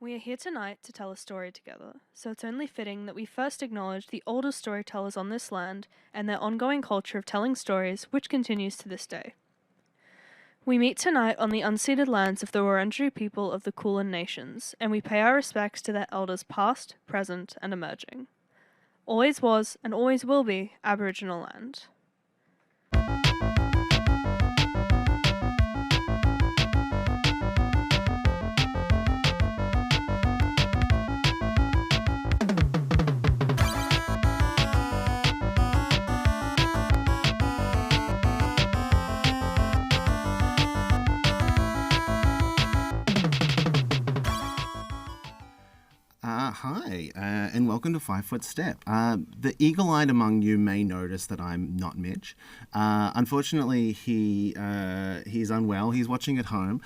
We are here tonight to tell a story together, so it's only fitting that we first acknowledge the oldest storytellers on this land and their ongoing culture of telling stories, which continues to this day. We meet tonight on the unceded lands of the Wurundjeri people of the Kulin Nations, and we pay our respects to their elders past, present, and emerging. Always was and always will be Aboriginal land. Hi, and welcome to 5 Foot Step. The eagle-eyed among you may notice that I'm not Mitch. Unfortunately, he's unwell. He's watching at home.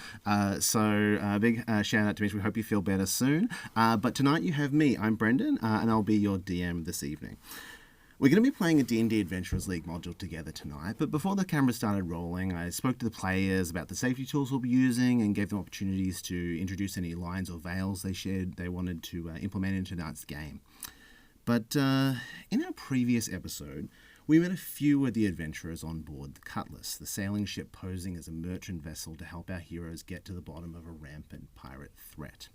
So big shout out to Mitch. We hope you feel better soon. But tonight you have me. I'm Brendan, and I'll be your DM this evening. We're going to be playing a D&D Adventurers League module together tonight, but before the camera started rolling, I spoke to the players about the safety tools we'll be using and gave them opportunities to introduce any lines or veils they wanted to implement into tonight's game. But in our previous episode, we met a few of the adventurers on board the Cutlass, the sailing ship posing as a merchant vessel to help our heroes get to the bottom of a rampant pirate threat.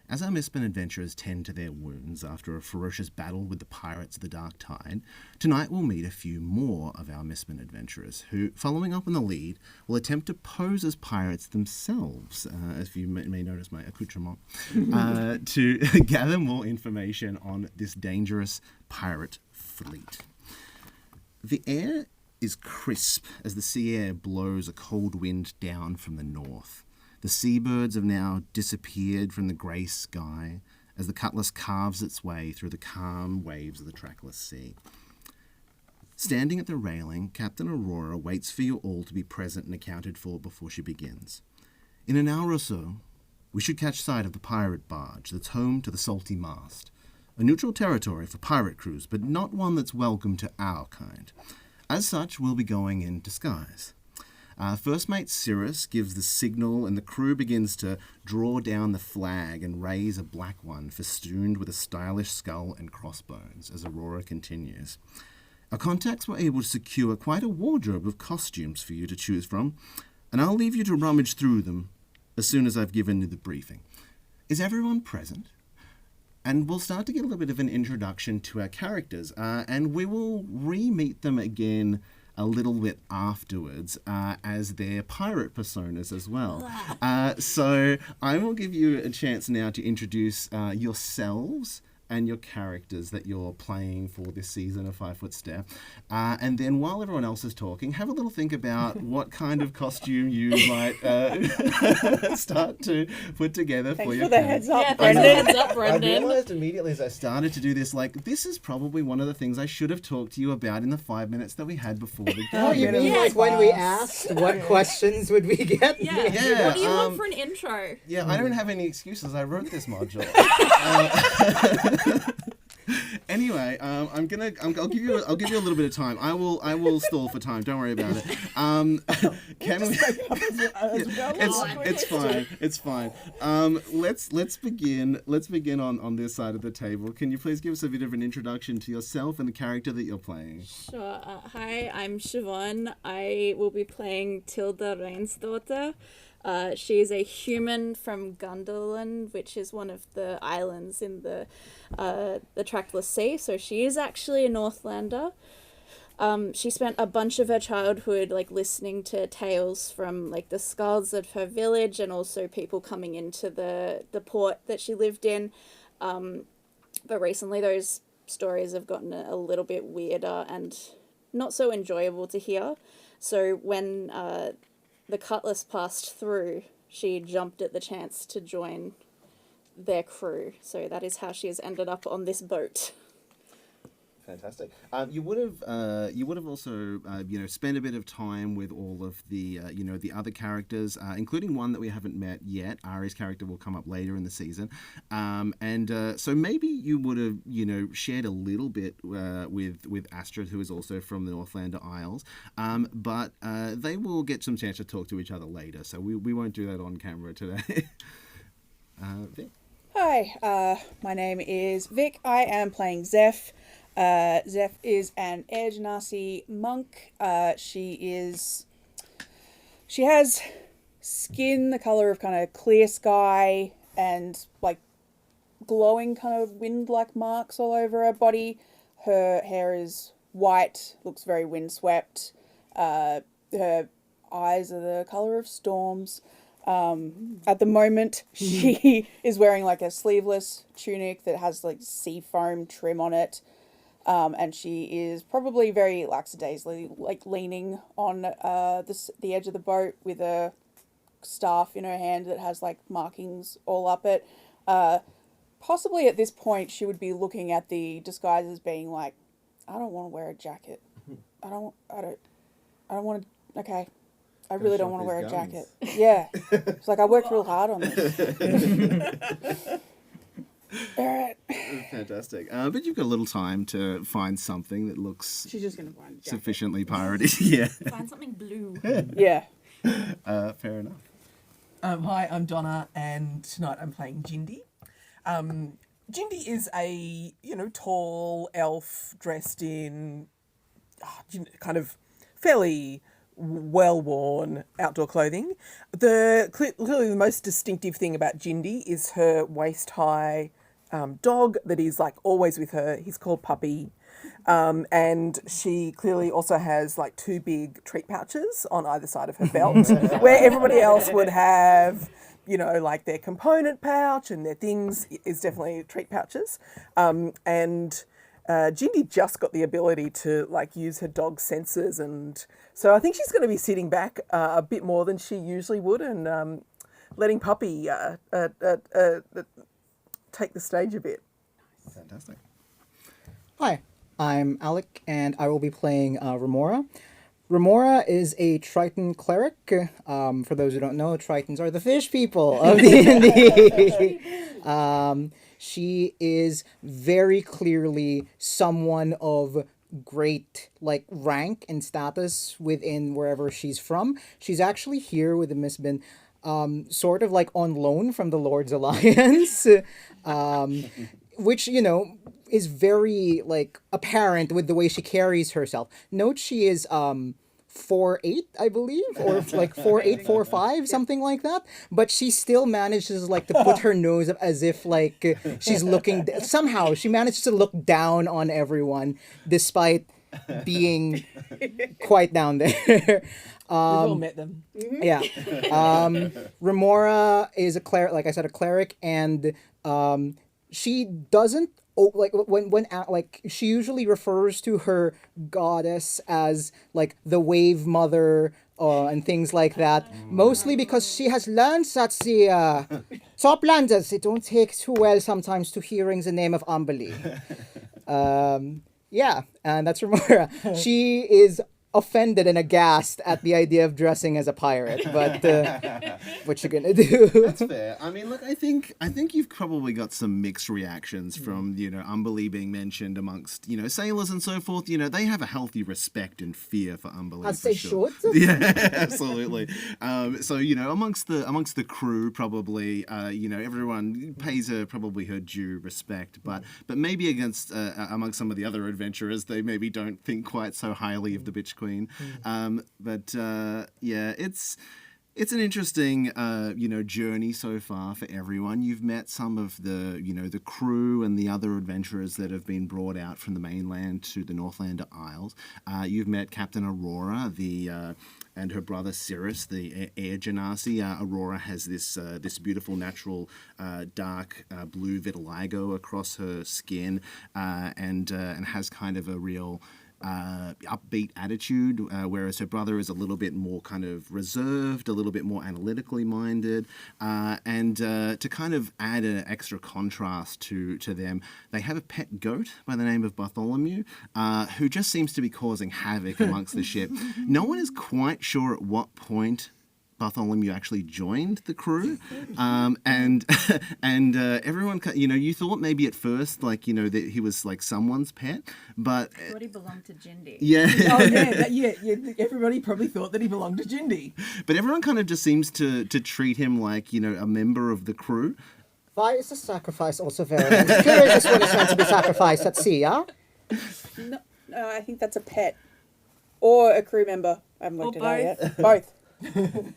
As our Mistborn adventurers tend to their wounds after a ferocious battle with the pirates of the Dark Tide, tonight we'll meet a few more of our Mistborn adventurers who, following up on the lead, will attempt to pose as pirates themselves, as you may notice my accoutrement, to gather more information on this dangerous pirate fleet. The air is crisp as the sea air blows a cold wind down from the north. The seabirds have now disappeared from the grey sky as the Cutlass carves its way through the calm waves of the trackless sea. Standing at the railing, Captain Aurora waits for you all to be present and accounted for before she begins. In an hour or so, we should catch sight of the pirate barge that's home to the Salty Mast, a neutral territory for pirate crews, but not one that's welcome to our kind. As such, we'll be going in disguise. First Mate Cirrus gives the signal and the crew begins to draw down the flag and raise a black one festooned with a stylish skull and crossbones as Aurora continues. Our contacts were able to secure quite a wardrobe of costumes for you to choose from, and I'll leave you to rummage through them as soon as I've given you the briefing. Is everyone present? And we'll start to get a little bit of an introduction to our characters, and we will re-meet them again a little bit afterwards as their pirate personas as well. So I will give you a chance now to introduce yourselves and your characters that you're playing for this season of 5 Foot Step. And then while everyone else is talking, have a little think about what kind of costume you might start to put together for your Thanks for the heads up, Brendan. Brendan. Heads up, Brendan. I realised immediately as I started to do this, this is probably one of the things I should have talked to you about in the 5 minutes that we had before the game. Oh, you mean like when we asked what questions would we get? Yeah. What do you want for an intro? Yeah, I don't have any excuses. I wrote this module. Anyway, I'll give you a little bit of time. I will stall for time. Don't worry about it. Can we? It's fine. Let's begin on this side of the table. Can you please give us a bit of an introduction to yourself and the character that you're playing? Sure. Hi, I'm Siobhan. I will be playing Tilda Rainsdaughter. She is a human from Gunderland, which is one of the islands in the Trackless Sea. So she is actually a Northlander. She spent a bunch of her childhood listening to tales from the skulls of her village and also people coming into the port that she lived in. But recently those stories have gotten a little bit weirder and not so enjoyable to hear. So when the Cutlass passed through, she jumped at the chance to join their crew. So that is how she has ended up on this boat. Fantastic. You would have also spent a bit of time with all of the the other characters, including one that we haven't met yet. Ari's character will come up later in the season, so maybe you would have shared a little bit with Astrid, who is also from the Northlander Isles, but they will get some chance to talk to each other later. So we won't do that on camera today. Vic? Hi, my name is Vic. I am playing Zeph. Zeph is an Air Genasi monk. She has skin the color of kind of clear sky and like glowing kind of wind-like marks all over her body. Her hair is white, looks very windswept. Her eyes are the color of storms. At the moment, she is wearing like a sleeveless tunic that has like sea foam trim on it. And she is probably very lackadaisically like leaning on the edge of the boat with a staff in her hand that has like markings all up it. Possibly at this point, she would be looking at the disguises, being like, "I don't want to wear a jacket. I don't want to. Okay, I really don't want to wear a jacket." Yeah, it's like I worked real hard on this. All right. Fantastic. But you've got a little time to find something that looks She's just gonna find a jacket. sufficiently piratey. Yeah. Find something blue. Yeah. Fair enough. Hi, I'm Donna, and tonight I'm playing Jindy. Jindy is a, tall elf dressed in kind of fairly well-worn outdoor clothing. Clearly the most distinctive thing about Jindy is her waist-high dog that is like always with her. He's called Puppy. And she clearly also has like two big treat pouches on either side of her belt, where everybody else would have, like their component pouch and their things is definitely treat pouches. And Jindy just got the ability to like use her dog's senses, and so I think she's going to be sitting back a bit more than she usually would, and letting Puppy take the stage a bit. Fantastic. Hi, I'm Alec, and I will be playing Remora. Remora is a Triton cleric. For those who don't know, Tritons are the fish people of D&D. She is very clearly someone of great rank and status within wherever she's from. She's actually here with the Misbin, sort of on loan from the Lord's Alliance, which is very apparent with the way she carries herself. Note she is 4'8", I believe, or 4'8", 4'5", something like that. But she still manages to put her nose up as if she's looking. Somehow she managed to look down on everyone despite being quite down there. We've all met them. Yeah. Remora is a cleric, like I said, a cleric, and she doesn't when she usually refers to her goddess as the wave mother and things like that, mostly because she has learned that the Toplanders, they don't take too well sometimes to hearing the name of Umberly. Yeah, and that's Remora. She is offended and aghast at the idea of dressing as a pirate, but what you gonna do? That's fair. I mean, look, I think you've probably got some mixed reactions from Umberly being mentioned amongst sailors and so forth. They have a healthy respect and fear for Umberly. As they sure. should. Yeah, absolutely. So amongst the crew, probably everyone pays her probably her due respect, but maybe against amongst some of the other adventurers, they maybe don't think quite so highly of the bitch queen. But it's an interesting journey so far for everyone. You've met some of the the crew and the other adventurers that have been brought out from the mainland to the Northlander Isles. You've met Captain Aurora, and her brother Cirrus, the Air Genasi. Aurora has this beautiful natural dark blue vitiligo across her skin, and has kind of a real upbeat attitude, whereas her brother is a little bit more kind of reserved, a little bit more analytically minded, and to kind of add an extra contrast to them, they have a pet goat by the name of Bartholomew, who just seems to be causing havoc amongst the ship. No one is quite sure at what point Bartholomew actually joined the crew, and everyone, you thought maybe at first, that he was someone's pet, but I thought he belonged to Jindy. Yeah. Oh yeah. Everybody probably thought that he belonged to Jindy. But everyone kind of just seems to treat him like a member of the crew. Why is the sacrifice also very nice? Curious one is meant to be sacrificed at sea, yeah? No, I think that's a pet. Or a crew member. I haven't looked it out yet. Both. This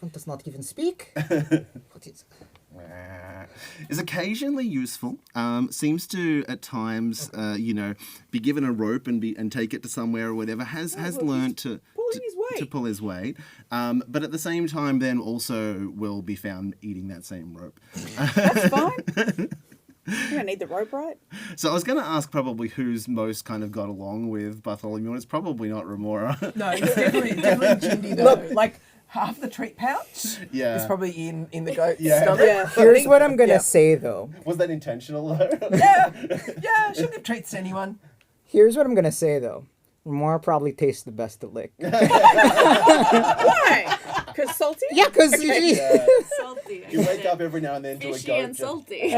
one does not even speak. What is... Is occasionally useful. Seems to at times, be given a rope and take it to somewhere or whatever. Has learned to pulling his weight. to pull his weight. But at the same time, then also will be found eating that same rope. That's fine. You don't need the rope, right? So I was going to ask probably who's most kind of got along with Bartholomew. It's probably not Remora. No, it's definitely Jindy though. Look. Like half the treat pouch Yeah. is probably in the goat's Yeah. stomach. Yeah. Here's what I'm gonna Yeah. say though. Was that intentional though? Yeah, shouldn't give treats to anyone. Here's what I'm gonna say though. Remora probably tastes the best to lick. Why? Because salty? Yeah, because Salty. You wake up every now and then to a Fishy goat. and salty.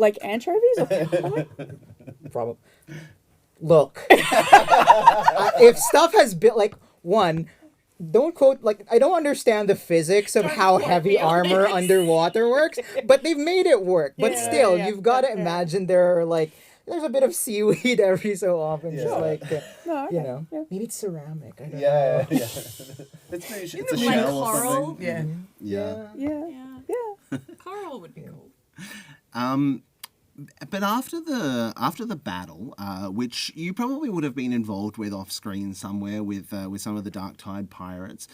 Like anchovies? Or what? Probably. Look, if stuff has been like one, don't quote like I don't understand the physics of how heavy armor underwater works, but they've made it work. But Yeah, still, yeah, you've got to yeah. imagine there are like there's a bit of seaweed every so often, just Yeah. like No, okay. you know, maybe it's ceramic. I don't know. Yeah. It's a Like shell or coral? something. Yeah. Yeah. Yeah. Yeah. Coral would be cool. But after the battle, which you probably would have been involved with off screen somewhere with some of the Dark Tide pirates,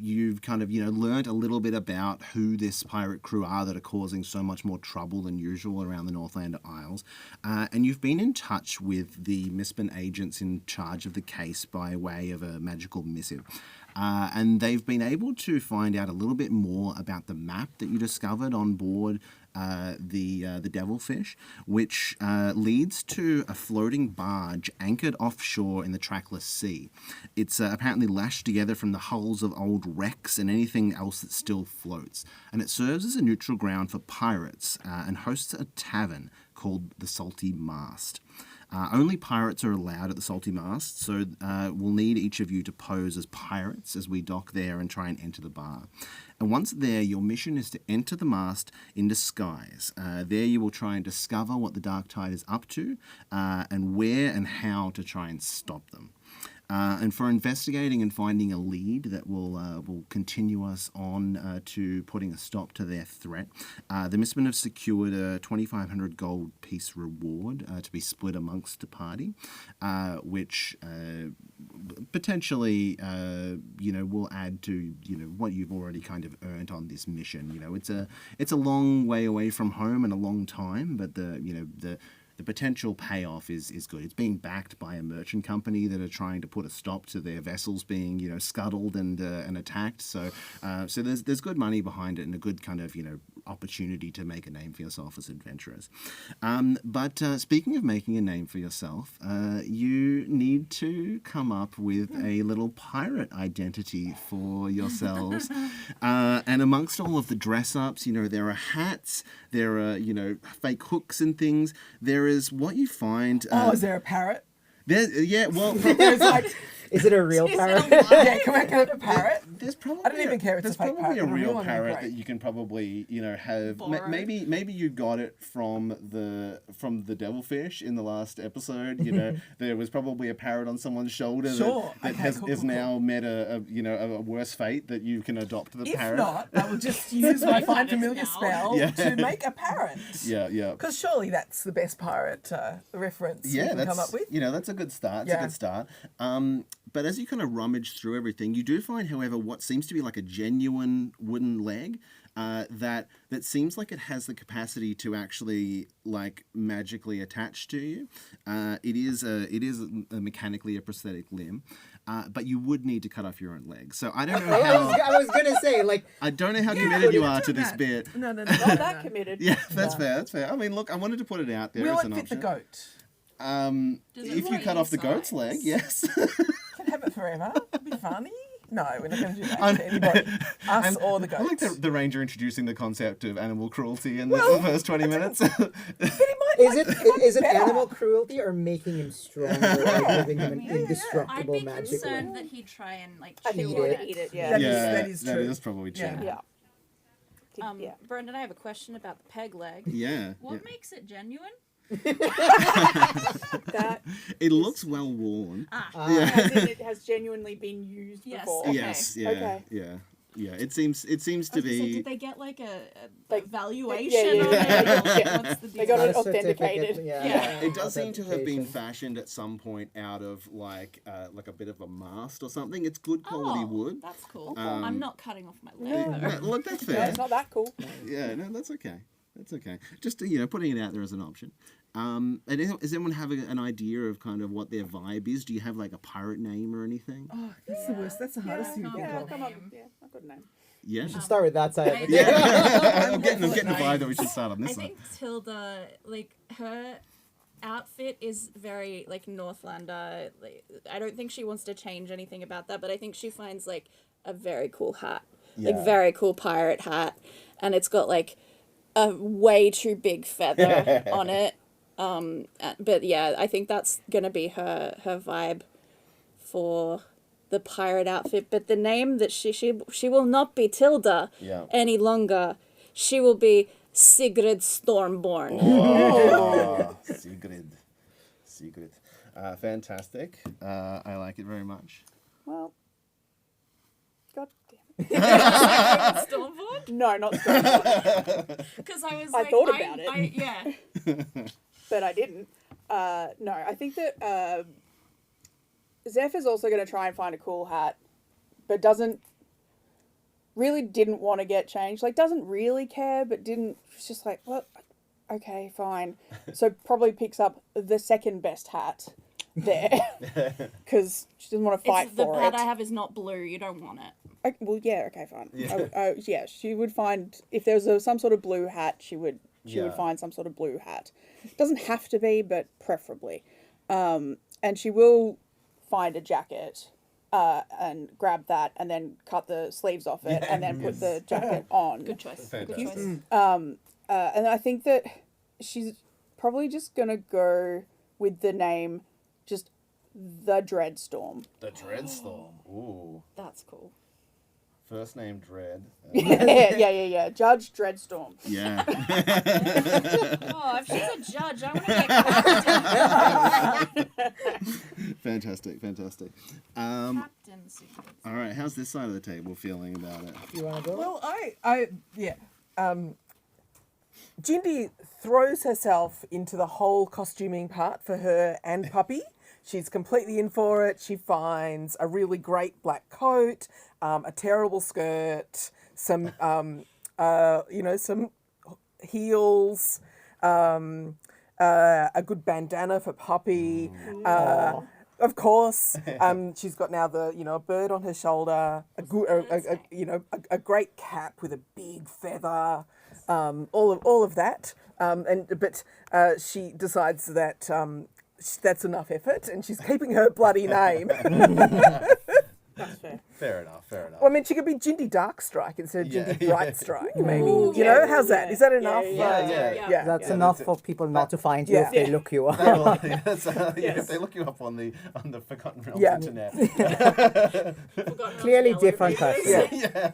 you've kind of learned a little bit about who this pirate crew are that are causing so much more trouble than usual around the Northlander Isles, and you've been in touch with the Mistborn agents in charge of the case by way of a magical missive. And they've been able to find out a little bit more about the map that you discovered on board the Devilfish, which leads to a floating barge anchored offshore in the trackless sea. It's apparently lashed together from the hulls of old wrecks and anything else that still floats. And it serves as a neutral ground for pirates and hosts a tavern called the Salty Mast. Only pirates are allowed at the Salty Mast, so we'll need each of you to pose as pirates as we dock there and try and enter the bar. And once there, your mission is to enter the mast in disguise. There you will try and discover what the Dark Tide is up to and where and how to try and stop them. And for investigating and finding a lead that will continue us on to putting a stop to their threat, the Mistmen have secured a 2,500 gold piece reward to be split amongst the party, which potentially will add to what you've already kind of earned on this mission. It's a long way away from home and a long time, but the potential payoff is good. It's being backed by a merchant company that are trying to put a stop to their vessels being, scuttled and attacked. So there's good money behind it and a good kind of, opportunity to make a name for yourself as adventurers. But speaking of making a name for yourself, you need to come up with a little pirate identity for yourselves. And amongst all of the dress-ups, there are hats, there are, fake hooks and things. There is what you find... Is there a parrot? There's like... Is it a real parrot? Yeah, can I get a parrot? There's probably I don't even care if it's there's a fake probably parrot, a but a real real one would be parrot great. that you can probably have. Borrow. Maybe you got it from the Devilfish in the last episode. There was probably a parrot on someone's shoulder Sure. that Okay, has cool, is cool, now met a worse fate that you can adopt the If parrot. not, I will just use my Find That is Familiar now. spell Yeah. to make a parrot. Yeah. Because surely that's the best pirate reference we Yeah, can that's come up with. that's a good start. It's a Yeah. good start. But as you kind of rummage through everything, you do find, however, what seems to be like a genuine wooden leg that seems like it has the capacity to actually like magically attach to you. It is a mechanically a prosthetic limb. But you would need to cut off your own leg. So I don't know how. I was gonna say like I don't know how committed you are to this bit. No. Not that committed. Yeah, that's fair. That's fair. I mean, look, I wanted to put it out there Will as it an fit option. the goat? Does it If you fit cut your off the goat's size? leg, yes. Can have it forever. It'd be funny. No, we're not going to do that to anybody. Us or the I like goats. the ranger introducing the concept of animal cruelty in the first 20 minutes. But it might, is it better. animal cruelty or making him stronger or giving him an I'd indestructible be magic concerned leg? that he'd try and I'd chew eat on it. Eat it, yeah. That yeah, that is true. That is probably true. Yeah. Yeah. Yeah. Brendan, I have a question about the peg leg. Yeah. What makes it genuine? That It looks well worn. as in it has genuinely been used Yes, before. okay. Yes. Yeah. Okay. Yeah. Yeah. It seems to I was gonna say, be. did they get like a Like, valuation yeah, on yeah, it? Or yeah. what's the They deal? got it A certificate, authenticated. Yeah. It does seem to have been authentication. fashioned at some point out of like a bit of a mast or something. It's good quality Oh, wood. that's cool. Um, I'm not cutting off my leg. No. though. Look, that's No, fair. it's not that cool. Yeah, no, that's okay. That's okay. Just putting it out there as an option. And does anyone have an idea of kind of what their vibe is? Do you have like a pirate name or anything? Oh, that's the worst. That's the hardest thing to think Yeah, of. come on. Yeah, I've got a name. Yeah. Should start with that side. Yeah. I'm getting the vibe that we should start on I this one. think Tilda, like, her outfit is very, like, Northlander. Like, I don't think she wants to change anything about that, but I think she finds, like, a very cool hat. Yeah. Like, very cool pirate hat. And it's got, like, a way too big feather on it. But, yeah, I think that's going to be her vibe for the pirate outfit. But the name that she will not be Tilda Yeah. any longer. She will be Sigrid Stormborn. Oh, Sigrid. Fantastic. I like it very much. Well, God damn Stormborn? No, not Stormborn, Because I was I like, thought about it. Yeah. but I didn't. No, I think that Zeph is also going to try and find a cool hat, but didn't want to get changed. Like, doesn't really care, but was just like, well, okay, fine. So probably picks up the second best hat there because she doesn't want to fight The for hat it. I have is not blue. You don't want it. Well, yeah, okay, fine. Yeah, she would find if there was some sort of blue hat, she would find some sort of blue hat. Doesn't have to be, but preferably. And she will find a jacket, and grab that, and then cut the sleeves off it, and then put the jacket on. Good choice. Fantastic. Good choice. And I think that she's probably just gonna go with the name, just the Dreadstorm. The Dreadstorm. Ooh. That's cool. First name Dread. Yeah. Judge Dreadstorm. Yeah. Oh, if she's a judge, I want to get captain. Fantastic. Captain Sigrid. All right. How's this side of the table feeling about it? You want to go? Well, Jindy throws herself into the whole costuming part for her and Puppy. She's completely in for it. She finds a really great black coat, a terrible skirt, some heels, a good bandana for Puppy. Of course, she's got now a bird on her shoulder, a great cap with a big feather, all of that. But she decides that that's enough effort, and she's keeping her bloody name. That's fair. Fair enough. Well, I mean, she could be Jindy Darkstrike instead of Jindy Yeah. Brightstrike, maybe. Ooh, How's that? Is that enough? Yeah. That's enough for people not to find you if they look you up. If they look you up on the Forgotten Realms Yeah. internet. Clearly different person. Yeah.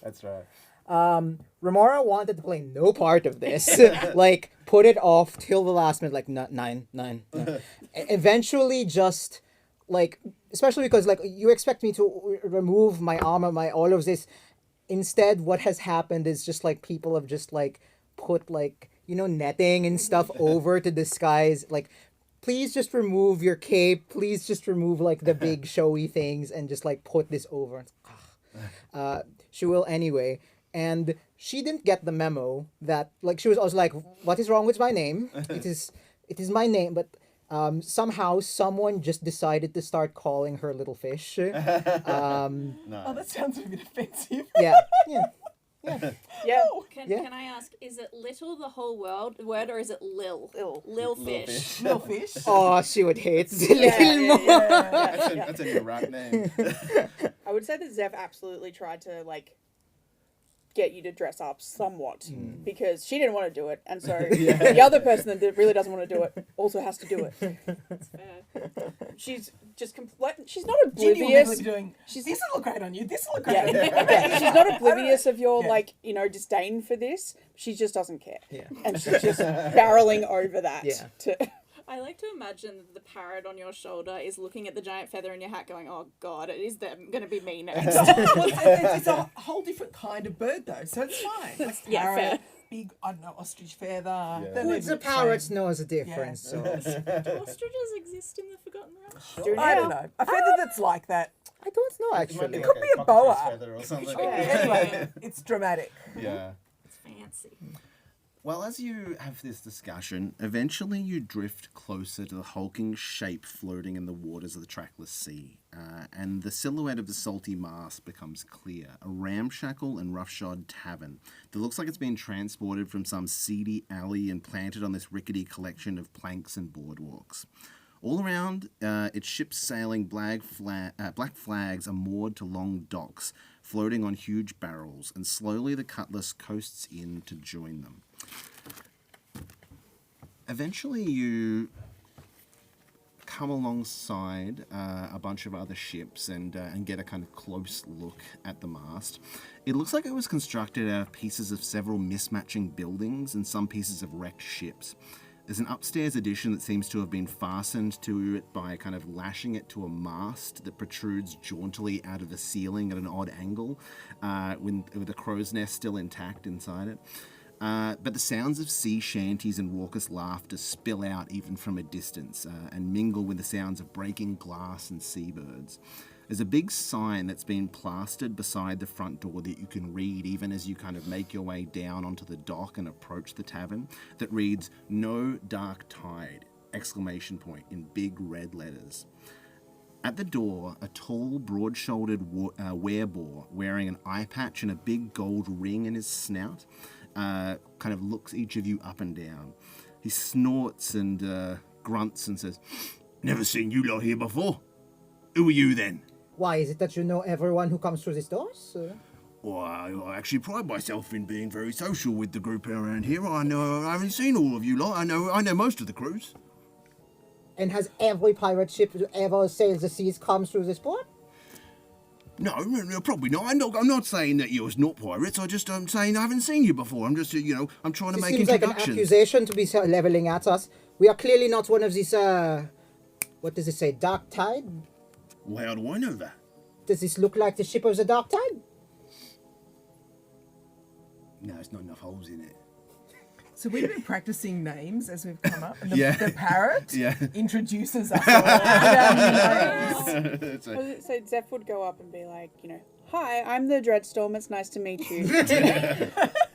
That's right. Remora wanted to play no part of this. Like, put it off till the last minute, like, nine. Eventually, just, like, especially because, like, you expect me to remove my armor, all of this. Instead, what has happened is just, like, people have just, like, put, like, netting and stuff over to disguise, like, please just remove your cape, please just remove, like, the big showy things and just, like, put this over. She will anyway. And she didn't get the memo that, like, she was also like, what is wrong with my name? It is my name, but somehow someone just decided to start calling her little fish. Oh, that sounds a bit offensive. Yeah. Yeah. Can I ask, is it little the whole word, or is it lil? Lil fish. Little fish. Oh, she would hate the little more. That's a new rap name. I would say that Zeph absolutely tried to, like, get you to dress up somewhat because she didn't want to do it, and so the other person that really doesn't want to do it also has to do it. That's fair. She's just she's not Ginny will oblivious. definitely be doing, She's- this will look great on you, this will look great Yeah, on you. yeah, she's not oblivious of your Yeah. like disdain for this. She just doesn't care, Yeah. and she's just barreling over that. Yeah. I like to imagine that the parrot on your shoulder is looking at the giant feather in your hat going, oh god, it is them going to be me next. It's a whole different kind of bird though, so it's fine. Like Yeah, parrot, fair. big, I don't know, ostrich feather. they're Who's never the parrots same. knows the difference. So. Do ostriches exist in the Forgotten Realms? Do I now. don't know. A feather that's like that. I don't know It might actually. be could like be a cockatoo's boa. feather or something. Anyway, it's dramatic. Yeah. It's fancy. Well, as you have this discussion, eventually you drift closer to the hulking shape floating in the waters of the trackless sea, and the silhouette of the salty mast becomes clear. A ramshackle and roughshod tavern that looks like it's been transported from some seedy alley and planted on this rickety collection of planks and boardwalks. All around, its ships sailing black flags are moored to long docks, floating on huge barrels, and slowly the Cutlass coasts in to join them. Eventually, you come alongside a bunch of other ships and get a kind of close look at the mast. It looks like it was constructed out of pieces of several mismatching buildings and some pieces of wrecked ships. There's an upstairs addition that seems to have been fastened to it by kind of lashing it to a mast that protrudes jauntily out of the ceiling at an odd angle, with the crow's nest still intact inside it. But the sounds of sea shanties and raucous laughter spill out even from a distance and mingle with the sounds of breaking glass and seabirds. There's a big sign that's been plastered beside the front door that you can read even as you kind of make your way down onto the dock and approach the tavern that reads, "No Dark Tide!" in big red letters. At the door, a tall, broad-shouldered werebore wearing an eye patch and a big gold ring in his snout kind of looks each of you up and down. He snorts and grunts and says, "Never seen you lot here before. Who are you then?" Why is it that you know everyone who comes through these doors? Well, I actually pride myself in being very social with the group around here. I haven't seen all of you lot. I know most of the crews. And has every pirate ship who ever sails the seas come through this port? No, probably not. I'm not saying that you're not pirates. I'm saying I haven't seen you before. I'm just, I'm trying to This make seems like an introductions. accusation to be leveling at us. We are clearly not one of these, what does it say, Dark Tide? Well, how do I know that? Does this look like the ship of the Dark Tide? No, it's not enough holes in it. So we've been practicing names as we've come up. And the, Yeah. the parrot Yeah. introduces us all with our new names. So Zeph would go up and be like, "Hi, I'm the Dreadstorm. It's nice to meet you.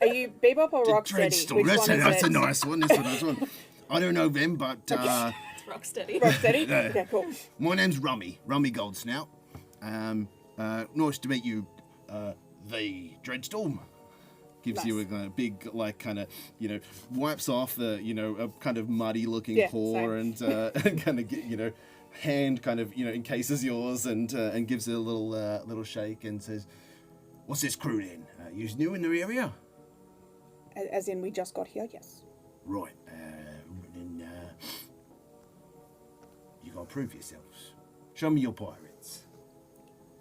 Are you Bebop or Rocksteady? Dreadstorm. Which That's one is a it?" nice one. That's a nice one. I don't know them, but It's Rocksteady. Rocksteady? Yeah. Okay, cool. my name's Rummy Goldsnout. Nice to meet you, the Dreadstorm. Gives you a kind of big, wipes off the, a kind of muddy-looking Yeah, paw same. and kind of, hand kind of, encases yours and gives it a little shake and says, "What's this crew then? You new in the area?" As in, we just got here, yes. Right. Then you gotta prove yourselves. Show me your pirates.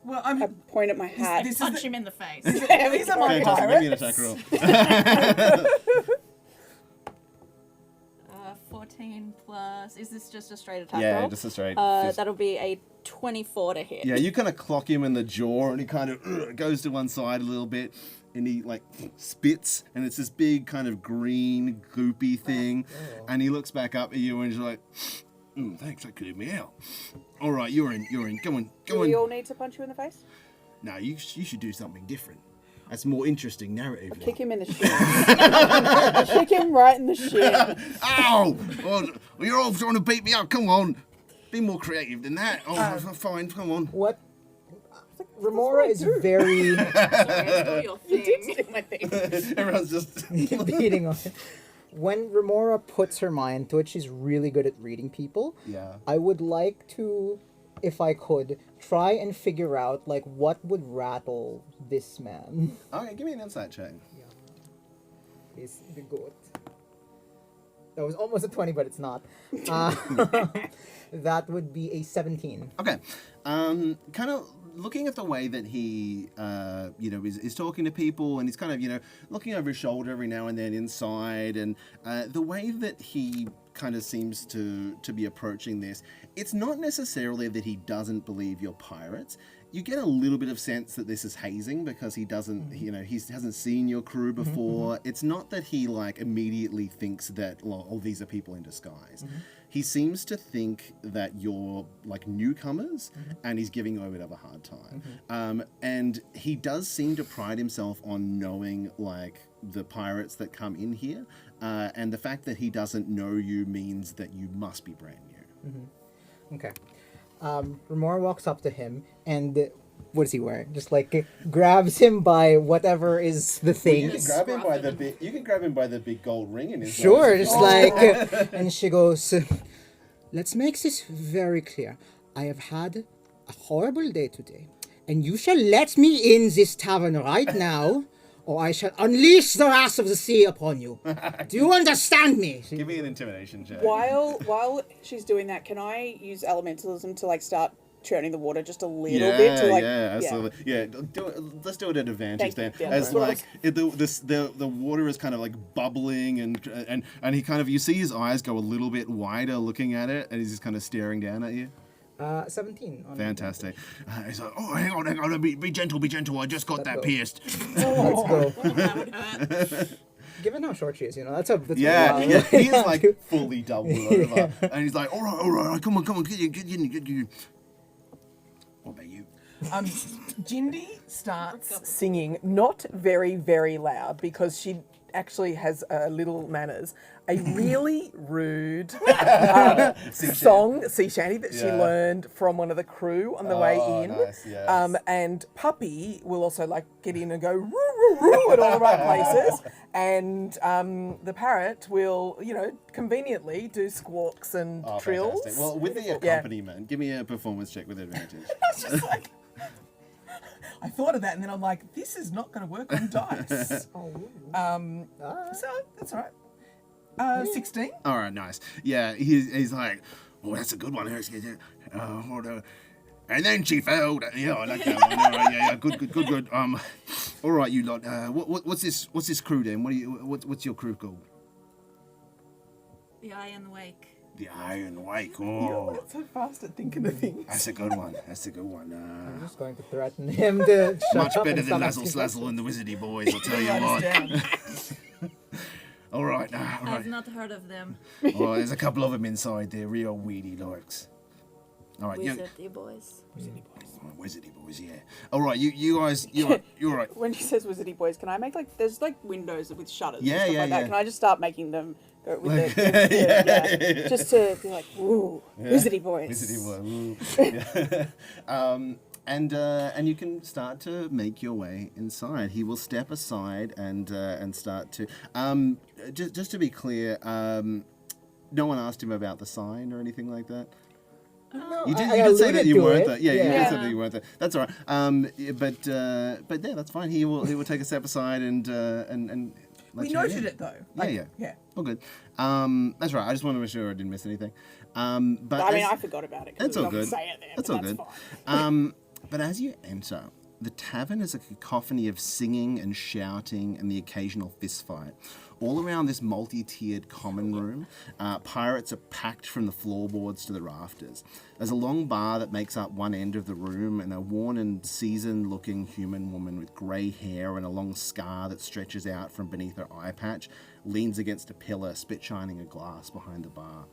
Well, I point at my hat. this is Punch the, him in the face. these are my Fantastic. Give me an pirates. attack roll. 14 plus. Is this just a straight attack Yeah, roll? just a straight. That'll be a 24 to hit. Yeah, you kind of clock him in the jaw, and he kind of goes to one side a little bit, and he spits, and it's this big kind of green goopy thing, and he looks back up at you, and he's like, "Thanks, that cleared me out. All right, you're in. Come on, Do we all need to punch you in the face? No, you should do something different. That's more interesting narrative. Kick him in the shin. Kick him right in the shin. Ow! Well, you're all trying to beat me up. Come on, be more creative than that. Oh, fine. Come on. What? Remora is very Sorry, I stole your You did thing. steal my thing. Everyone's just. beating on it. When Remora puts her mind to it, she's really good at reading people. Yeah. I would like to if I could, try and figure out like what would rattle this man. Okay, give me an insight check. Is the goat. That was almost a 20, but it's not. That would be a 17. Okay. Kind of looking at the way that he, is talking to people, and he's kind of, looking over his shoulder every now and then inside, and the way that he kind of seems to be approaching this, it's not necessarily that he doesn't believe you're pirates. You get a little bit of sense that this is hazing because he doesn't, he hasn't seen your crew before. It's not that he immediately thinks that, these are people in disguise. He seems to think that you're newcomers, and he's giving you a bit of a hard time. And he does seem to pride himself on knowing the pirates that come in here, and the fact that he doesn't know you means that you must be brand new. Okay. Remora walks up to him and what is he wearing? Just grabs him by whatever is the thing. You can grab him by the big. You can grab him by the big gold ring in his. Sure, just and she goes. Let's make this very clear. I have had a horrible day today, and you shall let me in this tavern right now, or I shall unleash the wrath of the sea upon you. Do you understand me? Give me an intimidation check. While she's doing that, can I use elementalism to start churning the water just a little bit to absolutely. Yeah, let's do it at advantage then. Yeah, as the water is kind of bubbling and he kind of, you see his eyes go a little bit wider looking at it, and he's just kind of staring down at you. 17. Fantastic. He's like, oh, hang on, be gentle, I just got that pierced. Let's go. That would hurt. Given how short she is, that's a yeah, wild. he is fully doubled over, and he's like, all right, come on, get you. What about you? Jindy starts singing, not very, very loud, because she actually has little manners. A really rude sea shanty that she learned from one of the crew on the way in. Nice, yes. And Puppy will also get in and go roo roo roo at all the right places. And the parrot will, conveniently do squawks and trills. Fantastic. Well, with the accompaniment, give me a performance check with advantage. It's just I thought of that, and then I'm like, this is not going to work on dice. So that's all right. 16. All right, nice. Yeah, he's like, oh, that's a good one. And then she fell. Yeah, I like that one. All right, yeah, good. All right, you lot. What's this crew then? What's your crew called? The Eye and the Wake. The Iron Wake. You're not so fast at thinking of things. That's a good one. I'm just going to threaten him to shut Much up better and than stop Lazzle asking Slazzle and the Wizardy Boys, I'll tell you what. All right. I've not heard of them. Well, there's a couple of them inside. They're real weedy likes. All right, Wizardy boys. Wizardy Boys, yeah. All right, you guys, you're right. When she says wizardy boys, can I make there's windows with shutters and Yeah, stuff yeah, like that? yeah. Can I just start making them go with the just to be like, ooh, wizardy boys. Wizardy Boy. Yeah. And you can start to make your way inside. He will step aside and start to just to be clear, no one asked him about the sign or anything like that. No, you did say that you weren't there. Yeah, you did Yeah. say that you weren't there. That's all right. But yeah, that's fine. He will take a step aside and let We you noted in. it though. Yeah. All good. That's right. I just want to make sure I didn't miss anything. But I forgot about it. That's all good. Say it there, That's but all good. fine. But as you enter, the tavern is a cacophony of singing and shouting and the occasional fist fight. All around this multi-tiered common room, pirates are packed from the floorboards to the rafters. There's a long bar that makes up one end of the room, and a worn and seasoned-looking human woman with grey hair and a long scar that stretches out from beneath her eye patch leans against a pillar, spit-shining a glass behind the bar.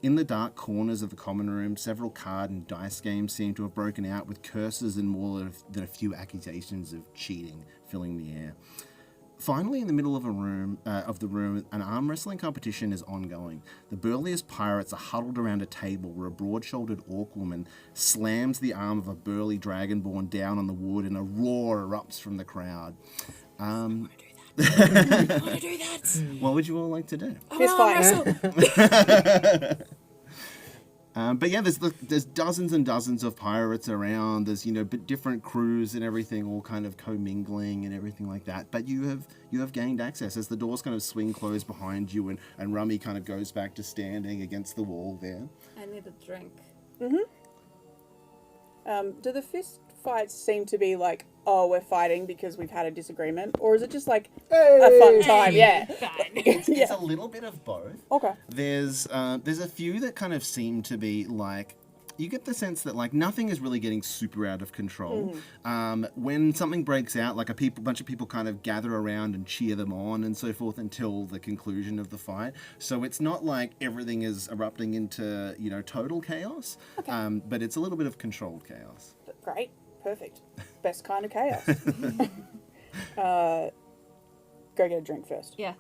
In the dark corners of the common room, several card and dice games seem to have broken out, with curses and more than a few accusations of cheating filling the air. Finally, in the middle of the room, an arm wrestling competition is ongoing. The burliest pirates are huddled around a table where a broad-shouldered orc woman slams the arm of a burly dragonborn down on the wood, and a roar erupts from the crowd. I want to do that. What would you all like to do? Fist fight. But yeah, there's dozens and dozens of pirates around. There's different crews and everything, all kind of commingling and everything like that. But you have gained access as the doors kind of swing closed behind you, and Rummy kind of goes back to standing against the wall there. I need a drink. Do the fist fights seem to be like, oh, we're fighting because we've had a disagreement, or is it just like a fun time? Yeah. It's a little bit of both. Okay. There's a few that kind of seem to be like, you get the sense that like nothing is really getting super out of control. When something breaks out, like bunch of people kind of gather around and cheer them on and so forth until the conclusion of the fight. So it's not like everything is erupting into total chaos, but it's a little bit of controlled chaos. Great. Perfect. Best kind of chaos. Go get a drink first. Yeah.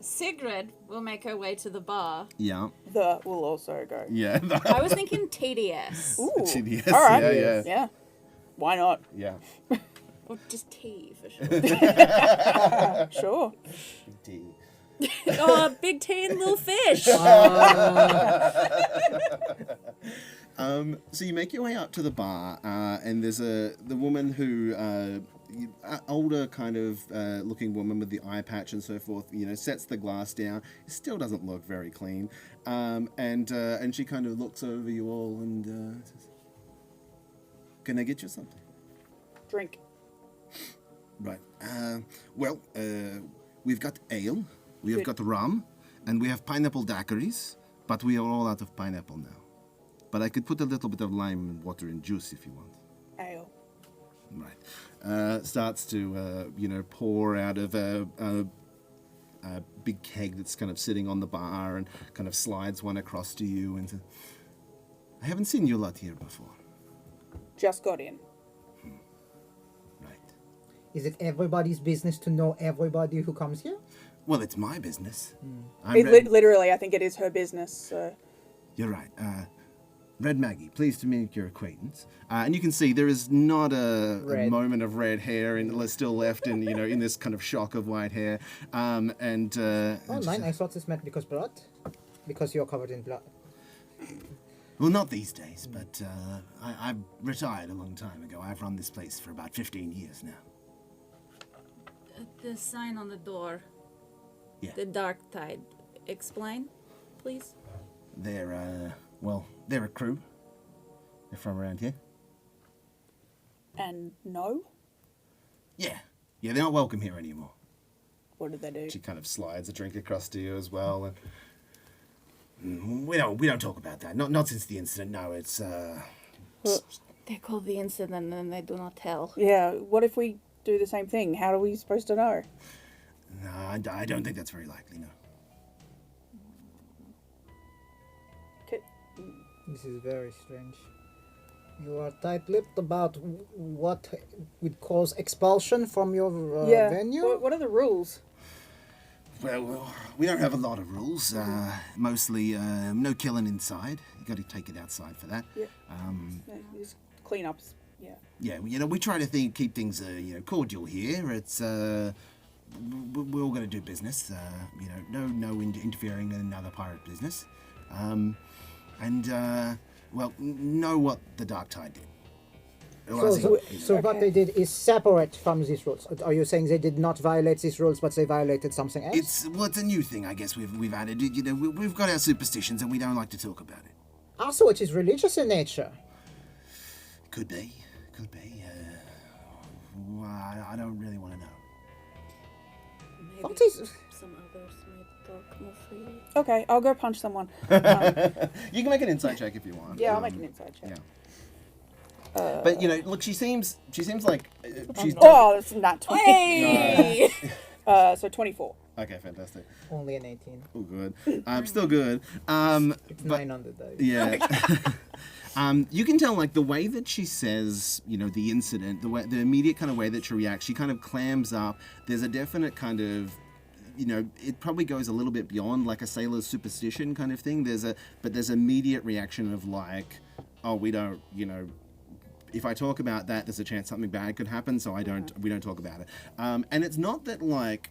Sigrid will make her way to the bar. Yeah. The will also go. Yeah. I was thinking TDS. Ooh. TDS, All right. yeah. Why not? Yeah. Or just tea, for sure. Sure. D. Oh, big T and little fish. So you make your way up to the bar, and there's the woman who, older kind of looking woman with the eye patch and so forth, sets the glass down. It still doesn't look very clean, and she kind of looks over you all and says, "Can I get you something?" Drink. Right. Well, we've got ale, we have got rum, and we have pineapple daiquiris, but we are all out of pineapple now. But I could put a little bit of lime and water and juice if you want. Ale. Right. Starts to, pour out of a big keg that's kind of sitting on the bar and kind of slides one across to you and says, "I haven't seen you a lot here before." Just got in. Right. Is it everybody's business to know everybody who comes here? Well, it's my business. Literally, I think it is her business. So. You're right. Red Maggie, pleased to make your acquaintance. And you can see there is not a moment of red hair still left in this kind of shock of white hair. Oh, mine. I thought this meant because blood. Because you're covered in blood. Well, not these days, but I retired a long time ago. I've run this place for about 15 years now. The sign on the door. Yeah. The Dark Tide. Explain, please. They're a crew. They're from around here. And no? Yeah, they're not welcome here anymore. What did they do? She kind of slides a drink across to you as well, and we don't talk about that. Not since the incident. No, it's They call the incident and they do not tell. Yeah, what if we do the same thing? How are we supposed to know? No, I don't think that's very likely. No. This is very strange. You are tight-lipped about what would cause expulsion from your venue? What are the rules? Well, we don't have a lot of rules. Mostly no killing inside. You got to take it outside for that. Yeah. Just cleanups. Yeah. Yeah, we try to keep things cordial here. It's we're all going to do business. No interfering in another pirate business. Know what the Dark Tide did. So what they did is separate from these rules. Are you saying they did not violate these rules, but they violated something else? It's a new thing, I guess. We've added. We've got our superstitions, and we don't like to talk about it. Also, it is religious in nature. Could be. I don't really want to know. Maybe What is... some others might talk more freely. Okay, I'll go punch someone. You can make an insight check if you want. Yeah, I'll make an inside check. Yeah. But look, she seems like she's. Oh, it's not 20. Hey! So 24. Okay, fantastic. Only an 18. Oh, good. Still good. It's 9 on the dice. Yeah. You can tell, like, the way that she says, the incident, the immediate kind of way that she reacts, she kind of clams up. There's a definite kind of, it probably goes a little bit beyond, like, a sailor's superstition kind of thing. But there's immediate reaction of, like, oh, we don't, if I talk about that, there's a chance something bad could happen, so we don't talk about it. And it's not that, like,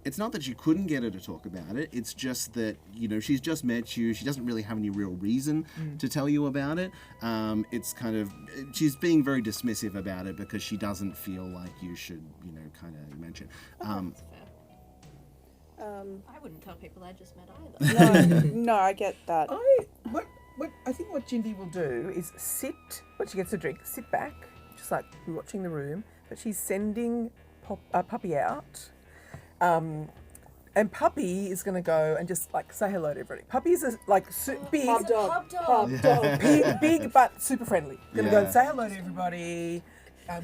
it's not that you couldn't get her to talk about it. It's just that, you know, she's just met you. She doesn't really have any real reason to tell you about it. It's kind of, she's being very dismissive about it because she doesn't feel like you should, you know, kind of mention. That's fair. I wouldn't tell people I just met either. No, I get that. I think what Jindy will do is sit, when she gets a drink, sit back, just like we're watching the room, but she's sending Puppy out. And Puppy is going to go and just like say hello to everybody. Puppy is big, Pub dog. big but super friendly. Going to go and say hello to everybody,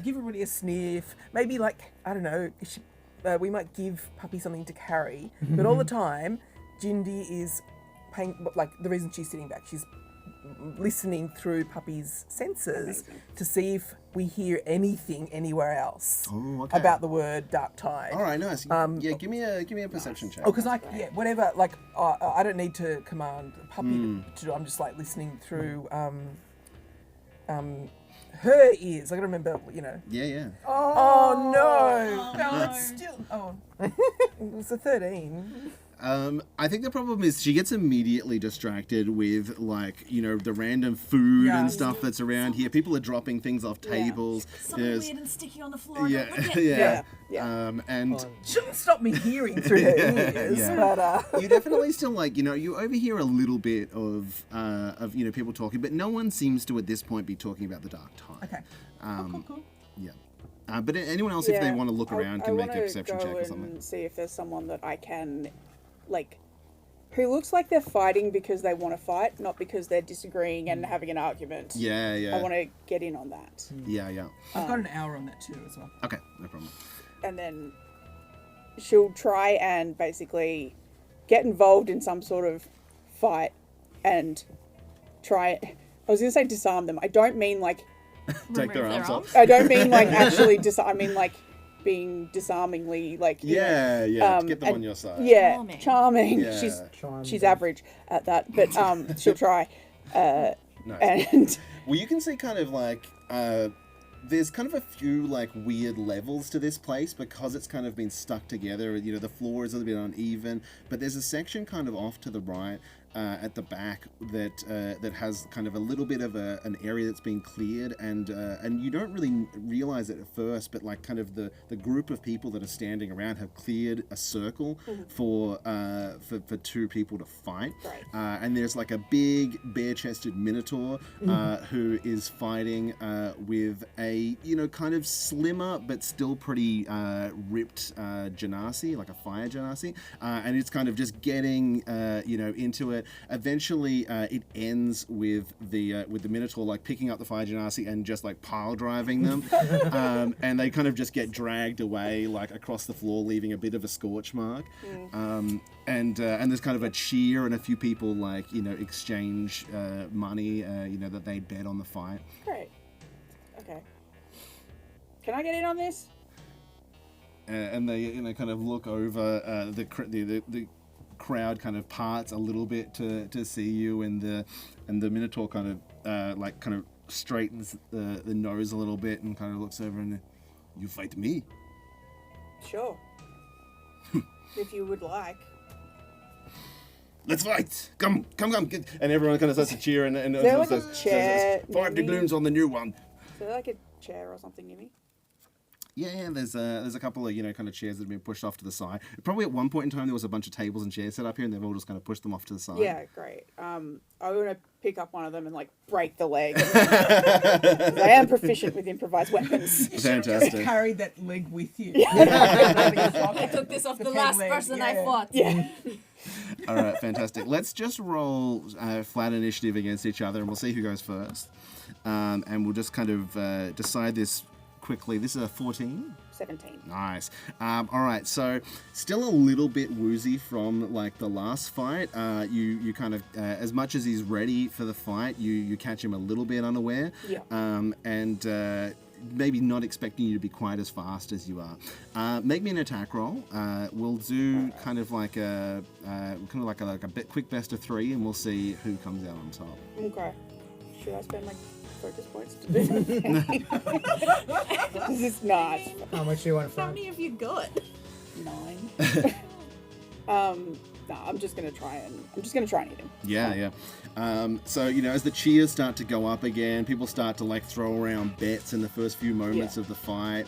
give everybody a sniff. Maybe like, I don't know, we might give Puppy something to carry. But all the time, Jindy is paying, like the reason she's sitting back, she's listening through Puppy's senses to see if we hear anything anywhere else about the word dark tide. All right, nice. Give me a perception check. Oh, because whatever. Like I don't need to command Puppy to do. I'm just like listening through her ears. I gotta remember, you know. Yeah. Oh no! No, it's still. Oh, it's a 13. I think the problem is she gets immediately distracted with, like, you know, the random food and stuff that's around here. People are dropping things off tables. Something weird and sticky on the floor. Yeah. And Shouldn't stop me hearing through her ears, but you definitely still, like, you know, you overhear a little bit of you know, people talking, but no one seems to at this point be talking about the dark tide. okay. Cool. Yeah. But anyone else, if they want to look around, can make a perception check or something. And see if there's someone that I can, like, who looks like they're fighting because they want to fight, not because they're disagreeing and having an argument. Yeah. I want to get in on that. Yeah. I've got an hour on that too as well. Okay, no problem. And then she'll try and basically get involved in some sort of fight and try. I was going to say disarm them. I don't mean like. Take their arms off. I don't mean like actually I mean like being disarmingly like. Yeah. Get them on your side. Yeah, charming. Yeah. She's average at that, but she'll try. Nice. And well, you can see kind of like there's kind of a few like weird levels to this place because it's kind of been stuck together. You know, the floor is a little bit uneven, but there's a section kind of off to the right at the back that has kind of a little bit of an area that's been cleared, and you don't really realize it at first, but like kind of the group of people that are standing around have cleared a circle for two people to fight, and there's like a big bare-chested minotaur who is fighting with a, you know, kind of slimmer but still pretty ripped genasi, like a fire genasi, and it's kind of just getting you know, into it. Eventually, it ends with the Minotaur like picking up the fire genasi and just like pile driving them, and they kind of just get dragged away like across the floor, leaving a bit of a scorch mark. And there's kind of a cheer, and a few people like, you know, exchange money, you know, that they bet on the fight. great. Okay. Can I get in on this? And they, you know, kind of look over the crowd kind of parts a little bit to see you, and the Minotaur kind of straightens the nose a little bit and kind of looks over and, you fight me? Sure. If you would like. Let's fight! Come! And everyone kind of starts to cheer and there like a chair? 5 doubloons on the new one. Is there like a chair or something near me? Yeah, there's a couple of, you know, kind of chairs that have been pushed off to the side. Probably at one point in time there was a bunch of tables and chairs set up here, and they've all just kind of pushed them off to the side. Yeah, great. I want to pick up one of them and like break the leg. I am proficient with improvised weapons. Fantastic. Carried that leg with you. I took this off the last person I fought. Yeah. All right, fantastic. Let's just roll flat initiative against each other, and we'll see who goes first. And we'll just kind of decide this quickly. This is a 14. 17. Nice. All right, so still a little bit woozy from like the last fight. You kind of, as much as he's ready for the fight, you catch him a little bit unaware. Yeah. And maybe not expecting you to be quite as fast as you are. Make me an attack roll. We'll do kind of like a quick best of 3, and we'll see who comes out on top. Okay. Should I spend like focus points to do that? This is not. How much do you want to How find? many have you got? 9. No, I'm just gonna try and eat him. Yeah. So, as the cheers start to go up again, people start to like throw around bets in the first few moments of the fight.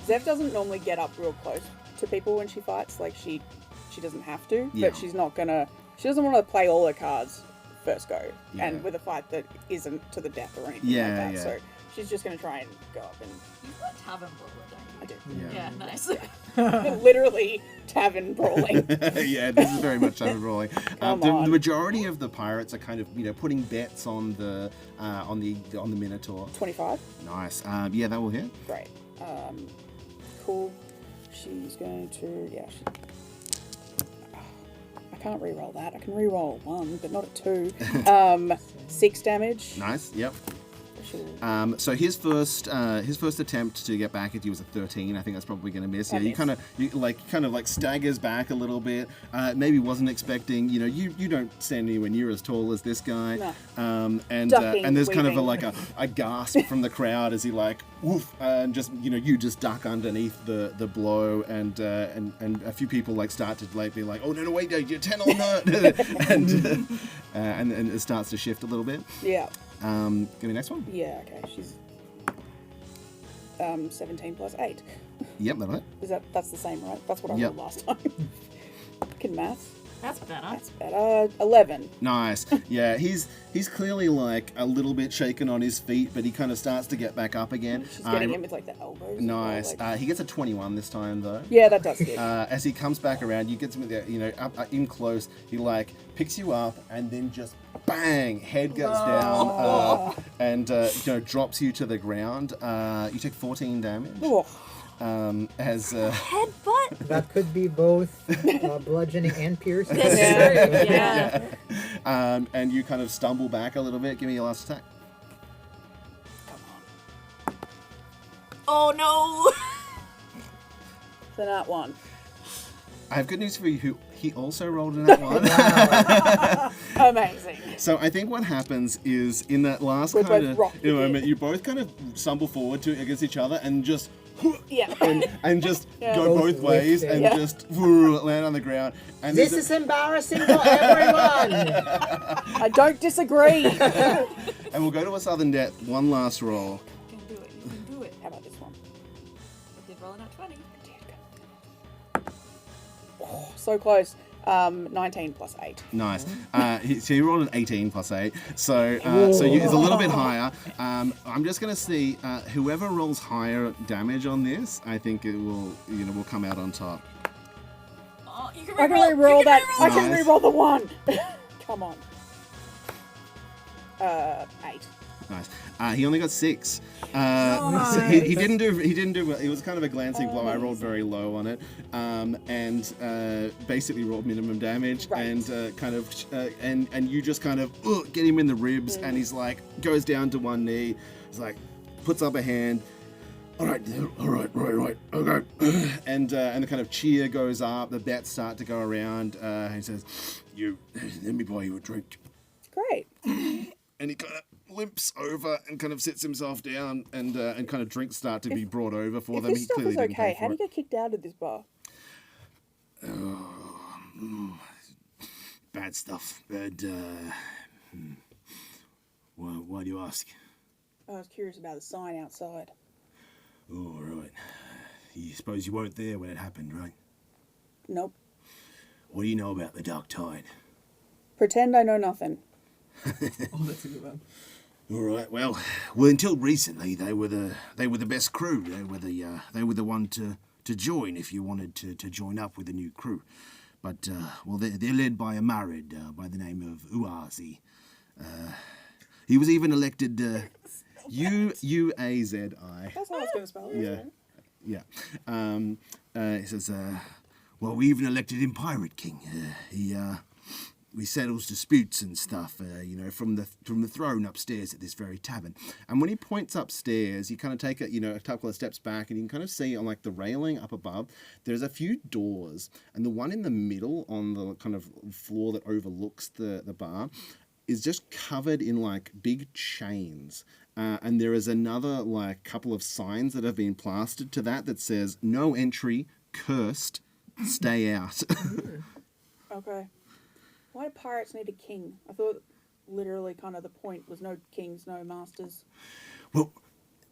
Zev doesn't normally get up real close to people when she fights. Like she doesn't have to, but she's not gonna. She doesn't want to play all her cards first go, and with a fight that isn't to the death or anything like that. So she's just gonna try and go up and. You've got tavern brawler, don't you? I do. Yeah, nice. Literally tavern brawling. Yeah, this is very much tavern brawling. Come The on. majority of the pirates are kind of putting bets on the Minotaur. 25. Nice. Yeah, that will hit. Great. Cool. She's going to I can't re-roll that. I can re-roll a 1, but not a 2. 6 damage. Nice. Yep. She'll- So his first attempt to get back at you was a 13. I think that's probably going to miss. Yeah, you kind of staggers back a little bit. Maybe wasn't expecting. You don't stand anywhere near as tall as this guy. No. And Ducking, there's kind of weaving. a gasp from the crowd as he woof, and just you just duck underneath the blow, and a few people start to be like, oh no wait, you're 10 on that, and it starts to shift a little bit. Yeah. Give me next one. Yeah, okay. She's 17 plus 8. Yep, that'll hit. That's the same, right? That's what I rolled last time. Fucking maths. That's better. That's better. 11. Nice. Yeah, he's clearly a little bit shaken on his feet, but he kind of starts to get back up again. She's getting him with the elbows. Nice. as well, He gets a 21 this time though. yeah, that does hit. As he comes back around, you get him up in close. He picks you up and then just bang, head goes down and drops you to the ground. You take 14 damage. Oh, As Headbutt? That could be both bludgeoning and piercing. That's true, yeah. and you kind of stumble back a little bit. Give me your last attack. Oh no! so that one. I have good news for you. He also rolled in that one. Amazing. So I think what happens is in that last We're kind both of rocked moment, you both kind of stumble forward against each other and just Yeah. and just Yeah. go Both both ways and Yeah. just land on the ground. And This there's is embarrassing for everyone. I don't disagree. and we'll go to a southern death. One last roll. You can do it, you can do it. How about this one? I did roll a nat 20. Oh, so close. 19 plus 8. Nice. So you rolled an 18 plus 8. So it's a little bit higher. I'm just going to see whoever rolls higher damage on this, I think it will come out on top. Oh, you can I re-roll. can re-roll You that. can I re-roll. can Nice. re-roll the 1. Come on. 8. Nice. He only got 6. So he didn't do well. It was kind of a glancing blow. I rolled very low on it, and basically rolled minimum damage, Right. and and you just kind of get him in the ribs, and he's goes down to one knee. He's puts up a hand. All right, okay. And the kind of cheer goes up. The bets start to go around. He says, let me buy you a drink. Great. And he kind of limps over and kind of sits himself down, and kind of drinks start to be brought over for If them. this He stuff clearly is didn't okay, pay how for do you it. get kicked out of this bar? Bad stuff. But why do you ask? I was curious about the sign outside. Oh, right. You suppose you weren't there when it happened, right? Nope. What do you know about the Dark Tide? Pretend I know nothing. Oh, that's a good one. All right. Well, until recently, they were the best crew. They were the one to join if you wanted to join up with a new crew. But they're led by a Marid by the name of Uazi. He was even elected Uazi. That's how I was going to spell it. Yeah. He says, well, we even elected him Pirate King. He settles disputes and stuff, from the throne upstairs at this very tavern. And when he points upstairs, you kind of take a couple of steps back, and you can kind of see on the railing up above, there's a few doors, and the one in the middle on the kind of floor that overlooks the bar is just covered in big chains. And there is another couple of signs that have been plastered to that says no entry, cursed, stay out. Okay. Why do pirates need a king? I thought literally kind of the point was no kings, no masters. Well,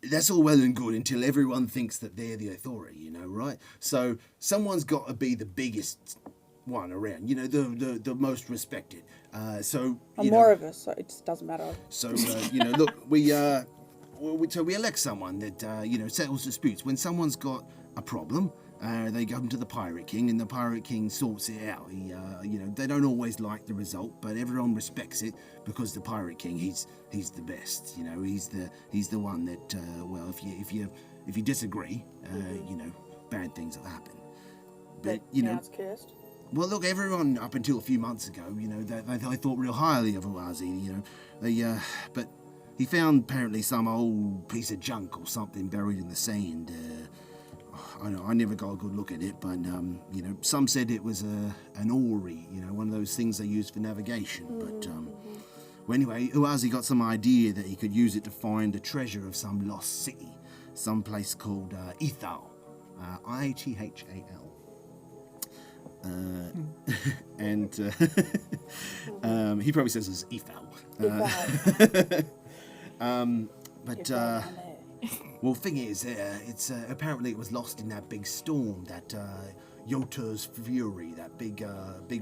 that's all well and good until everyone thinks that they're the authority, right? So someone's got to be the biggest one around, the most respected. I'm more of us, so it just doesn't matter. So, look, we elect someone that, settles disputes. When someone's got a problem, they go to the Pirate King, and the Pirate King sorts it out. They don't always like the result, but everyone respects it because the Pirate King, he's the best. He's the one that, if you disagree, bad things will happen. But now it's cursed. Well, look, everyone up until a few months ago, they thought real highly of Oazi. But he found apparently some old piece of junk or something buried in the sand. I never got a good look at it, but some said it was an orrery, one of those things they use for navigation. But well, anyway, Uazi got some idea that he could use it to find the treasure of some lost city, some place called Ithal, Ithal. And he probably says it's Ithal. But well, thing is, it's apparently it was lost in that big storm, that Yota's Fury, that big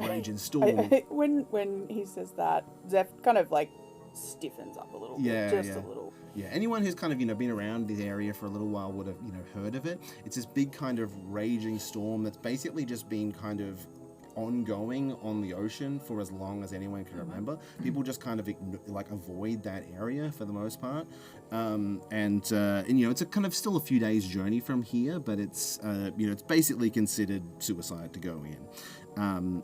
raging storm. When he says that, Zeph kind of like stiffens up a little bit, just a little. Yeah, anyone who's kind of been around this area for a little while would have heard of it. It's this big kind of raging storm that's basically just been kind of ongoing on the ocean for as long as anyone can remember. People just kind of avoid that area for the most part, and it's a kind of still a few days journey from here, but it's it's basically considered suicide to go in.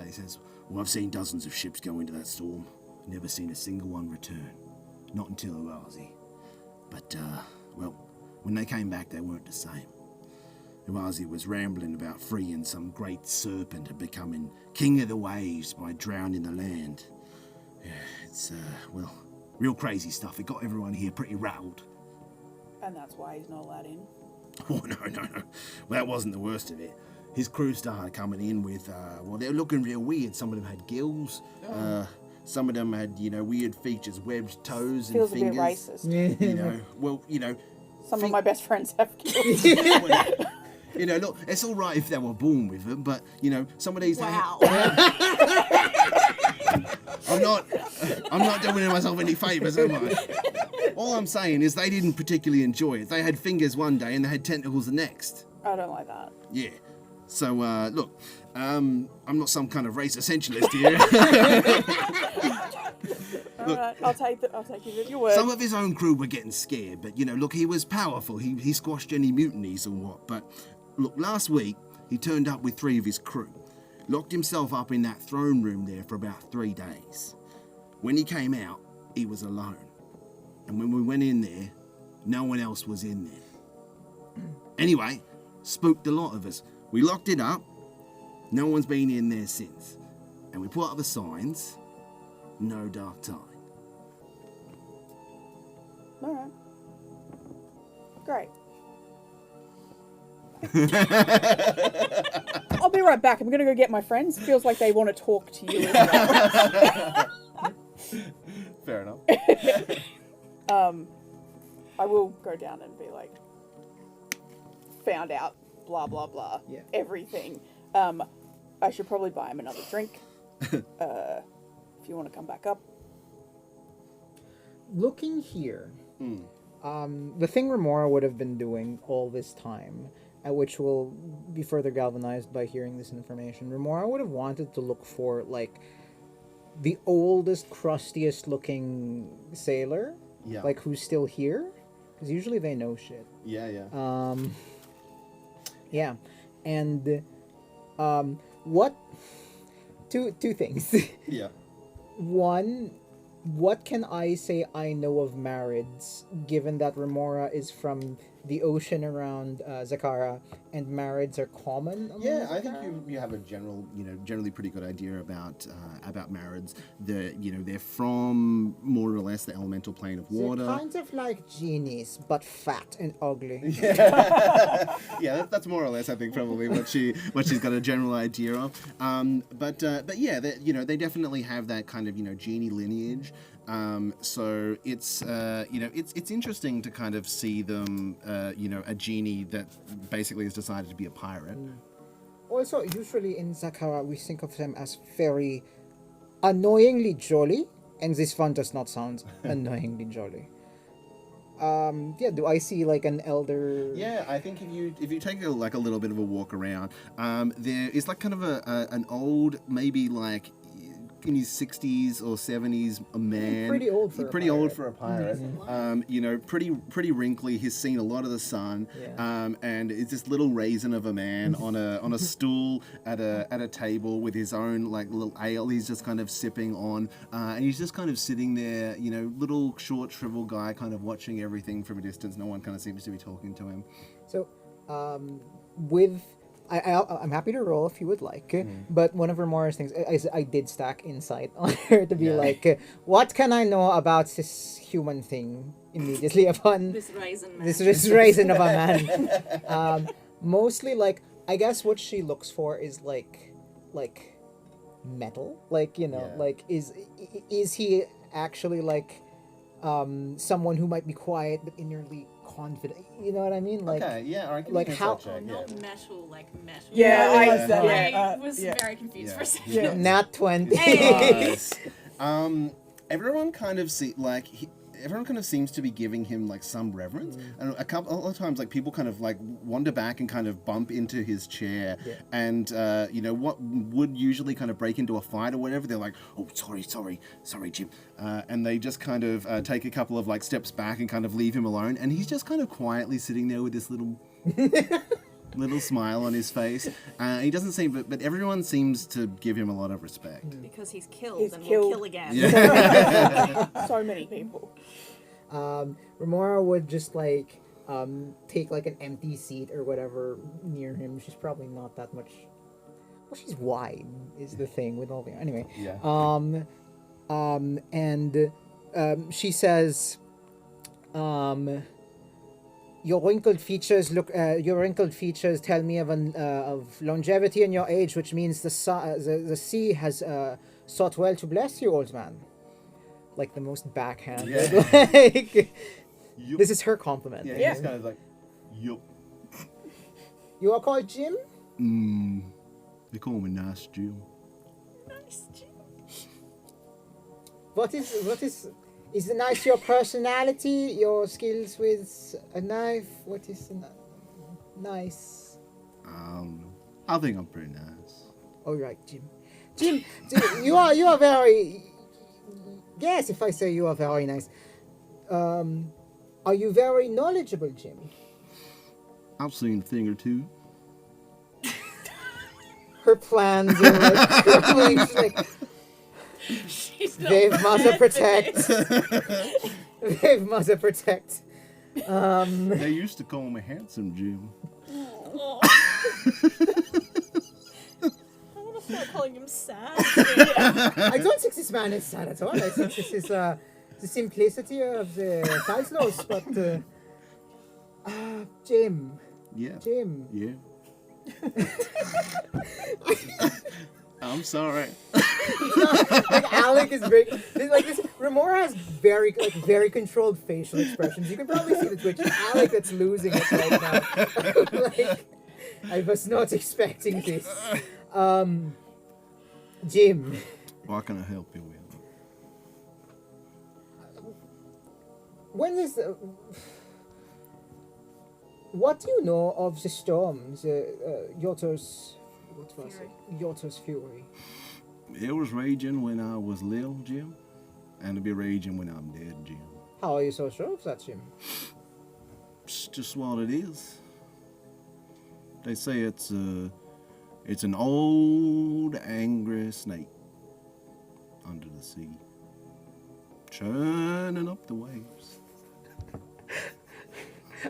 He says, well, I've seen dozens of ships go into that storm, never seen a single one return, not until Uazi. But when they came back, they weren't the same. Uazi was rambling about freeing some great serpent and becoming king of the waves by drowning the land. Yeah, it's, real crazy stuff. It got everyone here pretty rattled. And that's why he's not allowed in. Oh, no. Well, that wasn't the worst of it. His crew started coming in with, they were looking real weird. Some of them had gills. Some of them had, weird features, webbed toes and Feels fingers. a bit racist. Some of my best friends have gills. Look, it's all right if they were born with them, but some of these. Wow. I'm not doing myself any favours, am I? All I'm saying is they didn't particularly enjoy it. They had fingers one day and they had tentacles the next. I don't like that. Yeah. So look, I'm not some kind of race essentialist here. All right, I'll take you at your word. Some of his own crew were getting scared, but look, he was powerful. He squashed any mutinies and what. But look, last week he turned up with 3 of his crew, locked himself up in that throne room there for about 3 days. When he came out, he was alone, and when we went in there, no one else was in there. Anyway, spooked a lot of us. We locked it up. No one's been in there since, and we put up the signs. No dark time. All right. Great. I'll be right back. I'm going to go get my friends. Feels like they want to talk to you as well. Fair enough. I will go down and be like, found out, blah, blah, blah, everything. I should probably buy him another drink. If you want to come back up. Looking here, the thing Remora would have been doing all this time, which will be further galvanized by hearing this information, Remora would have wanted to look for, the oldest, crustiest looking sailor, who's still here, because usually they know shit. Yeah. Yeah, and what? Two things. Yeah. One, what can I say I know of Marids, given that Remora is from the ocean around Zakara, and marids are common. Among Yeah, I think Zakara? you have a generally pretty good idea about marids. They're from more or less the elemental plane of They're water. kind of like genies, but fat and ugly. Yeah, that's more or less, I think, probably what she's got a general idea of. But yeah, they definitely have that kind of genie lineage. So it's it's interesting to kind of see them, a genie that basically has decided to be a pirate. Also, usually in Zakara, we think of them as very annoyingly jolly, and this one does not sound annoyingly jolly. Yeah, do I see like an elder? Yeah, I think if you take a little bit of a walk around, there is like kind of an old, maybe like in his 60s or 70s, a man. Pretty old for a Pretty old pirate. for a pirate. Pretty wrinkly. He's seen a lot of the sun. Yeah. And it's this little raisin of a man on a stool at a table with his own like little ale. He's just kind of sipping on, and he's just kind of sitting there. Little short shriveled guy, kind of watching everything from a distance. No one kind of seems to be talking to him. So, with I'm happy to roll if you would like, but one of Remora's things I did stack insight on her to be like, what can I know about this human thing immediately upon This raisin man. this raisin of a man? Mostly like I guess what she looks for is like metal, like like is he actually like someone who might be quiet but innerly confident, you know what I mean? Like Okay, yeah, all right, give like me an how- insight check, Not metal, like metal. Yeah, I- like that, yeah, I yeah, was yeah. very confused Yeah. for a second. Yeah. nat 20. Nice. Everyone kind of everyone kind of seems to be giving him like some reverence, and a lot of times like people kind of like wander back and kind of bump into his chair, and what would usually kind of break into a fight or whatever, they're like, oh, sorry Jim, and they just kind of take a couple of like steps back and kind of leave him alone, and he's just kind of quietly sitting there with this little little smile on his face. He doesn't seem, but everyone seems to give him a lot of respect. Because he's killed He's and killed. will kill again. So many people. Remora would just like take like an empty seat or whatever near him. She's probably not that much. Well, she's wide is the thing with all the anyway. Yeah. And she says, your wrinkled features tell me of longevity in your age, which means the sea has sought well to bless you, old man. Like the most backhanded. Yeah. Like, Yup. this is her compliment. Yeah, Yeah. he's kind of like, yup. You are called Jim? They call me Nice Jim. Nice. What is it nice your personality, your skills with a knife? What is nice? I think I'm pretty nice. All right, Jim. Jim, you are very. Yes, if I say you are very nice. Are you very knowledgeable, Jim? I've seen a thing or two. Her plans are like crumbling. She's like, She's not They've mother prepared for protect. They've mother protect. They used to call me Handsome Jim. Oh. I want to start calling him sad. I don't think this man is sad at all. I think this is the simplicity of the Talslos, but Jim. Yeah. Jim. Yeah. I'm sorry. Like Alec is very like this. Remora has very controlled facial expressions. You can probably see the twitch. Alec that's losing it right now. Like I was not expecting this. Jim. What can I help you with? When is what do you know of the storms? Yoto's what was Fury. it? Yoto's fury. It was raging when I was little, Jim, and it'll be raging when I'm dead, Jim. How are you so sure of that, Jim? It's just what it is. They say it's an old, angry snake under the sea, churning up the waves.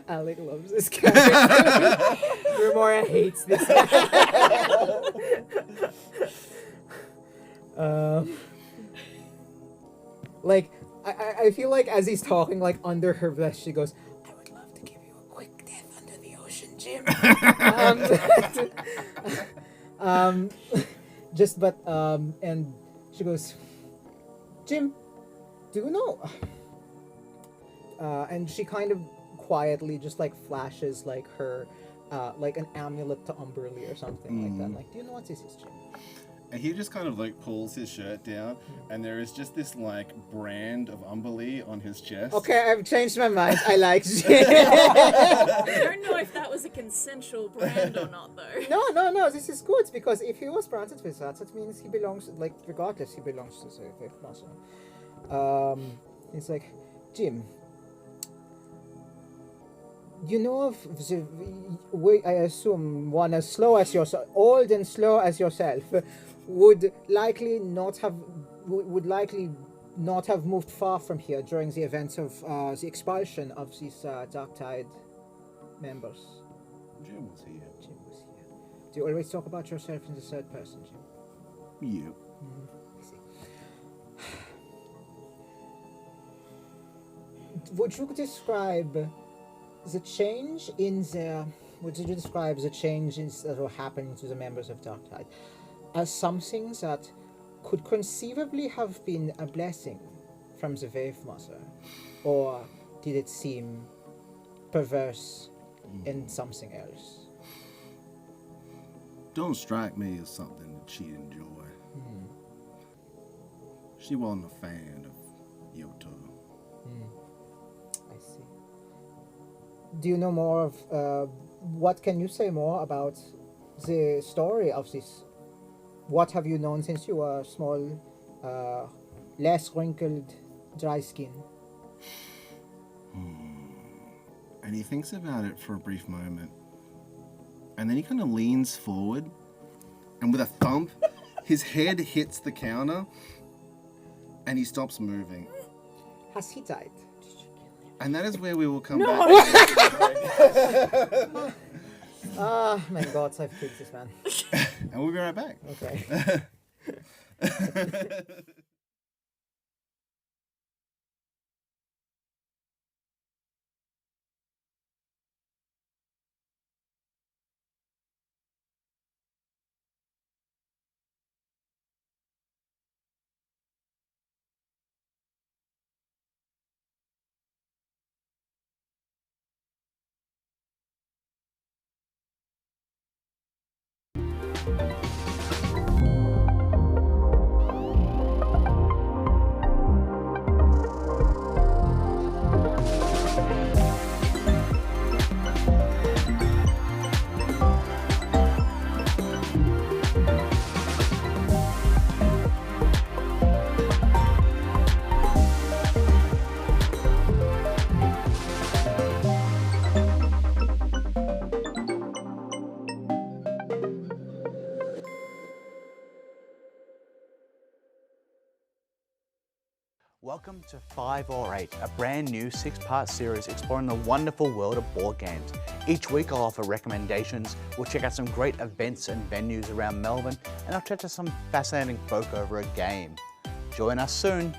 Alec loves this character. Remora hates this. Like, I feel like as he's talking, like under her breath, she goes, "I would love to give you a quick death under the ocean, Jim." And she goes, "Jim, do you know?" And she kind of quietly just like flashes like her, like an amulet to Umberly or something like that. Like, do you know what this is, Jim? And he just kind of like pulls his shirt down, and there is just this like brand of Umberly on his chest. Okay, I've changed my mind. I like Jim. I don't know if that was a consensual brand or not, though. No. This is good because if he was branded with that, that means he belongs. Like, regardless, he belongs to the Fifth Muscle. He's like, Jim. You know of the way I assume one as slow as yourself, old and slow as yourself, would likely not have moved far from here during the events of the expulsion of these Dark Tide members. Jim was here. Jim was here. Do you always talk about yourself in the third person, Jim? Yeah. I see. Would you describe the change in the... Would you describe the changes that were happening to the members of Dark Tide as something that could conceivably have been a blessing from the Wave Mother? Or did it seem perverse in something else? Don't strike me as something that she'd enjoy. She wasn't a fan of Yoto. I see. Do you know more of... what can you say more about the story of this? What have you known since you were small, less wrinkled, dry skin? And he thinks about it for a brief moment. And then he kind of leans forward, and with a thump, his head hits the counter, and he stops moving. Has he died? And that is where we will come back. Ah, my God, I've killed this man. And we'll be right back. Okay. Welcome to 5 or 8, a brand new 6-part series exploring the wonderful world of board games. Each week I'll offer recommendations, we'll check out some great events and venues around Melbourne, and I'll chat to some fascinating folk over a game. Join us soon.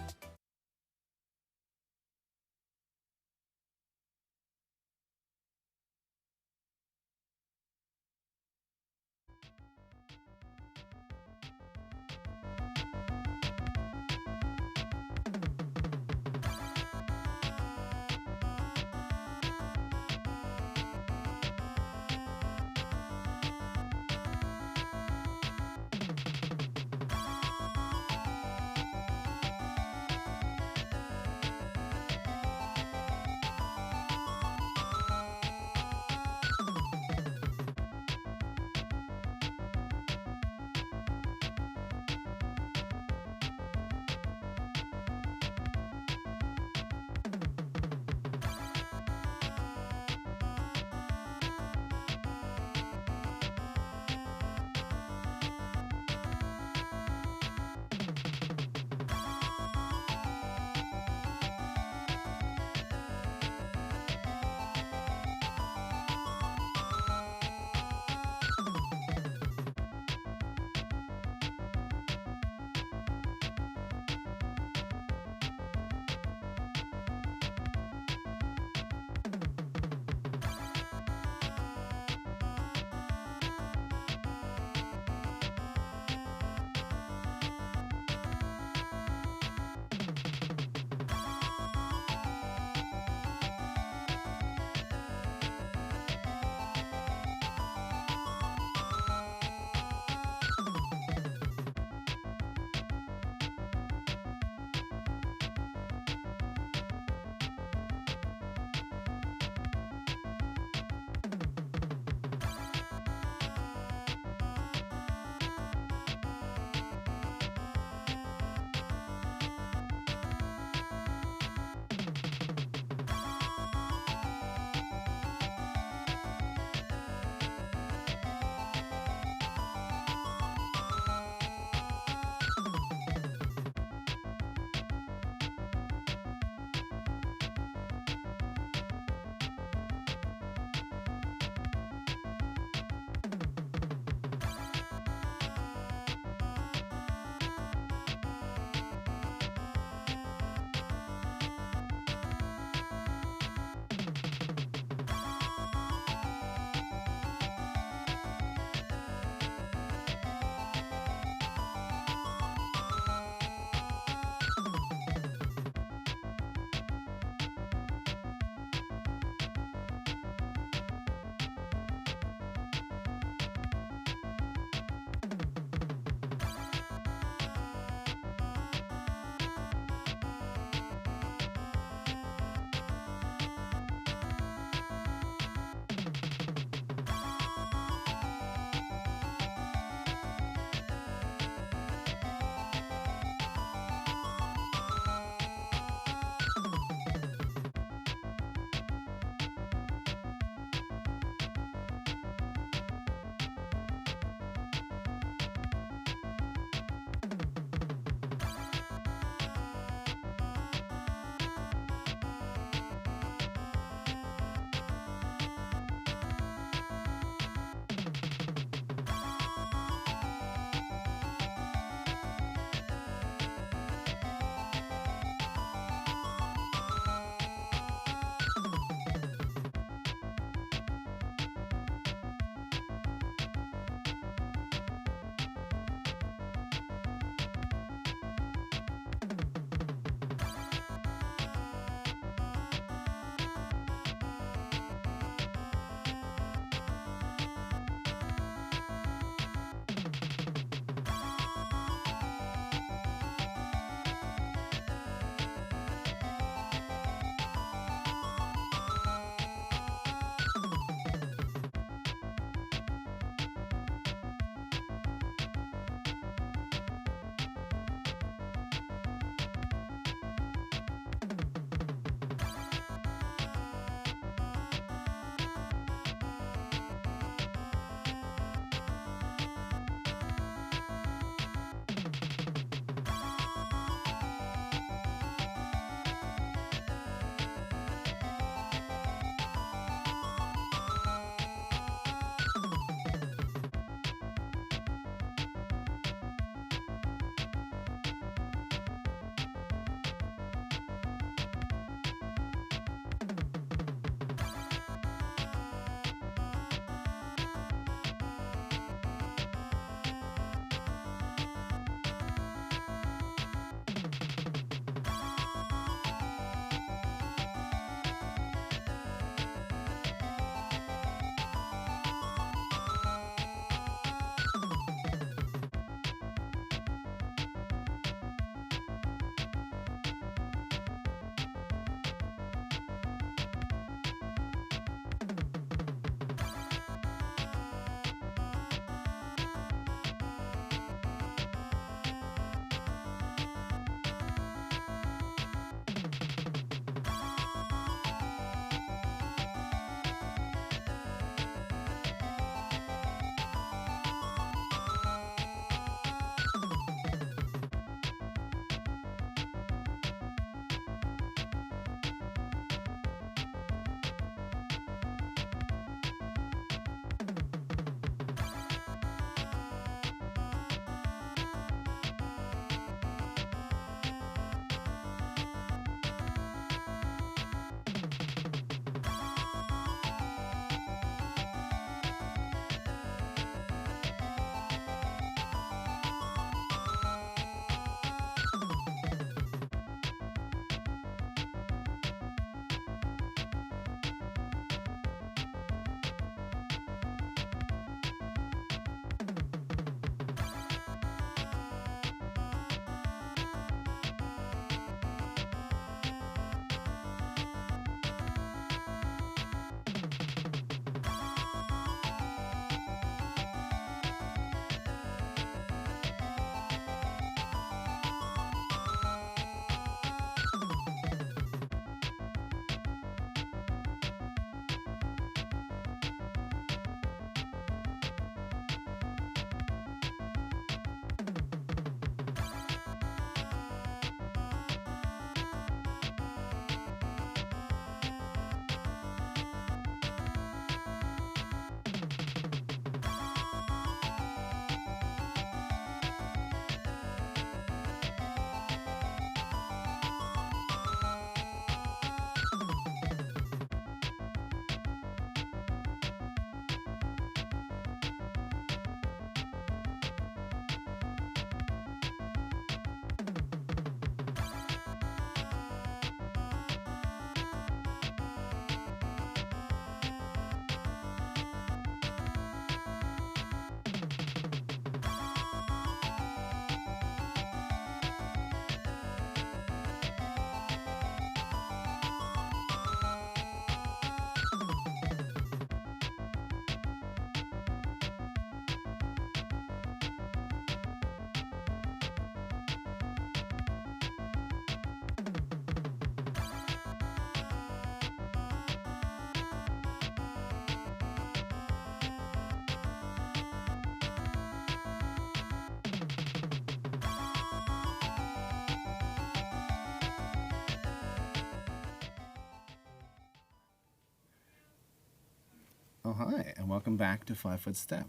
Oh, hi, and welcome back to 5 Foot Step.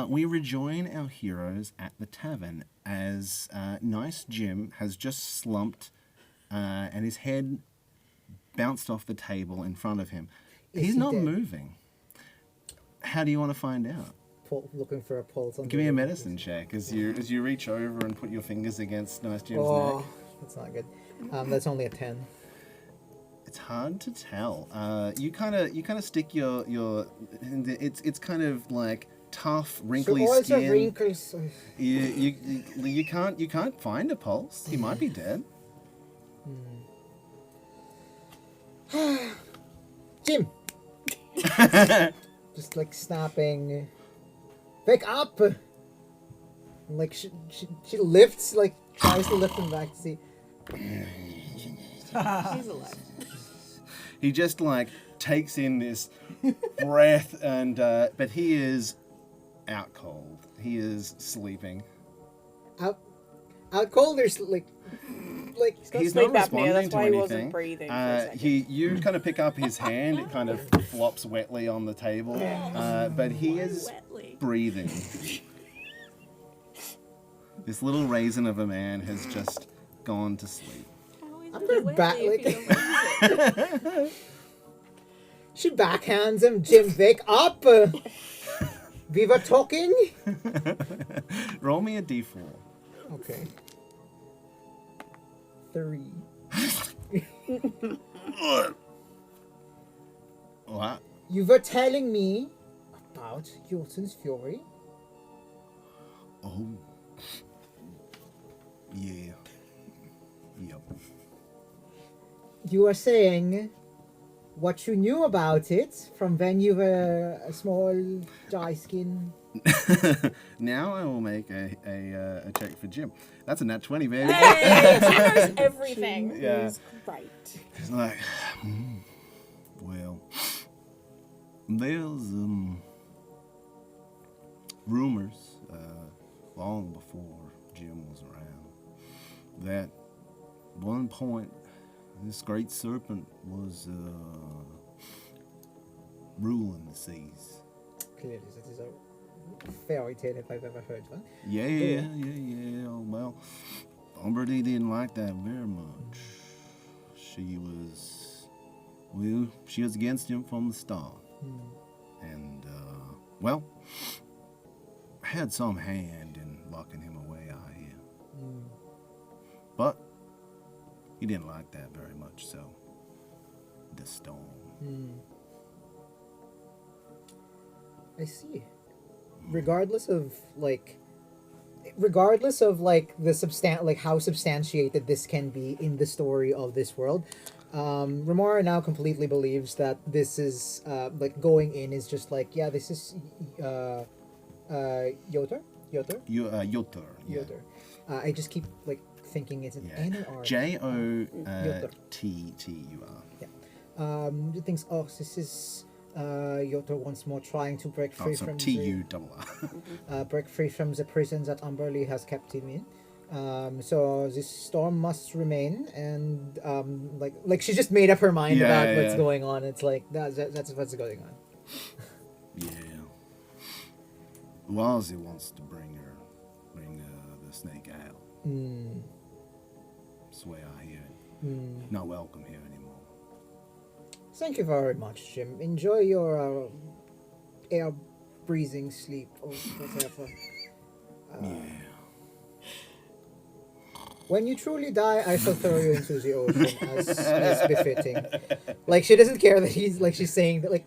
We rejoin our heroes at the tavern as nice Jim has just slumped and his head bounced off the table in front of him. Is He's he not dead? moving. How do you want to find out? Looking for a pulse. Give me a medicine check as you reach over and put your fingers against nice Jim's neck. That's not good. That's only a 10. It's hard to tell. You kind of stick your it's kind of like tough, wrinkly so all skin. the wrinkles. You can't find a pulse. He might be dead. Jim. Just like snapping. Wake up! Like she lifts, like tries to lift him back to see. He's alive. He just like takes in this breath and but he is out cold. He is sleeping. Out cold. There's like He's sleep not apnea, responding that's to why he anything. wasn't breathing for a second. You kind of pick up his hand. It kind of flops wetly on the table, but he is Wetly. breathing. This little raisin of a man has just gone to sleep. How is I'm it gonna wetly back- if you don't raise it? she backhands him. Jim, wake up! We were talking. Roll me a d4. Okay. 3. What? You were telling me about Jotun's fury. Oh. Yeah. Yep. You were saying what you knew about it from when you were a small dry skin. Now I will make a check for Jim. That's a nat 20, baby. Hey, she knows everything. Yeah. He's great. It's like, well, there's rumors long before Jim was around that one point this great serpent was ruling the seas. Clearly, that is a fairy tale if I've ever heard one. Yeah. Well, Umberty didn't like that very much. She was against him from the start. And, well, had some hand in locking him away out here. But he didn't like that very much, so the storm. I see. Regardless of the how substantiated this can be in the story of this world, Remora now completely believes that this is going in is just like, yeah, this is Yotur. Yotur. Yeah. Yotur. I just keep thinking it's an N or R. Jotur. Yeah. Thinks, oh, this is Yotur once more trying to break free from break free from the prison that Umberly has kept him in. So this storm must remain, and she just made up her mind about what's going on. It's like that's what's going on. Yeah. Wazzy wants to bring the snake out. Swear I hear it. Not welcome here anymore. Thank you very much, Jim. Enjoy your air breathing sleep or whatever. When you truly die, I shall throw you into the ocean as befitting. She doesn't care that she's saying that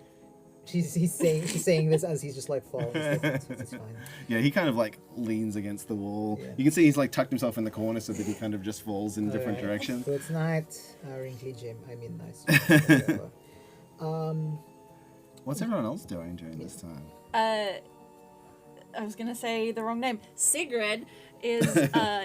she's saying this as he's just falls. It's fine. Yeah, he kind of leans against the wall. Yeah. You can see he's tucked himself in the corner so that he kind of just falls in different Alright. directions. So it's not wrinkly Jim. I mean nice. Whatever. What's everyone else doing during this time? I was gonna say the wrong name. Sigrid is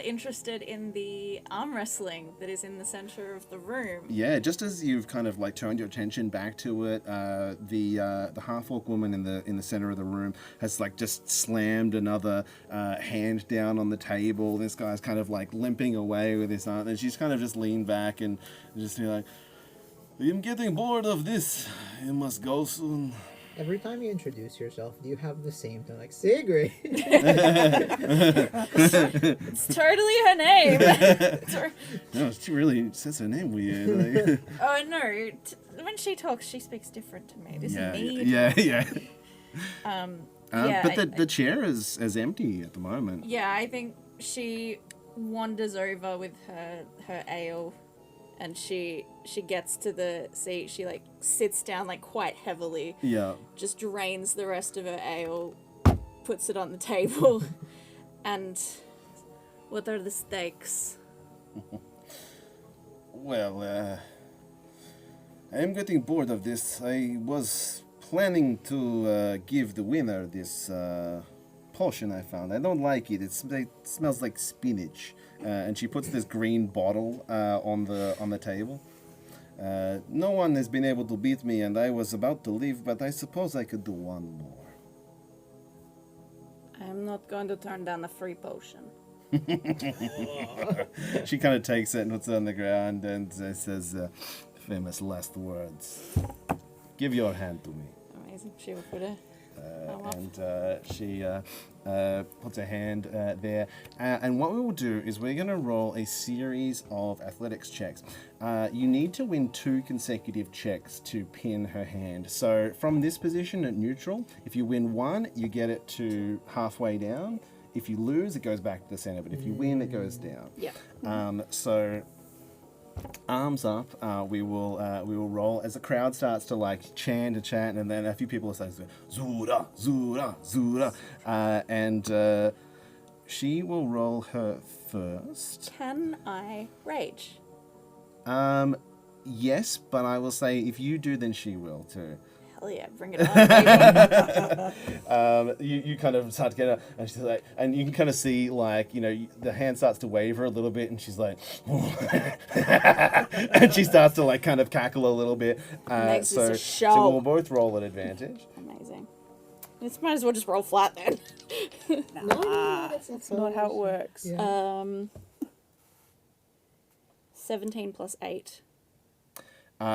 interested in the arm wrestling that is in the center of the room. Yeah, just as you've kind of turned your attention back to it, the half-orc woman in the center of the room has just slammed another hand down on the table. This guy's kind of limping away with his arm, and she's kind of just leaned back and just be like, "I'm getting bored of this. You must go soon." Every time you introduce yourself, do you have the same tone? Like, Sigrid. It's totally her name. No, she really says her name weird. Like, Oh no! When she talks, she speaks different to me. This is me. yeah. Yeah, But the chair is empty at the moment. Yeah, I think she wanders over with her ale, and she gets to the seat. She like sits down like quite heavily. Yeah. Just drains the rest of her ale, puts it on the table, and what are the stakes? Well, I'm getting bored of this. I was planning to give the winner this potion I found. I don't like it. It smells like spinach. And she puts this green bottle on the table. No one has been able to beat me, and I was about to leave, but I suppose I could do one more. I'm not going to turn down the free potion. She kind of takes it and puts it on the ground and says, famous last words. Give your hand to me. Amazing. She will put it. And she puts her hand there. And what we will do is we're going to roll a series of athletics checks. You need to win 2 consecutive checks to pin her hand. So from this position at neutral, if you win 1, you get it to halfway down. If you lose, it goes back to the center. But if you win, it goes down. Yeah. So arms up, we will roll as the crowd starts to like chant, and then a few people are saying Zura, Zura, Zura, and she will roll her first. Can I rage? Yes, but I will say if you do, then she will too. Hell yeah, bring it on, baby. You kind of start to get her, and she's like, and you can kind of see like, you know, the hand starts to waver a little bit, and she's like, and she starts to like kind of cackle a little bit. Makes so, this a show. so we'll both roll at advantage. Amazing. This might as well just roll flat then. That's not how it works. Yeah. 17 plus 8.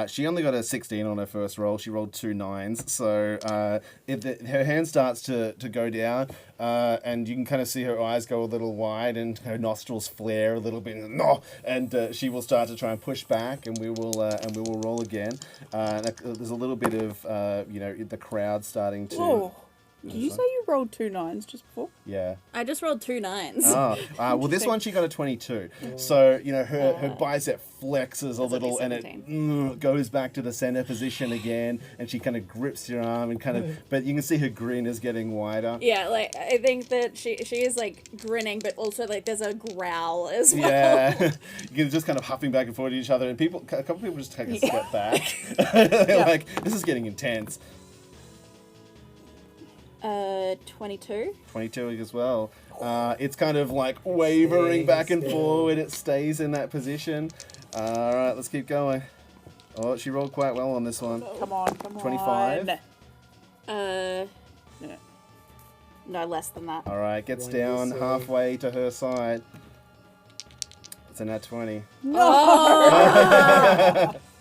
She only got a 16 on her first roll. She rolled 2 9s. So her hand starts to go down, and you can kind of see her eyes go a little wide and her nostrils flare a little bit. And she will start to try and push back, and we will roll again. There's a little bit of the crowd starting to. Whoa. Did you say you rolled 2 9s just before? Yeah. I just rolled 2 9s. Oh, well, this one she got a 22. So, you know, her bicep flexes a little and it goes back to the center position again, and she kind of grips your arm and kind of, but you can see her grin is getting wider. Yeah, like, I think that she is, like, grinning, but also, like, there's a growl as well. Yeah. You're just kind of huffing back and forth at each other, and a couple people just take a step back. They're like, this is getting intense. 22. 22 as well. It's kind of like wavering back and forward. It stays in that position. All right, let's keep going. Oh, she rolled quite well on this one. Come on. 25. No, less than that. All right, gets down halfway to her side. It's a nat 20.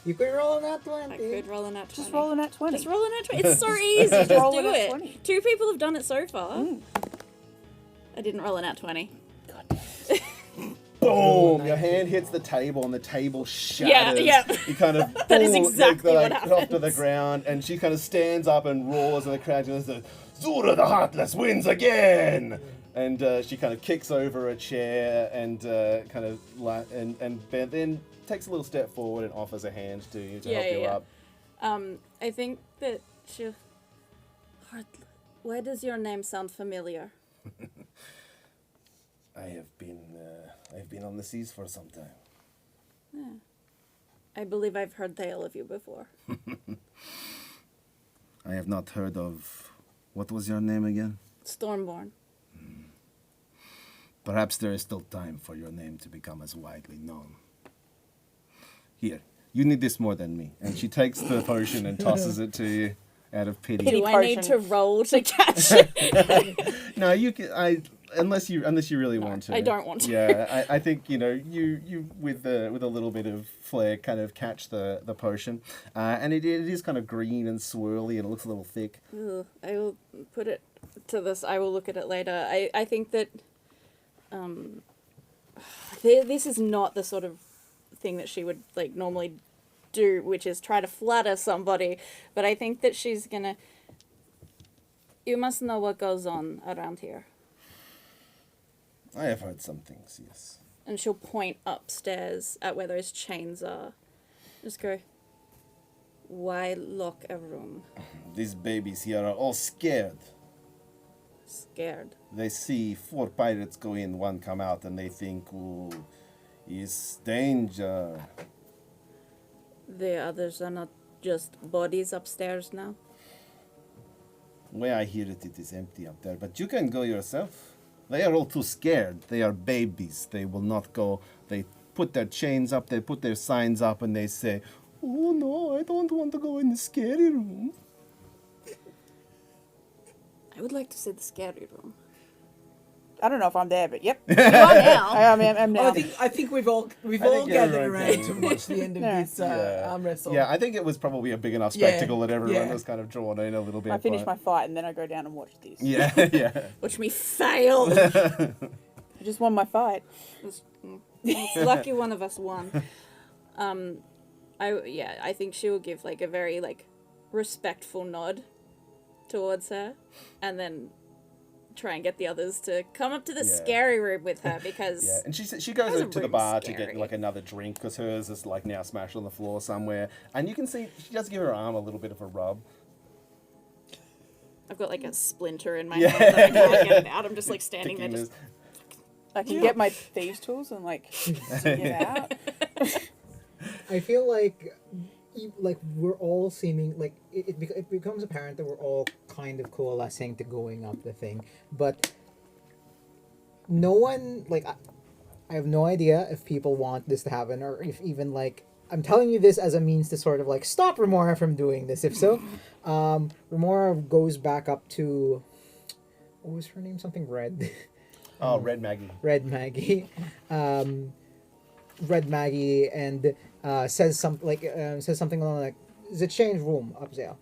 You could roll a nat 20. I could roll a nat 20. Just roll a nat 20. Just roll a nat 20. It's so easy. Just roll do a nat it. 20. 2 people have done it so far. I didn't roll a nat 20. Boom! Your hand hits the table and the table shatters. Yeah. You kind of That is boom, exactly what off to happens. the ground, and she kind of stands up and roars, and the crowd goes, Zura the Heartless wins again! And she kind of kicks over a chair and then takes a little step forward and offers a hand to you to help you up. I think that why does your name sound familiar? I've been on the seas for some time. I believe I've heard tale of you before. I have not heard of... What was your name again? Stormborn. Perhaps there is still time for your name to become as widely known. Here, you need this more than me. And she takes the potion and tosses it to you out of pity. Do I need to roll to catch it? No, you can. unless you really want to. I don't want to. Yeah, I think you with a little bit of flair kind of catch the potion, and it is kind of green and swirly and it looks a little thick. Ugh, I will put it to this. I will look at it later. I think that this is not the sort of thing that she would like normally do, which is try to flatter somebody. But I think that she's gonna. You must know what goes on around here. I have heard some things, yes. And she'll point upstairs at where those chains are. Just go. Why lock a room? These babies here are all scared. Scared. They see 4 pirates go in, 1 come out, and they think, ooh, it's danger. The others are not just bodies upstairs now. Way I hear it, it is empty up there, but you can go yourself. They are all too scared. They are babies. They will not go. They put their chains up, they put their signs up, and they say, oh no, I don't want to go in the scary room. I would like to see the scary room. I don't know if I'm there, but yep. You are now. I'm now. I think we've all think gathered you're right. around to watch the end of this arm wrestle. Yeah, I think it was probably a big enough spectacle that everyone yeah. was kind of drawn in a little bit. I finish but- my fight and then I go down and watch this. Yeah, yeah. Watch me fail. I just won my fight. It's lucky one of us won. I think she will give like a very like respectful nod towards her, and then try and get the others to come up to the scary room with her because Yeah, and she goes Hers out to the room's bar to scary. get like another drink because hers is like now smashed on the floor somewhere, and you can see she does give her arm a little bit of a rub. I've got like a splinter in my hand that I can't get it out. I'm just like standing there Thinking just I can get my thieves tools and like stick it out. I feel like we're all seeming like it becomes apparent that we're all kind of coalescing to going up the thing, but no one like I have no idea if people want this to happen or if even like I'm telling you this as a means to sort of like stop Remora from doing this. If so, Remora goes back up to what was her name? Something Red. Oh, Red Maggie. Red Maggie. Red Maggie and says something along like the change room up there.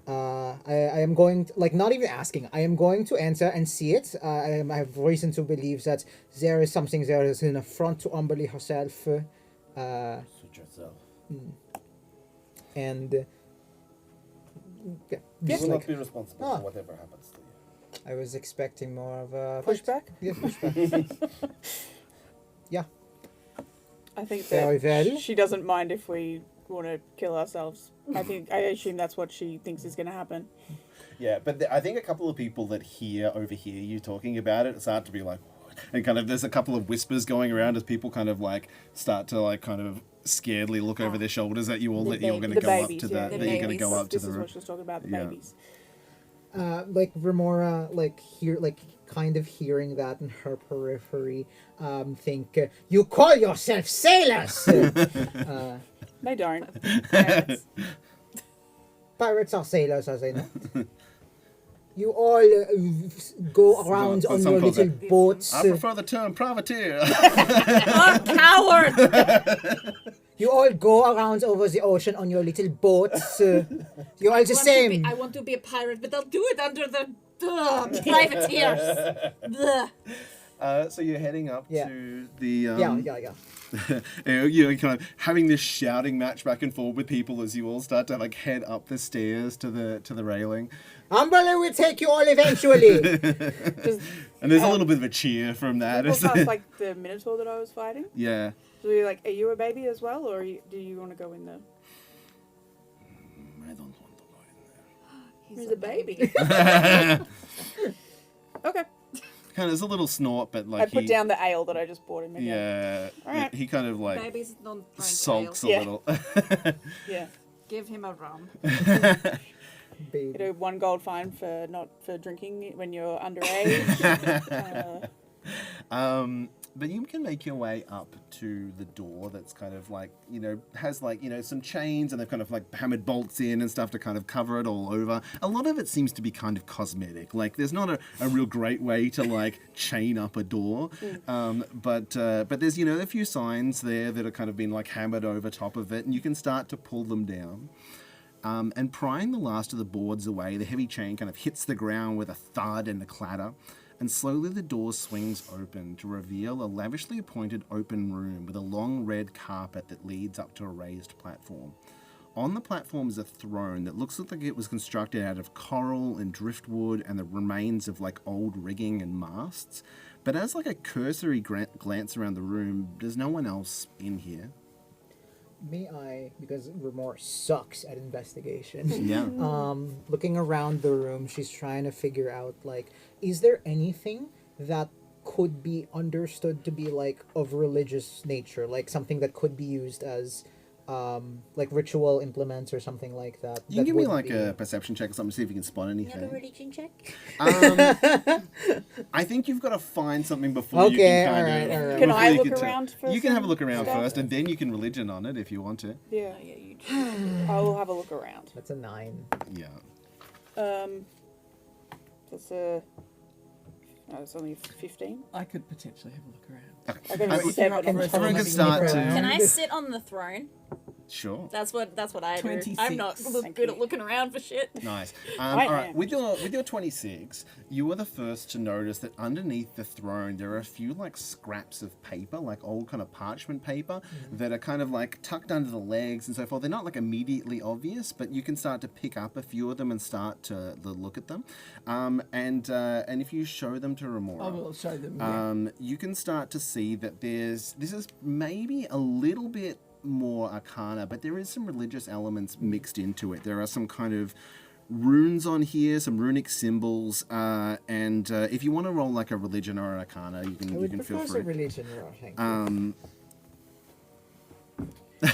I am going to, like not even asking. I am going to enter and see it. I have reason to believe that there is something there that's an affront to Umberly herself. Suit yourself. And yeah, You just will like not be responsible for whatever happens to you. I was expecting more of a Pushback? Yeah, pushback. Yeah. I think Very that well. she doesn't mind if we want to kill ourselves. I assume that's what she thinks is going to happen. Yeah, but I think a couple of people that overhear you talking about it start to be like, what? And kind of there's a couple of whispers going around as people kind of like start to like kind of scaredly look over their shoulders at you all that you're going to The go babies, up to yeah. the The that you're going to go up to This the is room. what she was talking about, the Yeah. babies. Like Remora, kind of hearing that in her periphery, think, you call yourself sailors! They don't. pirates. Pirates are sailors, are they not? You all go around on some your call little that- boats. I prefer the term privateer. Oh, coward! You all go around over the ocean on your little boats. You're all the same. I want to be a pirate, but I'll do it under the privateers. Ugh. So you're heading up Yeah. to the Yeah. you're kind of having this shouting match back and forth with people as you all start to like head up the stairs to the railing. Umbrella will take you all eventually. And there's a little bit of a cheer from that. Well, past like the Minotaur that I was fighting. Yeah. So you're like, are you a baby as well, or do you want to go in there? I don't want to go in He's a baby. Okay. Kind of, there's a little snort, but like I put down the ale that I just bought him again. Yeah. Alright. He kind of like Babies don't drink sulks ale. a Yeah. little. Yeah. Give him a rum. Baby. You know, 1 gold fine for not for drinking when you're underage. But you can make your way up to the door that's kind of like, has like, some chains and they've kind of like hammered bolts in and stuff to kind of cover it all over. A lot of it seems to be kind of cosmetic. Like there's not a real great way to like chain up a door. But there's, a few signs there that are kind of been like hammered over top of it and you can start to pull them down. And prying the last of the boards away, the heavy chain kind of hits the ground with a thud and a clatter. And slowly the door swings open to reveal a lavishly appointed open room with a long red carpet that leads up to a raised platform. On the platform is a throne that looks like it was constructed out of coral and driftwood and the remains of like old rigging and masts. But as like a cursory glance around the room, there's no one else in here. May I, because Remor sucks at investigation. Yeah. Looking around the room, she's trying to figure out, like, is there anything that could be understood to be, like, of religious nature? Like, something that could be used as, like, ritual implements or something like that? You can give me, like, a perception check or something to see if you can spot anything. You have a religion check? I think you've got to find something before you can kind of... all right. Can before I you look can tell. around for You can have a some look around stuff? first, and then you can religion on it if you want to. Yeah. Oh, yeah, you do. I will have a look around. That's a 9. Yeah. That's a... No, it's only 15. I could potentially have a look around. I got a Everyone 7. can everyone can start to... Can I sit on the throne? Sure. That's what I do. 26. I'm not Thank good you. at looking around for shit. Nice. I All right. am. With your 26, you were the first to notice that underneath the throne there are a few like scraps of paper, like old kind of parchment paper, that are kind of like tucked under the legs and so forth. They're not like immediately obvious, but you can start to pick up a few of them and start to look at them. And if you show them to Remora, I will show them. Yeah. you can start to see that this is maybe a little bit more arcana, but there is some religious elements mixed into it. There are some kind of runes on here, some runic symbols, and if you want to roll like a religion or an arcana, you I can would feel prefer free. a religion roll, thank you.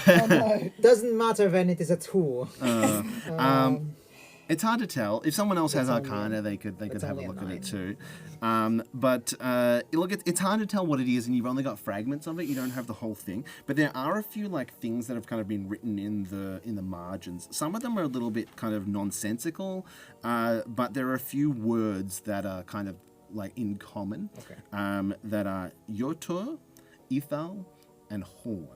Oh, Doesn't matter when it is a 2. It's hard to tell. If someone else has It's only arcana, they could it's have a only a look at 9. it too. But look, it's hard to tell what it is, and you've only got fragments of it. You don't have the whole thing. But there are a few like things that have kind of been written in the margins. Some of them are a little bit kind of nonsensical, but there are a few words that are kind of like in common. Okay. That are Yotur, Ethal, and Horn.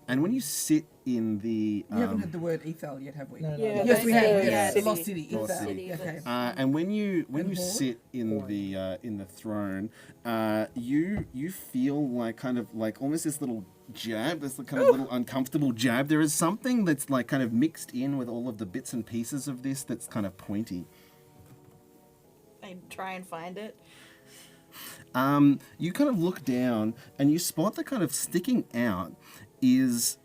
And when you sit in the We haven't had the word ethal yet, have we? No, no, Yeah, no. Yes, we have. Yeah, Yes, city. Lost City. Lost Ethal. City. Okay. and when you And horn? sit in the throne, you feel like kind of like almost this little jab, this kind of little uncomfortable jab. There is something that's like kind of mixed in with all of the bits and pieces of this that's kind of pointy. I try and find it. You kind of look down and you spot that kind of sticking out is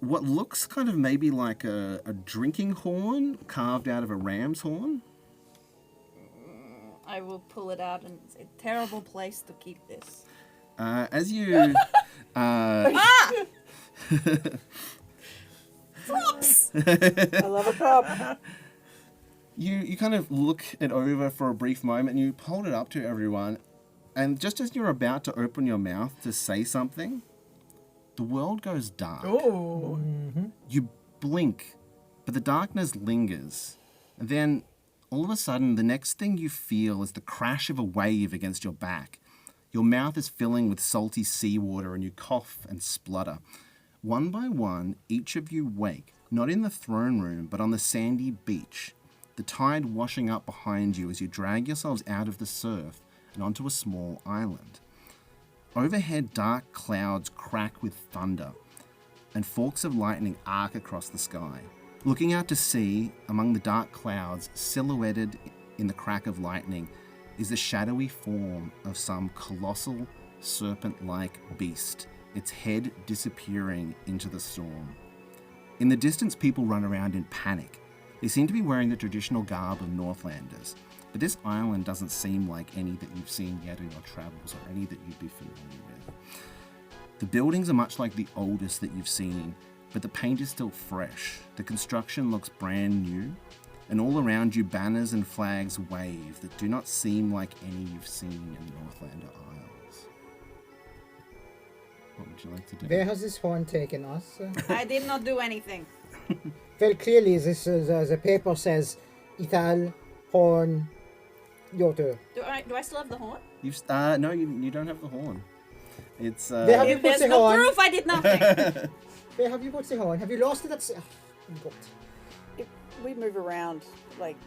what looks kind of maybe like a drinking horn carved out of a ram's horn. I will pull it out, and it's a terrible place to keep this. As you... Props! I love a prop. You kind of look it over for a brief moment and you hold it up to everyone, and just as you're about to open your mouth to say something, the world goes dark. Oh. You blink, but the darkness lingers. And then, all of a sudden, the next thing you feel is the crash of a wave against your back. Your mouth is filling with salty seawater and you cough and splutter. One by one, each of you wake, not in the throne room, but on the sandy beach. The tide washing up behind you as you drag yourselves out of the surf and onto a small island. Overhead, dark clouds crack with thunder, and forks of lightning arc across the sky. Looking out to sea, among the dark clouds, silhouetted in the crack of lightning, is the shadowy form of some colossal, serpent-like beast, its head disappearing into the storm. In the distance, people run around in panic. They seem to be wearing the traditional garb of Northlanders, but this island doesn't seem like any that you've seen yet in your travels or any that you'd be familiar with. The buildings are much like the oldest that you've seen, but the paint is still fresh. The construction looks brand new, and all around you banners and flags wave that do not seem like any you've seen in Northlander Isles. What would you like to do? Where has this horn taken us? I did not do anything. Very clearly, this is, the paper says Ital, horn, Yoto. Do I still have the horn? You've no, you don't have the horn. It's Where have you put There's the no horn? proof I did nothing. Where have you put the horn? Have you lost it at... God. If we move around, like,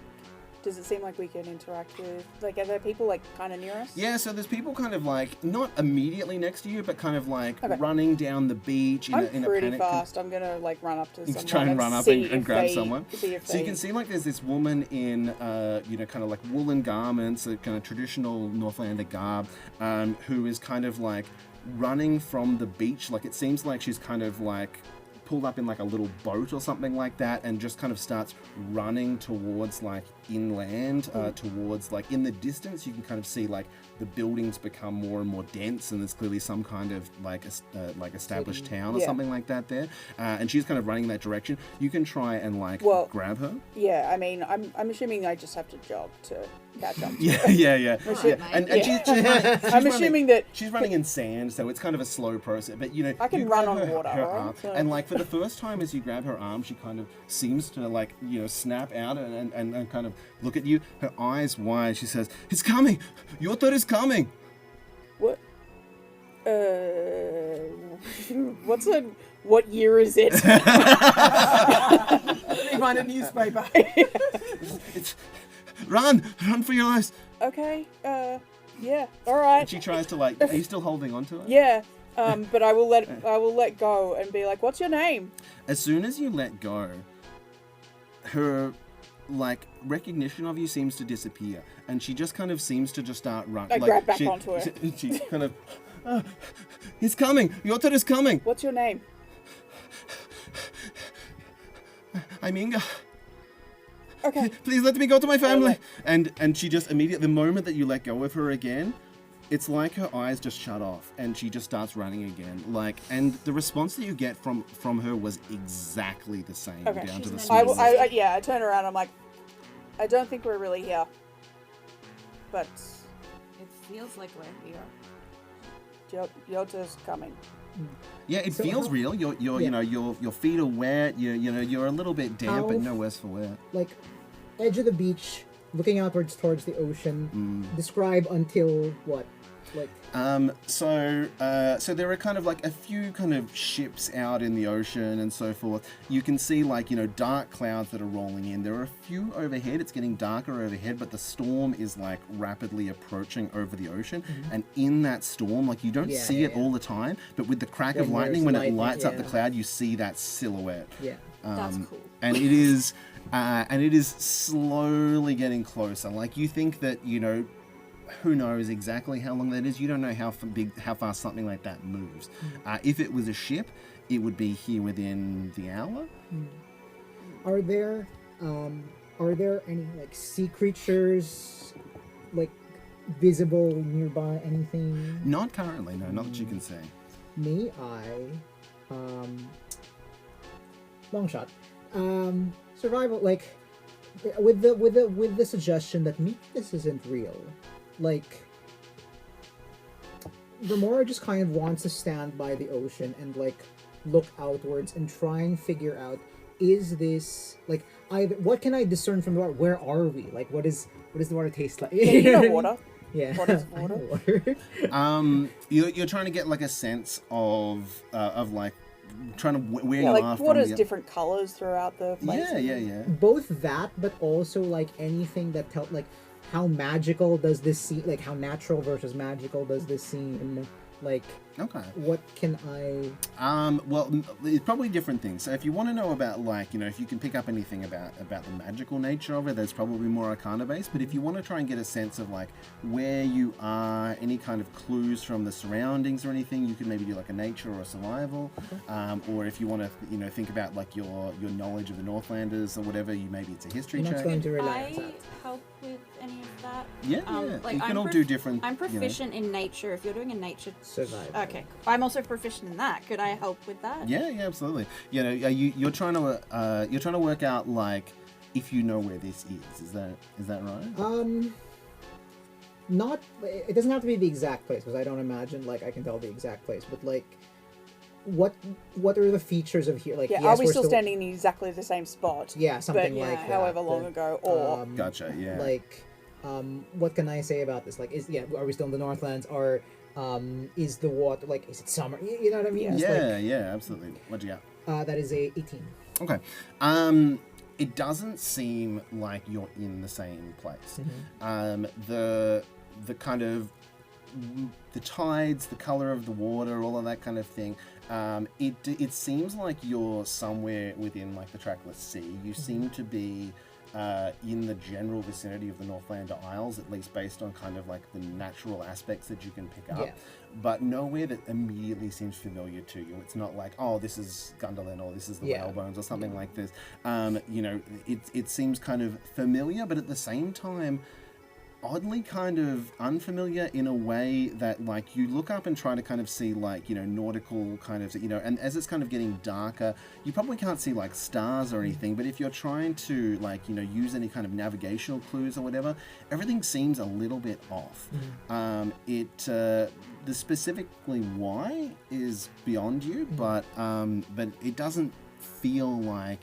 does it seem like we can interact with, like, are there people, like, kind of near us? Yeah, so there's people kind of like not immediately next to you, but kind of like Okay. running down the beach in I'm a pretty panic. fast. I'm gonna, like, run up to You someone try and run up see and if grab they- someone. see if So you they- can see like there's this woman in kind of like woolen garments, a kind of traditional Northlander garb, who is kind of like running from the beach. Like it seems like she's kind of like pulled up in like a little boat or something like that, and just kind of starts running towards like inland, towards like in the distance you can kind of see like the buildings become more and more dense, and there's clearly some kind of like established town or Yeah. something like that there, and she's kind of running in that direction. You can try and like Well- grab her. Yeah, I mean, I'm assuming I just have to jog to catch up. Yeah. Alright, And mate. she's running, I'm assuming that she's running in sand, so it's kind of a slow process. But you know, I can you run grab on her, water, her right? arm, So- and like for the first time, as you grab her arm, she kind of seems to like snap out and kind of look at you. Her eyes wide. She says, "It's coming. Your turn is coming." what? What year is it? Find a newspaper. It's run for your lives. Okay. Yeah. All right. And she tries to like. Are you still holding on to it? Yeah. But I will let go and be like, "What's your name?" As soon as you let go, her like recognition of you seems to disappear, and she just kind of seems to just start running. I like, grab back she, onto her. She kind of, it's coming. Your turn is coming. What's your name? I'm Inga. Okay. Please let me go to my family. And she just immediately, the moment that you let go of her again, it's like her eyes just shut off, and she just starts running again. Like, and the response that you get from her was exactly the same, Okay. down to the I smallest. I turn around. I'm like, I don't think we're really here, but It feels like we're here. Yota's coming. Yeah, it So feels how- real. Your Yeah. your feet are wet. You're a little bit damp, but How- no worse for wear. Like, edge of the beach, looking outwards towards the ocean. Describe until what? Like, So there are kind of like a few kind of ships out in the ocean and so forth. You can see like, dark clouds that are rolling in. There are a few overhead. It's getting darker overhead, but the storm is like rapidly approaching over the ocean. And in that storm, like you don't Yeah, see it yeah. all the time, but with the crack of When lightning, there's when it lightning, lights up the yeah. cloud, you see that silhouette. yeah. That's cool. And it is slowly getting closer. Like you think that who knows exactly how long that is. You don't know how fast something like that moves. If it was a ship, it would be here within the hour. Are there any like sea creatures, like visible nearby? Anything? Not currently, no, not that you can see. May I, long shot, survival, like, with the suggestion that maybe this isn't real, like, Remora just kind of wants to stand by the ocean and like look outwards and try and figure out, is this like either what can I discern from the water? Where are we? Like, what does the water taste like? Yeah, you know water. Yeah. What is I know water? water. You're trying to get like a sense of like trying to where Yeah, you like are water's from the... different colors throughout the place. Yeah. Both that, but also like anything that tell like how magical does this seem, like how natural versus magical does this seem, like Okay. what can I Well, it's probably different things. So if you want to know about, like, if you can pick up anything about the magical nature of it, there's probably more Arcana based. But if you want to try and get a sense of, like, where you are, any kind of clues from the surroundings or anything, you could maybe do, like, a nature or a survival. Or if you want to, think about, like, your knowledge of the Northlanders or whatever, maybe it's a history I'm not check. going to rely I on that. help with any of that? Yeah. Like, You can I'm all do different, I'm proficient in nature. If you're doing a nature, Survival. okay, I'm also proficient in that. Could I help with that? Yeah, absolutely. You're trying to work out, like, if you know where this is. Is that right? Not, it doesn't have to be the exact place, because I don't imagine like I can tell the exact place, but like what are the features of here? Like, Yeah, yes, are we we're still standing in exactly the same spot? Yeah, something but, like that. however long ago, or Gotcha. Yeah. like, what can I say about this? Like, are we still in the Northlands? Or is the water like? Is it summer? You know what I mean? It's Yeah, absolutely. What'd you got? That is a 18. Okay. It doesn't seem like you're in the same place. The kind of the tides, the color of the water, all of that kind of thing. It seems like you're somewhere within like the trackless sea. You seem to be in the general vicinity of the Northland Isles, at least based on kind of like the natural aspects that you can pick up. Yeah. But nowhere that immediately seems familiar to you. It's not like, oh, this is Gundolin or this is the Whalebones or something like this. You know, it seems kind of familiar, but at the same time, oddly kind of unfamiliar in a way that like you look up and try to kind of see like, you know, nautical kind of, you know, and as it's kind of getting darker, you probably can't see like stars or anything, but if you're trying to like, you know, use any kind of navigational clues or whatever, everything seems a little bit off. The specifically why is beyond you, but it doesn't feel like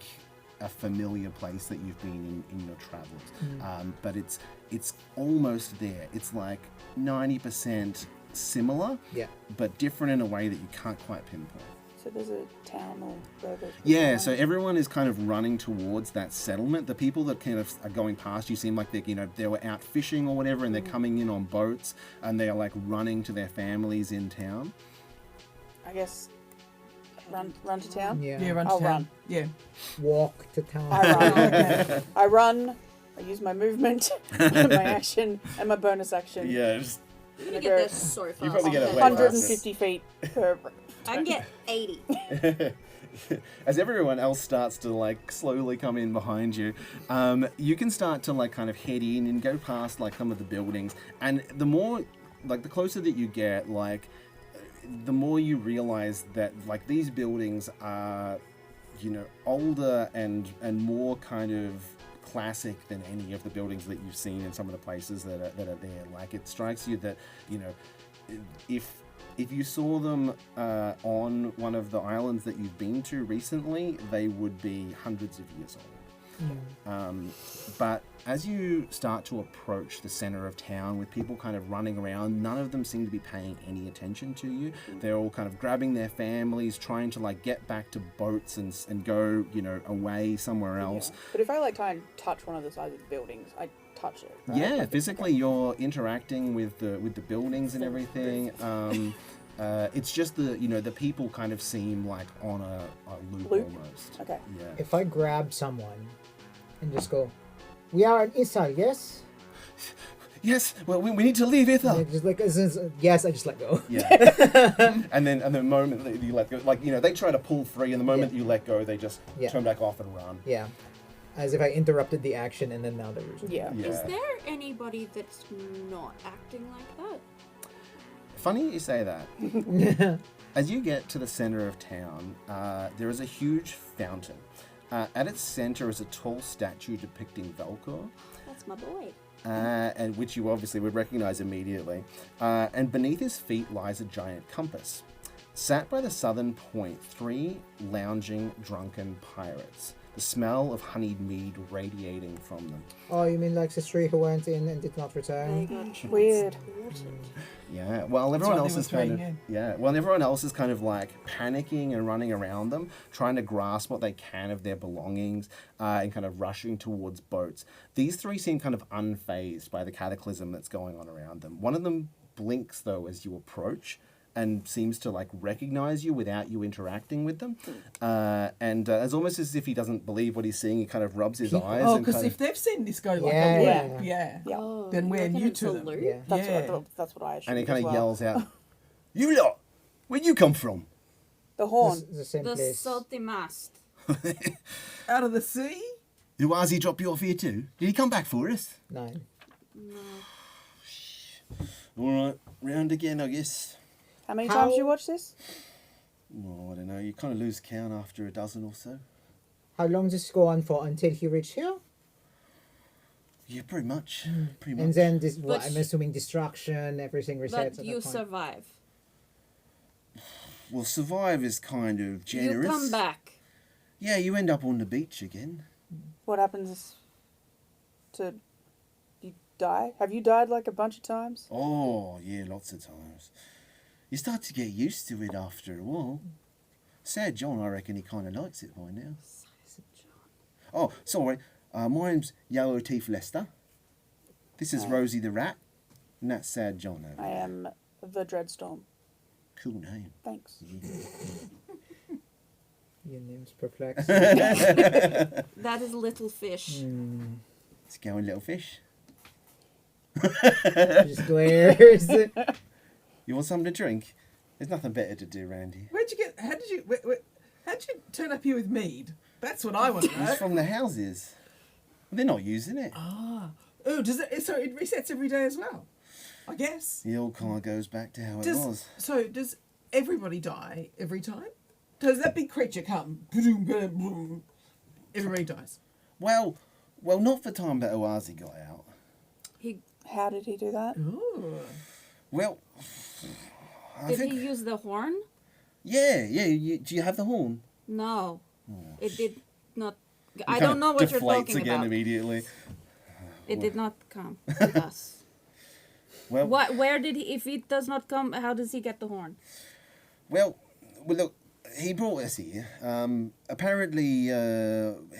a familiar place that you've been in your travels. But it's almost there. It's like 90% similar, but different in a way that you can't quite pinpoint. so there's a town or whatever. Yeah, so everyone is kind of running towards that settlement. The people that kind of are going past you seem like they, you know, they were out fishing or whatever, and they're coming in on boats, and they're like running to their families in town. I guess run to town. Yeah. Run to I'll town. run. Yeah. Walk to town. I run. Okay. I run. I use my movement, my action, and my bonus action. Yeah, just, You're gonna I get go there so fast. you probably get it way 150 feet per. I can get 80. as everyone else starts to like slowly come in behind you, you can start to like kind of head in and go past like some of the buildings, and the more like the closer that you get, like the more you realize that like these buildings are, you know, older and more kind of classic than any of the buildings that you've seen in some of the places that are there. Like it strikes you that, you know, if you saw them on one of the islands that you've been to recently, they would be hundreds of years old. But as you start to approach the center of town with people kind of running around, none of them seem to be paying any attention to you. They're all kind of grabbing their families, trying to like get back to boats and go, you know, away somewhere else. Yeah. But if I like try and touch one of the sides of the buildings, I touch it. Right? Yeah, Like, physically you're interacting with the buildings and everything. It's just the people kind of seem like on a loop almost. Okay. Yeah. If I grab someone and just go, we are in Issa, yes? Yes. Well, we need to leave Itha. And just like, yes, I just let go. Yeah. and the moment that you let go, like, you know, they try to pull free, and the moment Yeah. you let go, they just Yeah. turn back off and run. Yeah. As if I interrupted the action and then now there was. Yeah. Yeah. Is there anybody that's not acting like that? Funny you say that. As you get to the center of town, there is a huge fountain. At its center is a tall statue depicting Velcor, That's my boy. and which you obviously would recognize immediately. And beneath his feet lies a giant compass. Sat by the southern point, 3 lounging, drunken pirates. The smell of honeyed mead radiating from them. Oh, you mean like the 3 who went in and did not return? Weird. Yeah, well, everyone right, else there is were kind of three, well, everyone else is kind of like panicking and running around them, trying to grasp what they can of their belongings, and kind of rushing towards boats. These 3 seem kind of unfazed by the cataclysm that's going on around them. One of them blinks though as you approach, and seems to like recognize you without you interacting with them, and it's almost as if he doesn't believe what he's seeing. He kind of rubs his eyes. Oh, and because kind if they've seen this go like Yeah, a yeah, week, yeah, Oh, then you we're reckon new it's to a them. loop? Yeah. That's what I assume. and he kind as of well. yells out, "You lot, where'd you come from?" The horn. The same The place. salty mast. Out of the sea? Why has he dropped you off here too? Did he come back for us? 9. All right, round again, I guess. How many How- times you watch this? Well, I don't know. You kind of lose count after a dozen or so. How long does this go on for until he reached here? Yeah, pretty much. Pretty much. And then this, But I'm assuming destruction, everything resets But at you that point. survive. Well, survive is kind of generous. You come back. Yeah, you end up on the beach again. What happens to you die? Have you died like a bunch of times? Oh, yeah, lots of times. You start to get used to it after a while. Sad John, I reckon he kind of likes it by now. Oh, sorry. My name's Yellow Teeth Lester. This is Rosie the Rat. And that's Sad John over I there. am the Dreadstorm. Cool name. Thanks. Your name's perplexing. That is little fish. It's going, little fish. Just glares. You want something to drink? There's nothing better to do around here. How'd you turn up here with mead? That's what I want to know. It's from the houses. They're not using it. Oh, does it? So it resets every day as well, I guess. The old car goes back to how it was. So does everybody die every time? Does that big creature come? Boom, boom, boom, everybody dies. Well, not the time that Oazi got out. How did he do that? Ooh. Well, I Did think... he use the horn? Yeah. Do you have the horn? No. It did not. It I kind don't of know what you're deflates talking again about. immediately. It did not come with us. Well, Where did he? If it does not come, how does he get the horn? well, look, he brought us here. Apparently,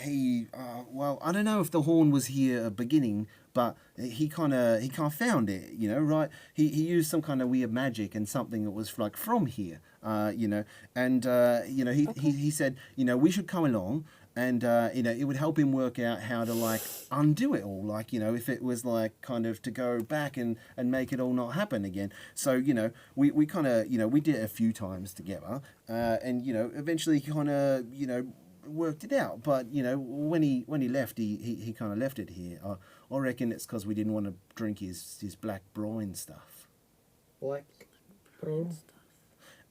he. Well, I don't know if the horn was here at the beginning, but he kind of found it. You know, right? He used some kind of weird magic and something that was like from here. You know, and you know, he said, you know, we should come along. And, you know, it would help him work out how to, like, undo it all. Like, you know, if it was, like, kind of to go back and make it all not happen again. So, you know, we kind of, you know, we did it a few times together. And, you know, eventually kind of, you know, worked it out. But, you know, when he left, he kind of left it here. I reckon it's because we didn't want to drink his black brine stuff. Black bro.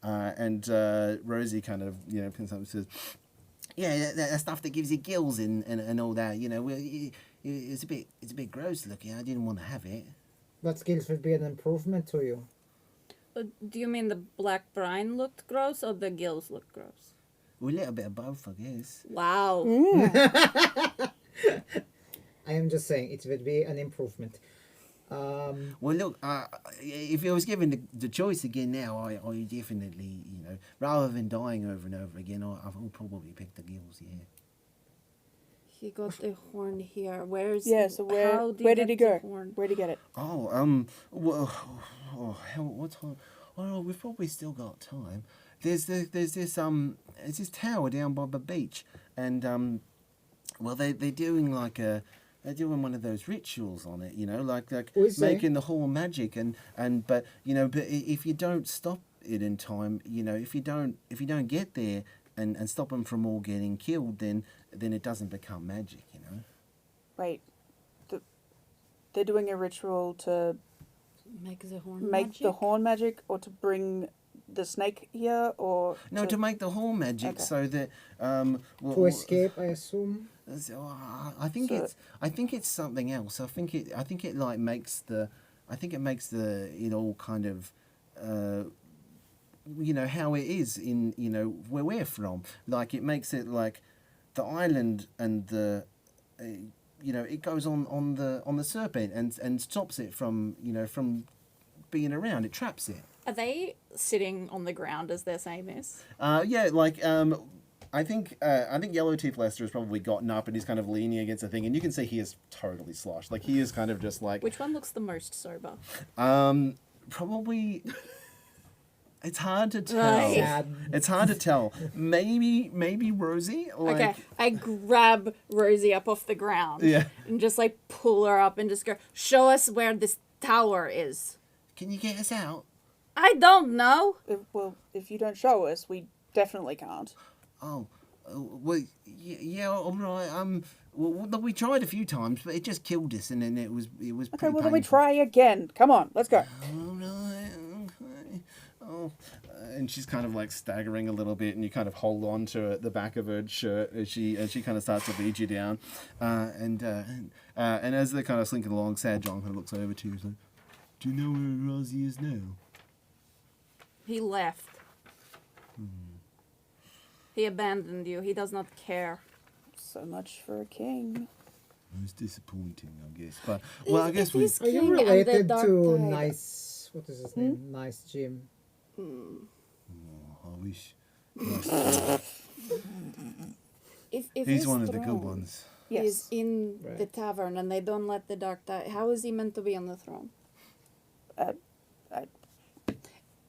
And Rosie kind of, you know, pins up and says... Yeah, that stuff that gives you gills and all that. You know, it's a bit gross looking. I didn't want to have it. What skills would be an improvement to you? Do you mean the black brine looked gross or the gills looked gross? Well, a little bit of both, I guess. Wow. I am just saying it would be an improvement. Well, look, if I was given the choice again now, I definitely, you know, rather than dying over and over again, I would probably pick the gills, yeah. He got the horn here. Where's So where did he go? Where did he get it? Oh, well, hell, what time? Oh, we've probably still got time. There's this tower down by the beach, and well, they're doing like they're doing one of those rituals on it, you know, like making the whole magic but you know, but if you don't stop it in time, you know, if you don't get there and stop them from all getting killed, then it doesn't become magic, you know. Wait, they're doing a ritual to make the horn magic, or to bring the snake here, or no, to make the horn magic, okay. so that to escape, I assume. I think it's something else. I think it like makes it all kind of you know how it is in, you know, where we're from. Like it makes it like the island and the you know, it goes on the serpent and stops it from, you know, from being around. It traps it. Are they sitting on the ground as their same is? Yeah, like I think Yellow Teeth Lester has probably gotten up and he's kind of leaning against the thing, and you can see he is totally sloshed. Like he is kind of just like. Which one looks the most sober? Probably. It's hard to tell. Right. It's hard to tell. Maybe Rosie. Like, Okay, I grab Rosie up off the ground. Yeah. And just like pull her up and just go, show us where this tower is. Can you get us out? I don't know. If you don't show us, we definitely can't. Oh, well, yeah, all right. Well, we tried a few times, but it just killed us, and then it was Okay, well, then painful. we try again. Come on, let's go. All right, okay. Oh, and she's kind of like staggering a little bit, and you kind of hold on to the back of her shirt as she kind of starts to lead you down, and as they're kind of slinking along, Sad John kind of looks over to you, and like, "Do you know where Rosie is now?" He left. He abandoned you. He does not care. So much for a king. It was disappointing, I guess. But well, I guess we. Are you King and the related Dark to Tide. Nice? What is his name? Nice Jim. I wish. If He's his one of the throne good ones. Yes. is in the Right. tavern and they don't let the Dark Tide, how is he meant to be on the throne? I-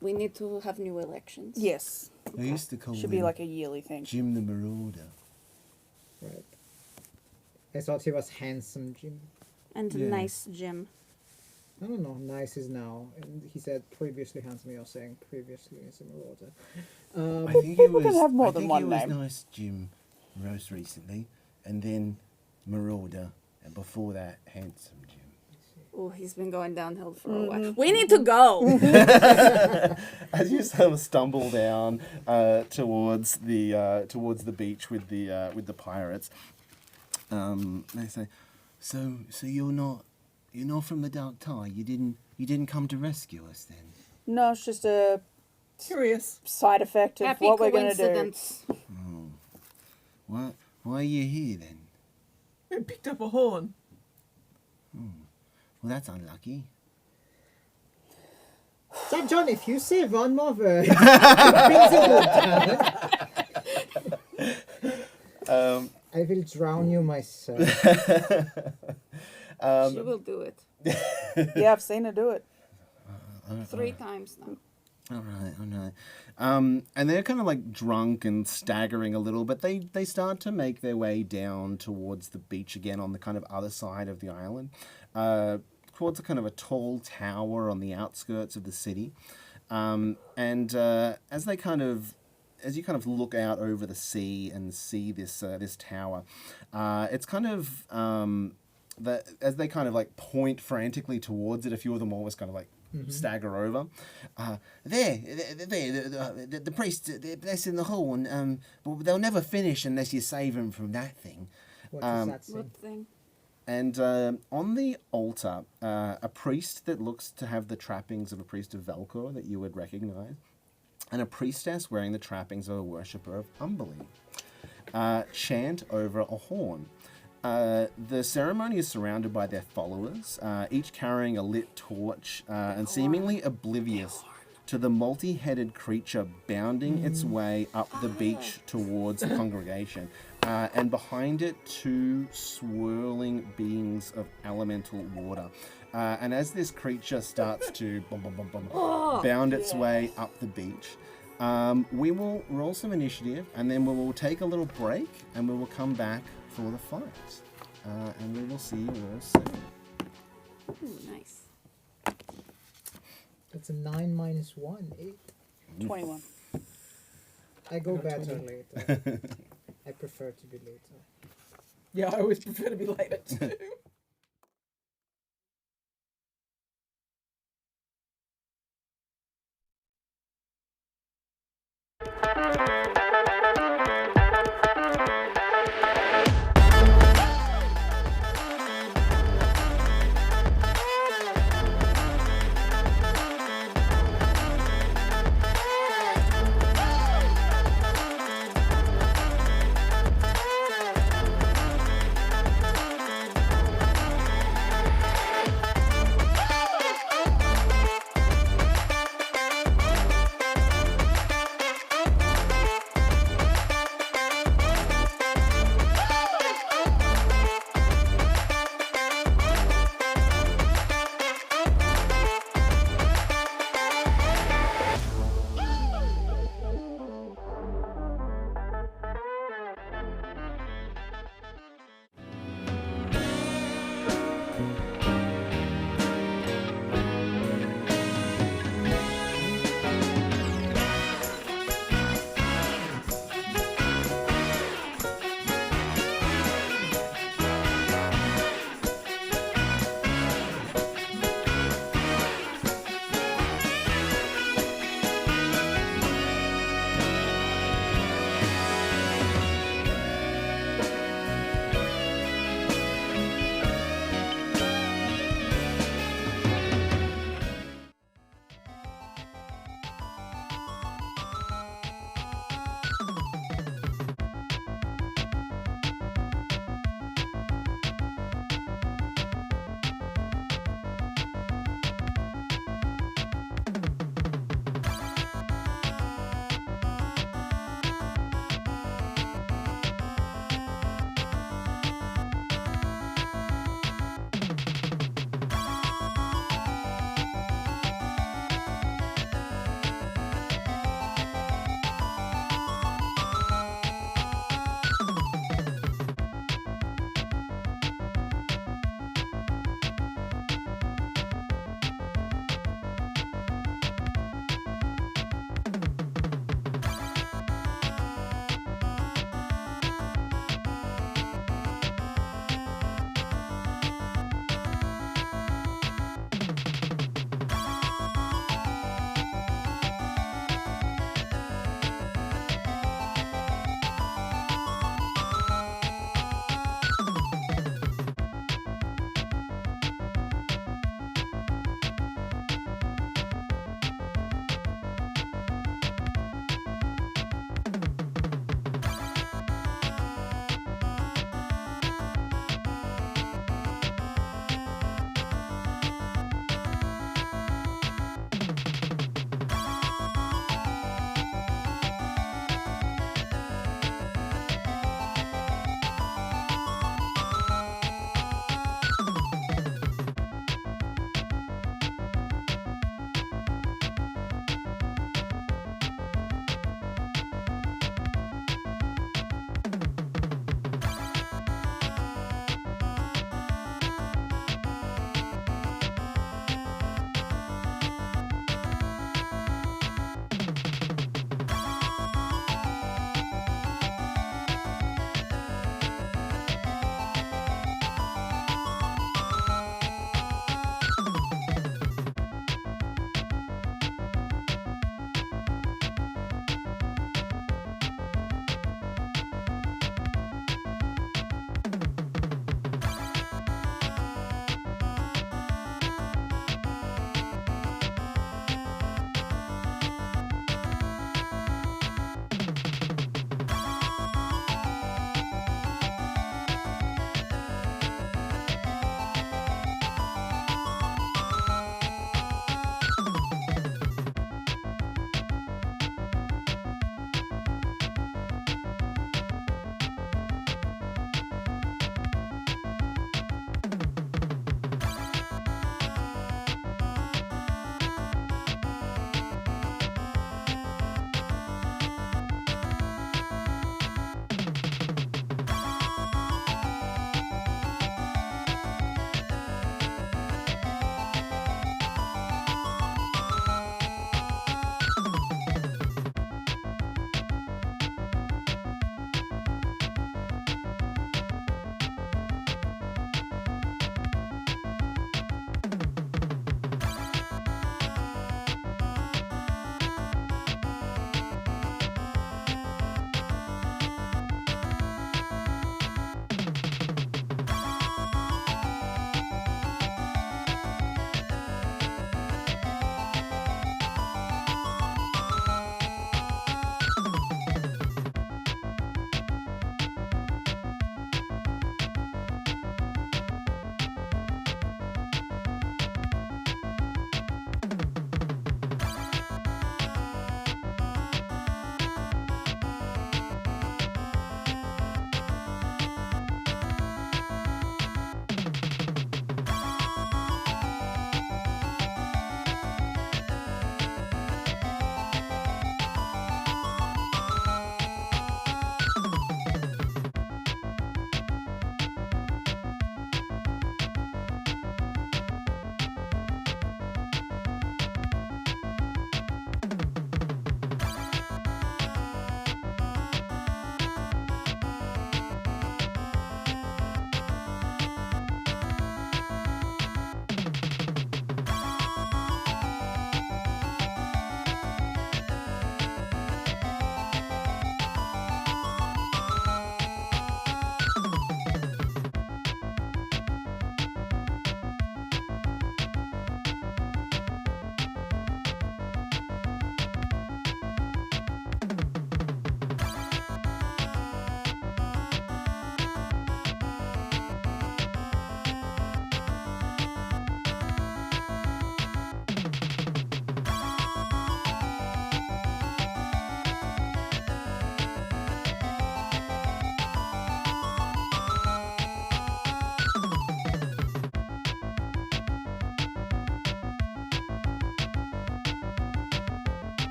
We need to have new elections. Yes. They used to call Should him be like a yearly thing. Jim the Marauder. Right. I thought he was handsome Jim. And Yeah. nice Jim. I don't know. Nice is now, and he said previously handsome. You're saying previously is a marauder. I think it People can was. have more I than think one it was name. Nice Jim most recently, and then Marauder, and before that, Handsome Jim. Oh, he's been going downhill for a while. We need to go. As you sort of stumble down towards the beach with the pirates, they say, "So you're not from the Dark Tide. You didn't come to rescue us then." No, it's just a Curious. side effect of Happy what we're going to do. coincidence. Why are you here then? We picked up a horn. Well, that's unlucky. So John, if you say one more word, things will down. I will drown you myself. She will do it. Yeah, I've seen her do it. 3 times now. All right. And they're kind of like drunk and staggering a little, but they start to make their way down towards the beach again on the kind of other side of the island, towards a kind of a tall tower on the outskirts of the city. And as you kind of look out over the sea and see this tower, it's kind of as they kind of like point frantically towards it, a few of them almost kind of like stagger over. The priest, they're blessing the horn, but they'll never finish unless you save them from that thing. What does that say? What thing? And on the altar, a priest that looks to have the trappings of a priest of Velcor that you would recognize, and a priestess wearing the trappings of a worshipper of Umberly, chant over a horn. The ceremony is surrounded by their followers, each carrying a lit torch and seemingly oblivious to the multi-headed creature bounding its way up the beach towards the congregation. And behind it, 2 swirling beings of elemental water. And as this creature starts to bound its way up the beach, we will roll some initiative, and then we will take a little break, and we will come back for the fight. And we will see you all soon. Ooh, nice. It's a 9 minus 1, 8. 21. I go better later. I prefer to be later. Yeah, I always prefer to be later too.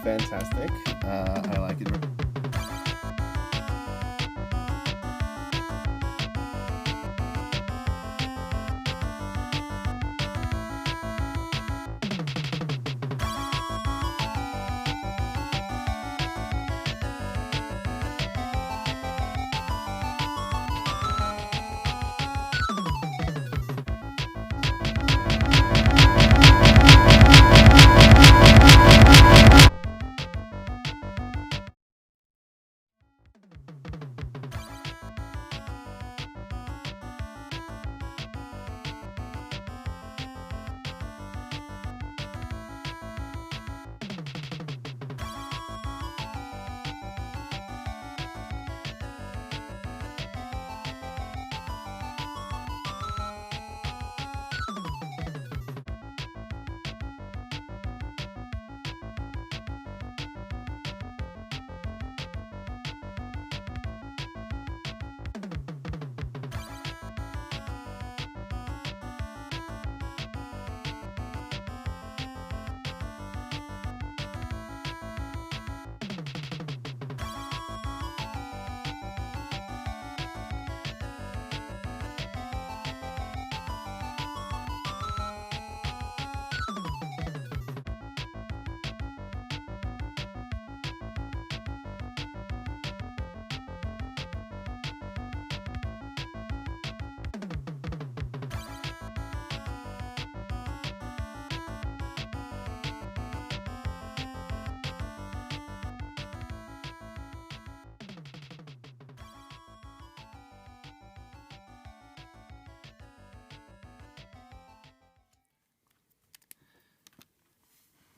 Fantastic. I like it.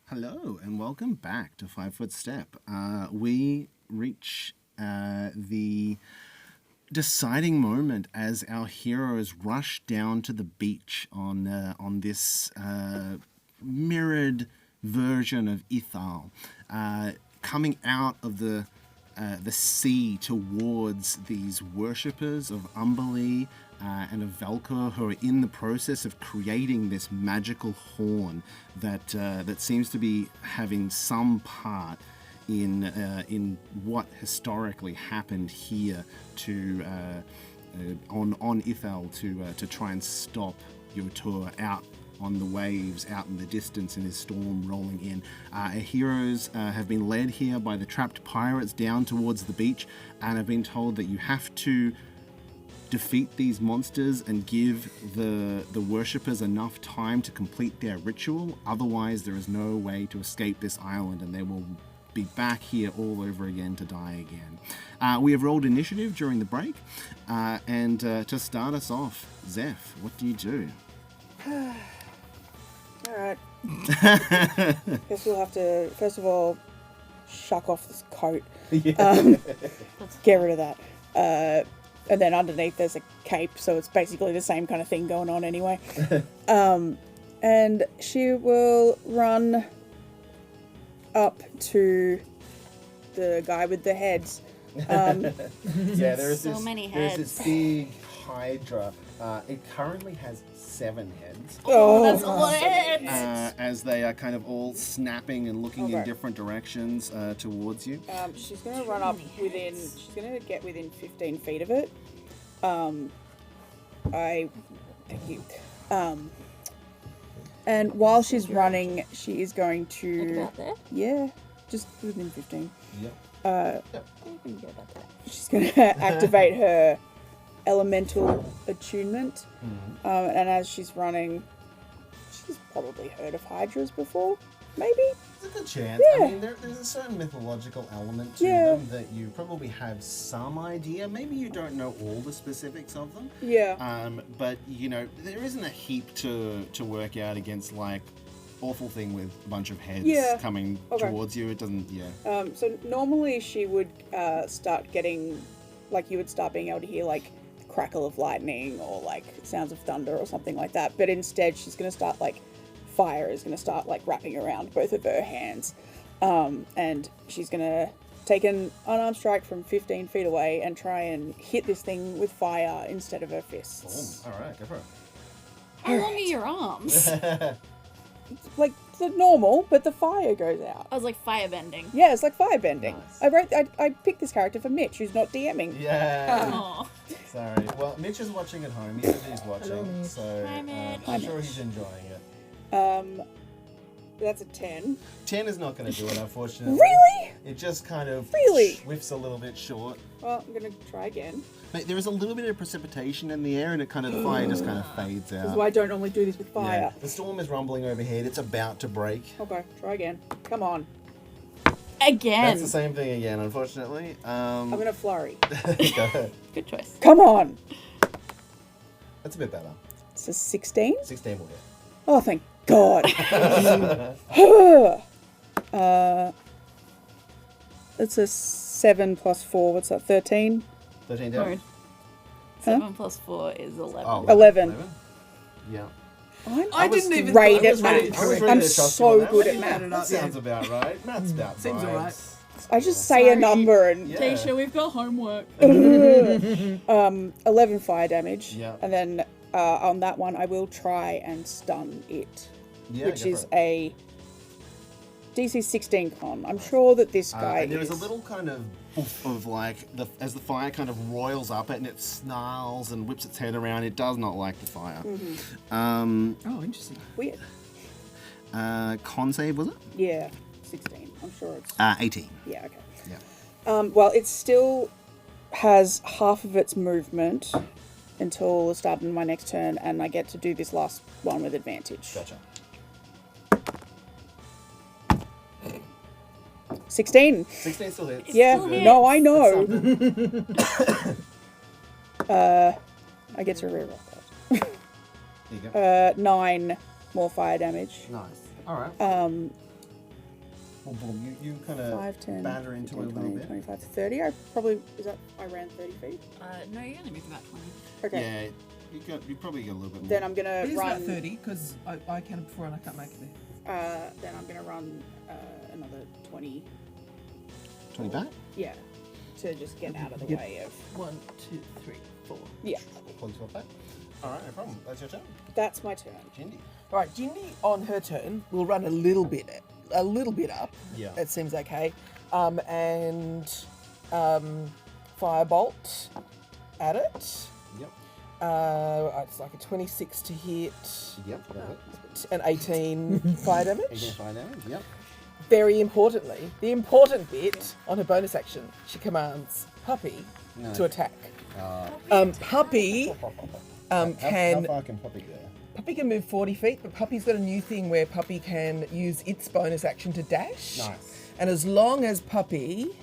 Hello and welcome back to 5 Foot Step. We reach the deciding moment as our heroes rush down to the beach on this mirrored version of Ithal, coming out of the sea towards these worshippers of Umberlee and of Velcor, who are in the process of creating this magical horn that seems to be having some part in what historically happened here to on Ithel to try and stop Yotur out on the waves, out in the distance in his storm rolling in. Our heroes have been led here by the trapped pirates down towards the beach and have been told that you have to defeat these monsters and give the worshippers enough time to complete their ritual. Otherwise, there is no way to escape this island and they will be back here all over again to die again. We have rolled initiative during the break, and to start us off, Zeph, what do you do? Alright. Guess we'll have to, first of all, shuck off this coat. Yeah. Get rid of that. And then underneath there's a cape, so it's basically the same kind of thing going on anyway. And she will run up to the guy with the heads. Yeah, there's So many There's heads. this big hydra. It currently has 7 heads. Oh, That's a lot of heads. As they are kind of all snapping and looking in Okay. different directions towards you. She's going to run up within, she's going to get within 15 feet of it. Thank you. And while she's running, she is going to, About there? yeah, just within 15. Yep. You can go about that. She's going to activate her elemental attunement. And as she's running, she's probably heard of hydras before, maybe? There's a good chance. Yeah. I mean, there's a certain mythological element to Yeah. them that you probably have some idea. Maybe you don't know all the specifics of them. Yeah. But, you know, there isn't a heap to work out against, like, awful thing with a bunch of heads Yeah. coming Okay. towards you. It doesn't, yeah. So normally she would start getting, like, you would start being able to hear, like, the crackle of lightning or, like, sounds of thunder or something like that. But instead she's going to start, like, fire is going to start, like, wrapping around both of her hands. And she's going to take an unarmed strike from 15 feet away and try and hit this thing with fire instead of her fists. All right, go for it. How long are your arms? Like, the normal, but the fire goes out. I was like firebending. Yeah, it's like firebending. Nice. I picked this character for Mitch, who's not DMing. Yeah. Aw. Sorry. Well, Mitch is watching at home. He said he's watching, Mitch. so Hi, Mitch. I'm Hi, sure Mitch. he's enjoying it. That's a 10. 10 is not going to do it, unfortunately. Really? It just kind of Really? whiffs a little bit short. Well, I'm gonna try again. Mate, there is a little bit of precipitation in the air, and it kind of the fire just kind of fades This is out. why I don't normally do this with fire. Yeah. The storm is rumbling overhead. It's about to break. Okay, try again. Come on. Again. That's the same thing again, unfortunately. I'm gonna flurry. Go ahead. Good choice. Come on. That's a bit better. It's a 16. 16 will hit. Oh, thank God. It's a 7 plus 4. What's that? 13? 13 Sorry. damage. 7 plus 4 is 11. Oh, 11. Yeah. I was didn't even great I at was ready- maths. I was ready I'm to trust you so on that good one. at maths. That sounds about right. Math's about Seems vibes. alright. I just say a number and Yeah. Tisha, we've got homework. 11 fire damage. Yeah. And then on that one, I will try and stun it, Yeah, which go is for it. a DC 16 con. I'm sure that this guy And there is is. a little kind of oof of like as the fire kind of roils up and it snarls and whips its head around. It does not like the fire. Oh, interesting. Weird. Con save was it? Yeah, 16. I'm sure it's. 18. Yeah, okay. Yeah. Well, it still has half of its movement until the start of my next turn, and I get to do this last one with advantage. Gotcha. 16. 16 still hits. Yeah, still hits. no, I know. There I get to reroll you go. that. 9 more fire damage. Nice. All right. Boom, boom. You kind 5, of 10, batter into 15, it a little 20, bit. 25, 30. I ran 30 feet. No, you only moved about 20. Okay. Yeah. You probably got a little bit more. Then I'm gonna It is run. about 30 because I counted before and I can't make it there. Then I'm gonna run another 20. 20 back. Yeah. To just get out of the Yep. way of. 1, 2, 3, 4. Yeah. Pull yourself back. All right, no problem. That's your turn. That's my turn. Jindy. All right, Jindy on her turn will run a little bit up. Yeah. That seems okay. And firebolt at it. Yep. It's like a 26 to hit, Yep. That hit. and 18 fire damage. 18 fire damage. Yep. Very importantly, the important bit on her bonus action, she commands Puppy No. to attack. Puppy How can far can Puppy go? Puppy can move 40 feet, but Puppy's got a new thing where Puppy can use its bonus action to dash. Nice. And as long as Puppy,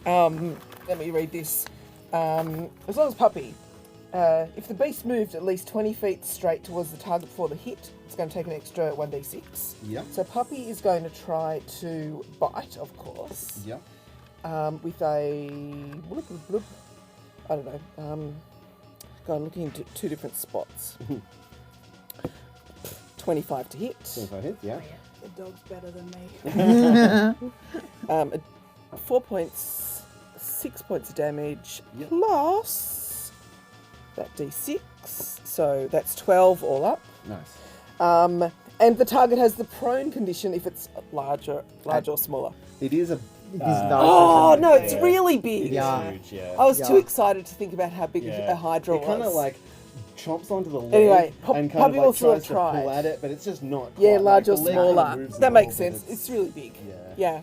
let me read this. As long as Puppy, if the beast moved at least 20 feet straight towards the target before the hit, it's going to take an extra 1d6. Yep. So Puppy is going to try to bite, of course, Yep. with a bloop, bloop, bloop. I don't know. God, I'm looking into 2 different spots. 25 to hit. 25 hits. Yeah. The dog's better than me. 4 points, 6 points of damage, Yep. plus that d6. So that's 12 all up. Nice. And the target has the prone condition if it's large or smaller. It is a. Oh no, it's really big. Yeah. Huge, yeah. I was too Yeah. excited to think about how big a hydra was. It kind of like chomps onto the leg Anyway, and kind Puppy of will like still tries to pull try. at it, but it's just not. Yeah, quite, large like, or the leg kind of smaller. moves That makes along, but sense. It's really big. Yeah. Yeah.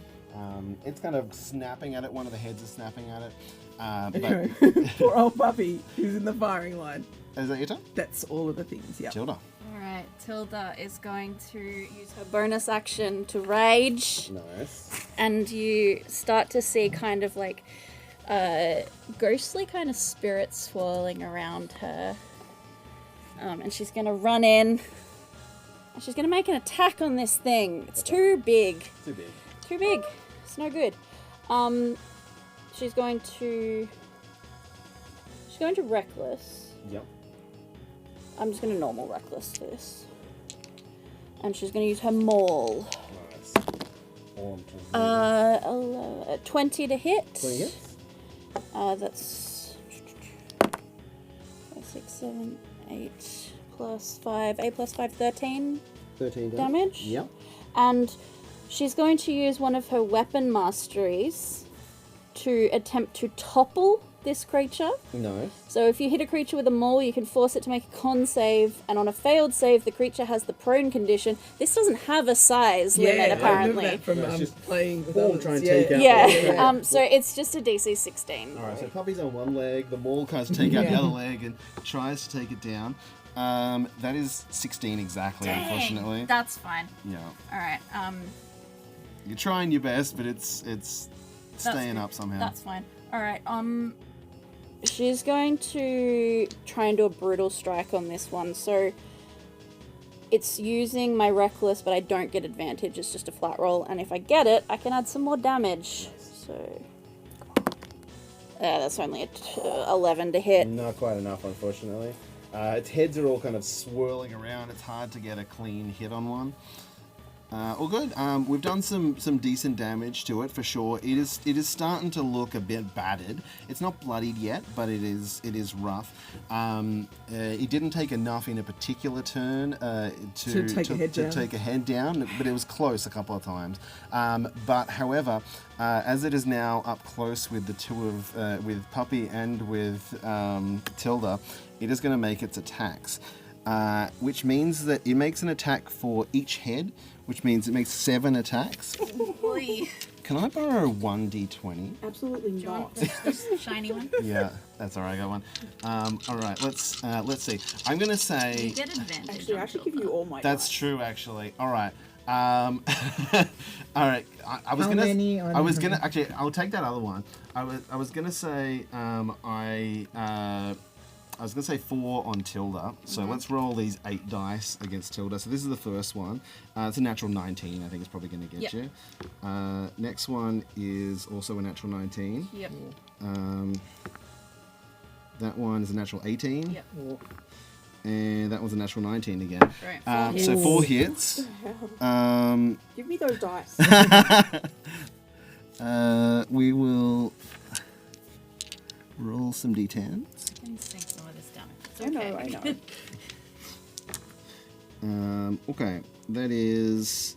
It's kind of snapping at it. One of the heads is snapping at it. Anyway, But poor old Puppy who's in the firing line. is that your turn? That's all of the things. Yeah. Tilda. Alright, Tilda is going to use her bonus action to rage, Nice. and you start to see kind of like ghostly kind of spirits swirling around her. And she's going to run in, and she's going to make an attack on this thing. It's too big. Too big. Too big. It's no good. She's going to reckless. Yep. I'm just going to normal reckless for this. And she's going to use her maul. Nice. 20 to hit. 20 hits. That's 5, 6, 7, 8 plus 5. 8 plus 5, 13 13 damage. Yep. and she's going to use one of her weapon masteries to attempt to topple this creature. Nice. So if you hit a creature with a maul, you can force it to make a con save, and on a failed save, the creature has the prone condition. This doesn't have a size limit, apparently. From playing with Paul others. try and take out. Yeah, so it's just a DC 16. Alright, so Puppy's on one leg, the maul tries to take out the other leg and tries to take it down. That is 16 exactly, unfortunately. That's fine. Yeah. Alright, You're trying your best, but it's staying good. up somehow. That's fine. Alright, she's going to try and do a brutal strike on this one, so it's using my reckless, but I don't get advantage, it's just a flat roll, and if I get it, I can add some more damage. So, that's only a 11 to hit. Not quite enough, unfortunately. Its heads are all kind of swirling around. It's hard to get a clean hit on one. All good. We've done some decent damage to it for sure. It is starting to look a bit battered. It's not bloodied yet, but it is rough. It didn't take enough in a particular turn to take a head down, but it was close a couple of times. But however, as it is now up close with the two of with Puppy and with Tilda, it is going to make its attacks, which means that it makes an attack for each head, which means it makes 7 attacks. Can I borrow 1d20? Absolutely not. This shiny one. Yeah, that's all right. I got one. All right, let's see. I'm gonna say You get advantage. Actually, I should give you all my that's dice. true. Actually, all right. All right. I was How gonna. many on I was her? gonna actually. I'll take that other one. I was gonna say. I was going to say 4 on Tilda, so let's roll these 8 dice against Tilda. So this is the first one. It's a natural 19, I think it's probably going to get you. Next one is also a natural 19. Yep. That one is a natural 18. Yep. And that one's a natural 19 again. Right. So 4 hits. Give me those dice. We will roll some d10s. I can sink some of this damage. It's I okay. know. Okay, that is.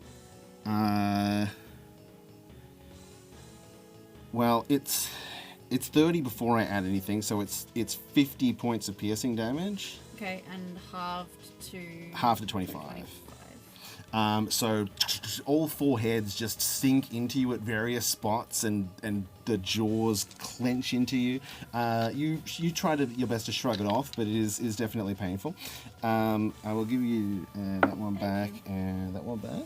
Well, it's 30 before I add anything, so it's 50 points of piercing damage. Okay, and Half to 25. So all 4 heads just sink into you at various spots, and the jaws clench into you. You try your best to shrug it off, but it is definitely painful. I will give you that one back and that one back.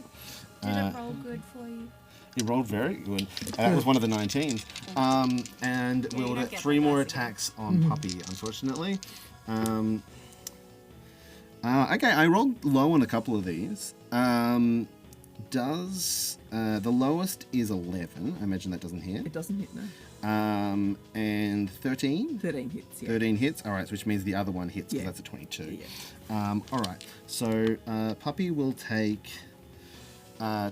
Did it roll good for you? It rolled very good. That was one of the 19s. And Yeah, we'll you don't get get 3 that more dice again. attacks on Puppy, unfortunately. Okay, I rolled low on a couple of these. The lowest is 11. I imagine that doesn't hit. It doesn't hit, no. And 13? 13 hits, yeah. 13 hits. All right, which means the other one hits because Yeah. that's a 22. Yeah. All right, so Puppy will take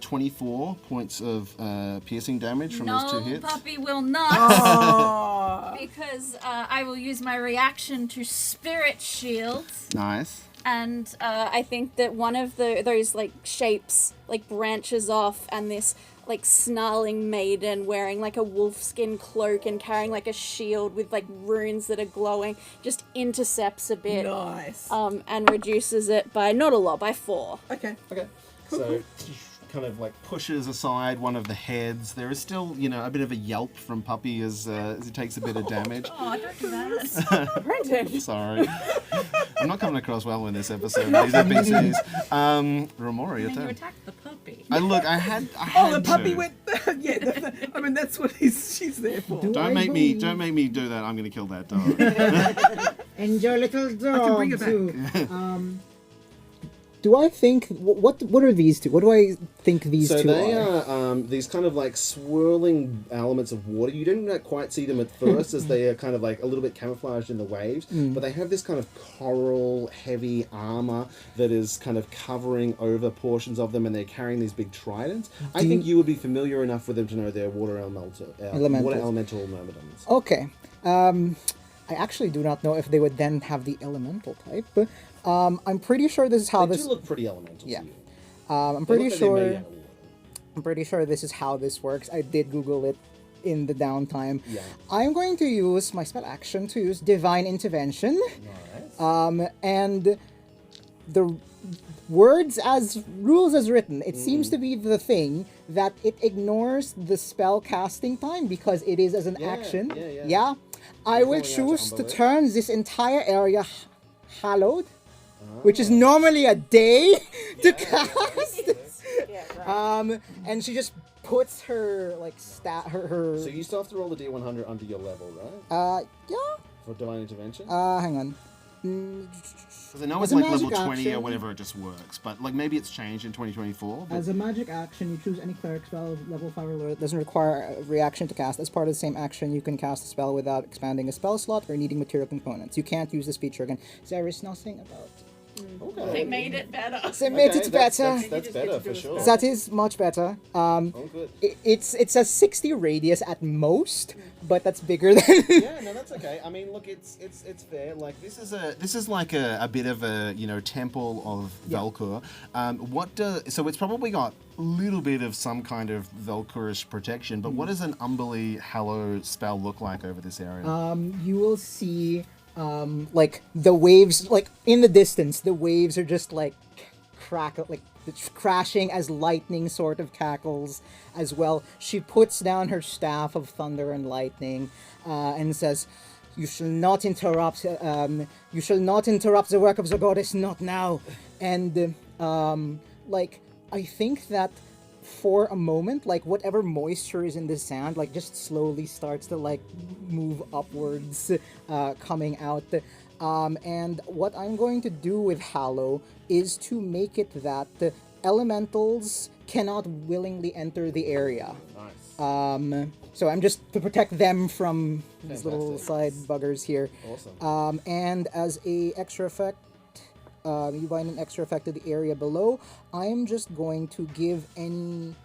24 points of piercing damage from those 2 hits. Puppy will not. Oh. Because I will use my reaction to Spirit Shield. Nice. And I think that one of those like shapes like branches off, and this like snarling maiden wearing like a wolfskin cloak and carrying like a shield with like runes that are glowing just intercepts a bit. Nice. And reduces it by not a lot, by 4. Okay. Okay. So kind of like pushes aside one of the heads. There is still, a bit of a yelp from Puppy as he takes a bit of damage. Oh, don't do that. Brendan. Sorry. I'm not coming across well in this episode. These NPCs. Remora, your And you turn. attacked the puppy. I had Oh, the puppy to. went. Yeah, I mean that's what she's there for. Don't make me do that. I'm going to kill that dog. And your little dog I can bring it back. too. Do I think what are these two? What do I think these So two they are? are these kind of like swirling elements of water. You don't quite see them at first as they are kind of like a little bit camouflaged in the waves, but they have this kind of coral heavy armor that is kind of covering over portions of them, and they're carrying these big tridents. I think you would be familiar enough with them to know they're water elemental myrmidons. Okay. I actually do not know if they would then have the elemental type. I'm pretty sure this is how They this. do look pretty elemental Yeah. to you. I'm They pretty look like they're made sure. out of water. I'm pretty sure this is how this works. I did Google it in the downtime. Yeah. I'm going to use my spell action to use Divine Intervention. Nice. And the words as rules as written, it seems to be the thing that it ignores the spell casting time because it is as an action. yeah. I will calling out to choose to Umberlid. turn this entire area hallowed, which is normally a day to cast. Yeah, right. And she just puts her like her So you still have to roll the D100 under your level, right? yeah. For divine intervention. Hang on. Because I know as it's a like level magic 20 or action- whatever, it just works. But like maybe it's changed in 2024. But As a magic action, you choose any cleric spell level 5 or lower that doesn't require a reaction to cast. As part of the same action, you can cast a spell without expanding a spell slot or needing material components. You can't use this feature again. There is nothing about okay. They made it better. They made Okay, it that's- better. That's better for sure. That is much better. Oh, good. It's a 60 radius at most, but that's bigger than. Yeah, no, that's okay. I mean, look, it's fair. Like this is like a bit of a temple of Velkur. So it's probably got a little bit of some kind of Velkurish protection. But what does an Umberly Hallow spell look like over this area? You will see like the waves, like in the distance, the waves are just like crashing as lightning sort of cackles as well. She puts down her staff of thunder and lightning and says, "You shall not interrupt. You shall not interrupt the work of the goddess. Not now." And like I think that for a moment, like whatever moisture is in the sand, like just slowly starts to like move upwards, coming out. And what I'm going to do with Hallow is to make it that the elementals cannot willingly enter the area. Nice. So I'm just to protect them from these little Fantastic. side buggers here. Awesome. And as a extra effect, you bind an extra effect to the area below. I'm just going to give any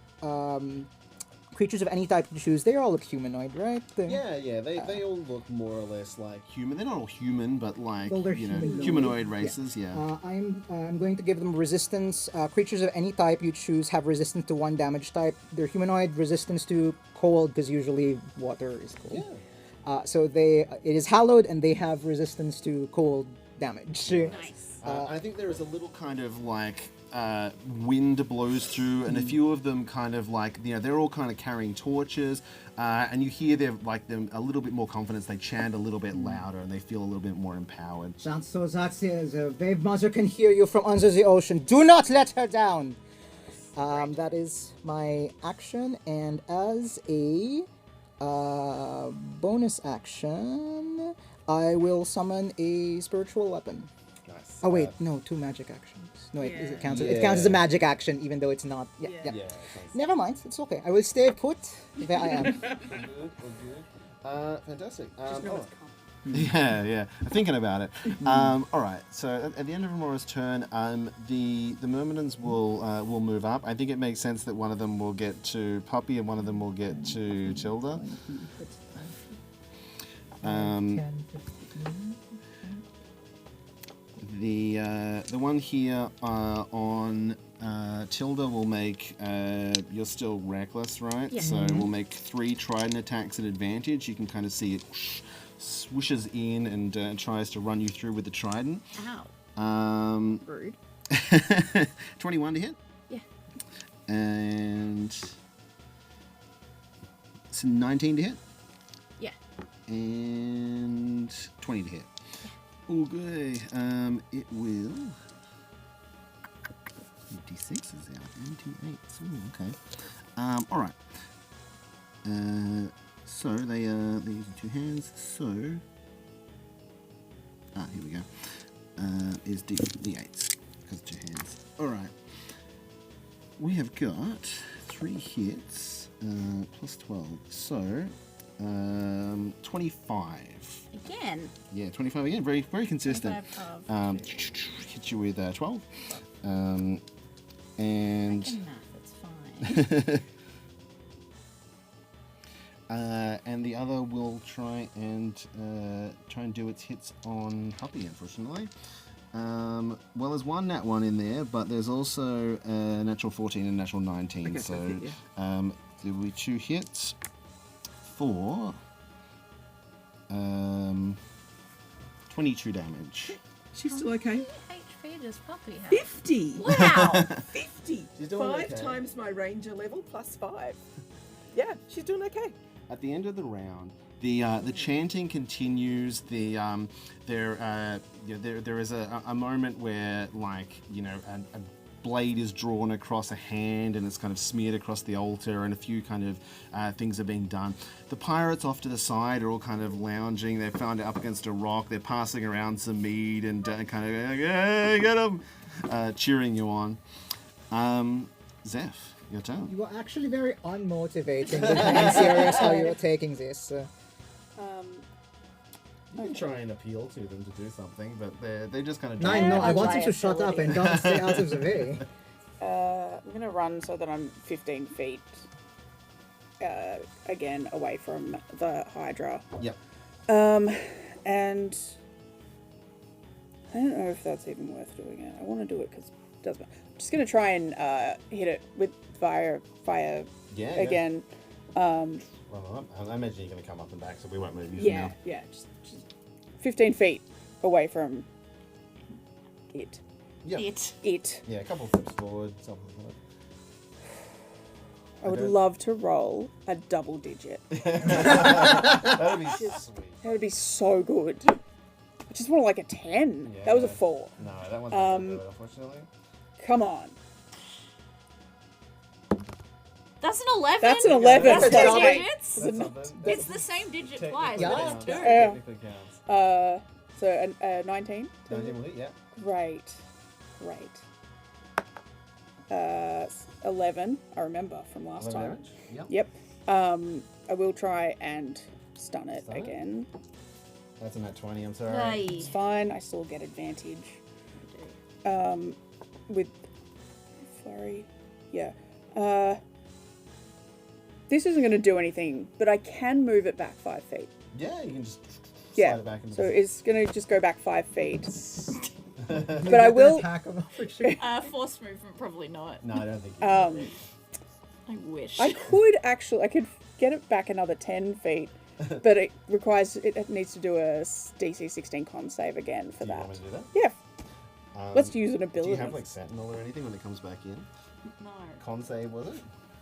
creatures of any type you choose. They all look humanoid, right? Yeah. They all look more or less like human. They're not all human, but like Well, they're humanoid. humanoid races. Yeah. I'm going to give them resistance. Creatures of any type you choose have resistance to one damage type. They're humanoid, resistance to cold, because usually water is cold. So it is hallowed, and they have resistance to cold damage. Nice. I think there is a little kind of like wind blows through, and a few of them kind of like they're all kind of carrying torches, and you hear them a little bit more confidence. They chant a little bit louder, and they feel a little bit more empowered. So the Wave Mother can hear you from under the ocean. Do not let her down. That is my action, and as a bonus action, I will summon a spiritual weapon. Nice. Oh wait, no, 2 magic actions. No, wait, it counts. It Yeah. counts as a magic action, even though it's not. Yeah. Yeah. Never mind, it's okay. I will stay put. There I am. Good. Fantastic. Yeah. I'm thinking about it. All right. So at the end of Remora's turn, the Myrmidons will move up. I think it makes sense that one of them will get to Puppy and one of them will get to Tilda. The one here on Tilda will make. You're still reckless, right? Yeah. So we'll make 3 trident attacks at advantage. You can kind of see it swooshes in and tries to run you through with the trident. Ow. Rude. 21 to hit. Yeah. And it's 19 to hit. Yeah. And 20 to hit. Okay. It will. D6 is out and D8s. Ooh, okay. All right. So they are 2 hands. So here we go. Is D8s because 2 hands. All right. We have got 3 hits plus 12. So 25. Again. Yeah, 25 again. Very, very consistent. 25 Hit you with 12. And Math, it's fine. and the other will try and do its hits on Puppy, unfortunately. Well, there's one nat 1 in there, but there's also a natural 14 and a natural 19. Okay, so, that's it, yeah. there will be 2 hits for 22 damage. She's still okay. HP does Puppy have? 50. Wow! 50. She's doing 5 okay. times my ranger level plus 5. Yeah, she's doing okay. At the end of the round, the chanting continues. There is a moment where, like, you know, a blade is drawn across a hand and it's kind of smeared across the altar, and a few kind of things are being done. The pirates off to the side are all kind of lounging. They're found up against a rock. They're passing around some mead and kind of like, hey, get them, cheering you on. Zeph, your turn. You are actually very unmotivating. I'm serious how you're taking this. You can try and appeal to them to do something, but they just kind of... No, I want you to Liability. shut up and don't stay out of the way. I'm gonna run so that I'm 15 feet again away from the Hydra. Yep. And I don't know if that's even worth doing it. I want to do it because it does. I'm just gonna try and hit it with fire Yeah. again. Well, I imagine you're going to come up and back, so we won't move you Yeah, now. yeah, just 15 feet away from it. Yep. It. Yeah, a couple of flips forward, something like I would don't- love to roll a double digit. that. That would be sweet. That would be so good. I just want like a 10. That was a Yeah. 4. No, that one's not good, unfortunately. Come on. That's an 11. That's an 11. That's That's two double. digits. That's something. It's the same digit twice, Yeah. but it's two. Technically counts. So 19? 19 will hit, yeah. Great. 11, I remember from last 11 time. damage? Yep. Yep. I will try and stun it Stun it? again. That's a nat 20, I'm sorry. Aye. It's fine, I still get advantage. With flurry. Yeah. This isn't going to do anything, but I can move it back 5 feet. Yeah, you can just Yeah. slide it back into So the... it's going to just go back 5 feet. But I will- Attack of opportunity. Force movement, probably not. No, I don't think you can. I wish. I could get it back another 10 feet, but it needs to do a DC 16 con save again for Do you that. want me to do that? Yeah, let's use an Do ability. you have, like, Sentinel or anything when it comes back in? No. Con save, was it?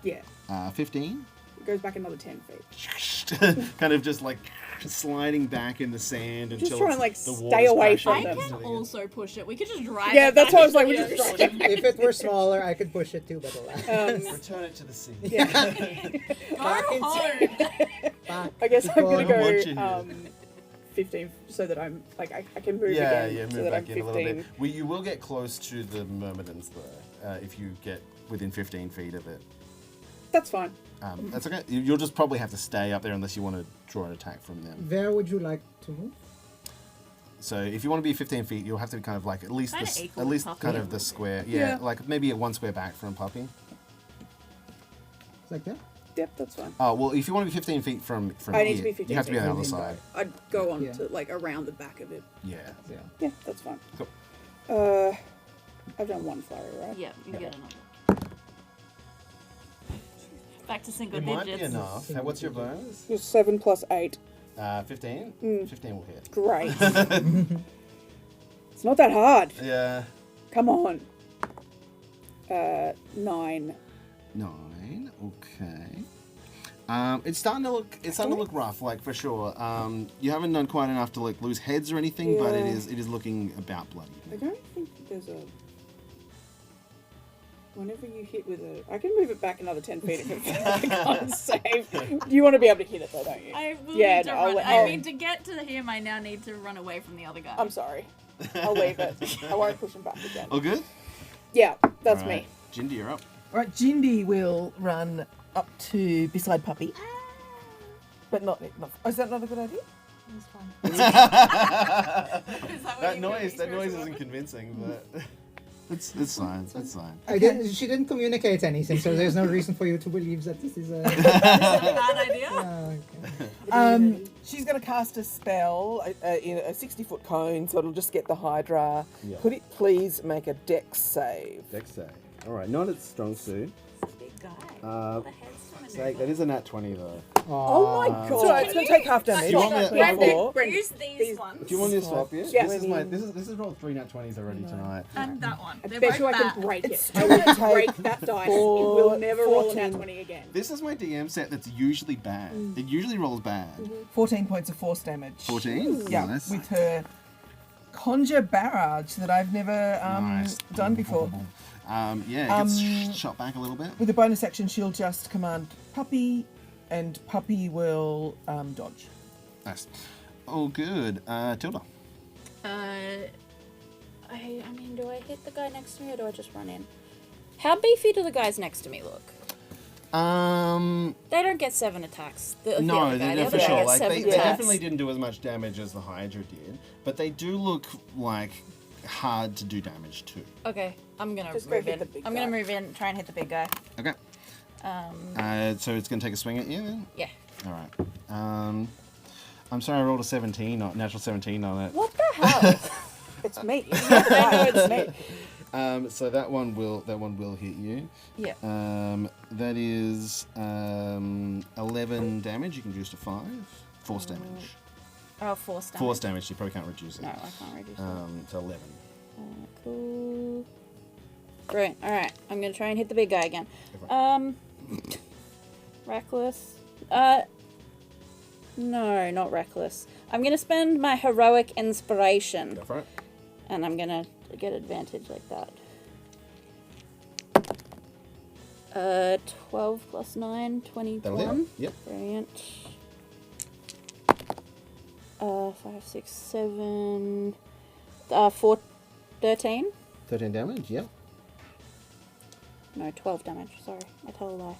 Yeah, 15? it goes back another 10 feet. Kind of just, like, sliding back in the sand until Just try and, like, the stay water's away crashing from I them. into can the- also push it. We could just drive Yeah, it that's back what I was into like, the we just ocean. If it were smaller, I could push it too, but alas. Return it to the sea. Go home. Back I guess to I'm gonna God. watching go you. 15, so that I'm like I can move Yeah, again. yeah, so move that back I'm in a 15. little bit. You will get close to the myrmidons, though, if you get within 15 feet of it. That's fine. That's okay. You'll just probably have to stay up there unless you want to draw an attack from them. Where would you like to move? So if you want to be 15 feet, you'll have to be kind of like at least Kinda this, equal at least to Puppy. kind of the square. Yeah, Yeah. like maybe one square back from Puppy. It's like that? Yep, that's fine. Oh well, if you want to be 15 feet from I here, need to be 15 you have to be feet on the from other him, side. though. I'd go on Yeah. to like around the back of it. Yeah. Yeah. Yeah, that's fine. Cool. I've done one flurry, right? Yeah, you get another. Back to single It might be digits. enough. What's your bonus? It was 7 plus 8. 15. 15 will hit. Great. It's not that hard. Yeah. Come on. 9. 9. Okay. It's starting to look rough, like for sure. You haven't done quite enough to like lose heads or anything, but it Yeah. is looking about bloody. I don't think there's a. Whenever you hit with a, I can move it back another 10 feet if it can't save. You want to be able to hit it though, don't you? I will Yeah, need to no, I'll run. let- I I'll- mean, to get to him, I now need to run away from the other guy. I'm sorry. I'll leave it. I won't push him back again. All good? Yeah, that's All right. me. Jindy, you're up. Right, Jindy will run up to beside Puppy. But not. Oh, is that not a good idea? It's fine. Is that what That you noise express isn't it? convincing, but It's fine. It's fine. She didn't communicate anything, so there's no reason for you to believe that this is a Bad idea. okay. She's going to cast a spell in a 60-foot cone, so it'll just get the Hydra. Yeah. Could it please make a dex save? Dex save. All right, not its strong suit. Big guy. Uh, sake, that is a nat 20 though. Oh my god! So it's going to take half damage. you want me to- Before- Use these ones. Do you want me to swap you? Yeah. This is rolled 3 nat 20s already tonight. And that one. I They're bet both you I bad. can break it. It's I will gonna take break that dice. It will never roll a nat 20 again. This is my DM set that's usually bad. It usually rolls bad. 14 points of force damage. 14? Yeah, Nice. with her conjure barrage that I've never Nice. done before. Yeah, it gets shot back a little bit. With a bonus action, she'll just command Puppy, and Puppy will dodge. Nice. Oh, good. Tilda. I mean, do I hit the guy next to me or do I just run in? How beefy do the guys next to me look? They don't get 7 attacks. The No, other guy, the they're other for guy sure. gets Like 7 they attacks. definitely didn't do as much damage as the Hydra did, but they do look like hard to do damage to. Okay, I'm gonna Just go move hit in. the big I'm gonna guy. move in, try and hit the big guy. Okay. So it's gonna take a swing at you then. Yeah. All right. I'm sorry, I rolled a 17, natural 17 on it. What the hell? It's me. I know it's me. So that one will hit you. Yeah. That is 11 damage. You can reduce to 5. Force damage. Oh, force damage. Force damage. You probably can't reduce it. No, I can't reduce it. To 11. Cool. Great. All right. I'm gonna try and hit the big guy again. Reckless. No, not reckless. I'm gonna spend my heroic inspiration, Go for it. and I'm gonna get advantage like that. 12 plus 9, That'll hit. 21. Yep. Brilliant. 5, 6, 7. 4, 13. 13 damage. Yep. No, 12 damage. Sorry, I tell a lie.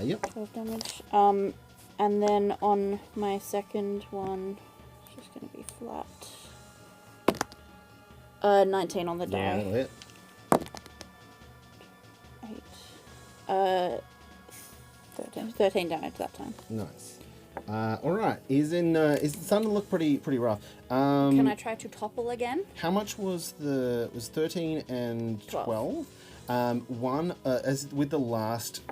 Yep. 12 damage. And then on my second one, it's just gonna be flat. 19 on the Yeah, that'll die. hit. 8. 13 damage that time. Nice. All right. Is it starting to look pretty rough? Can I try to topple again? How much was 13 and 12? One as with the last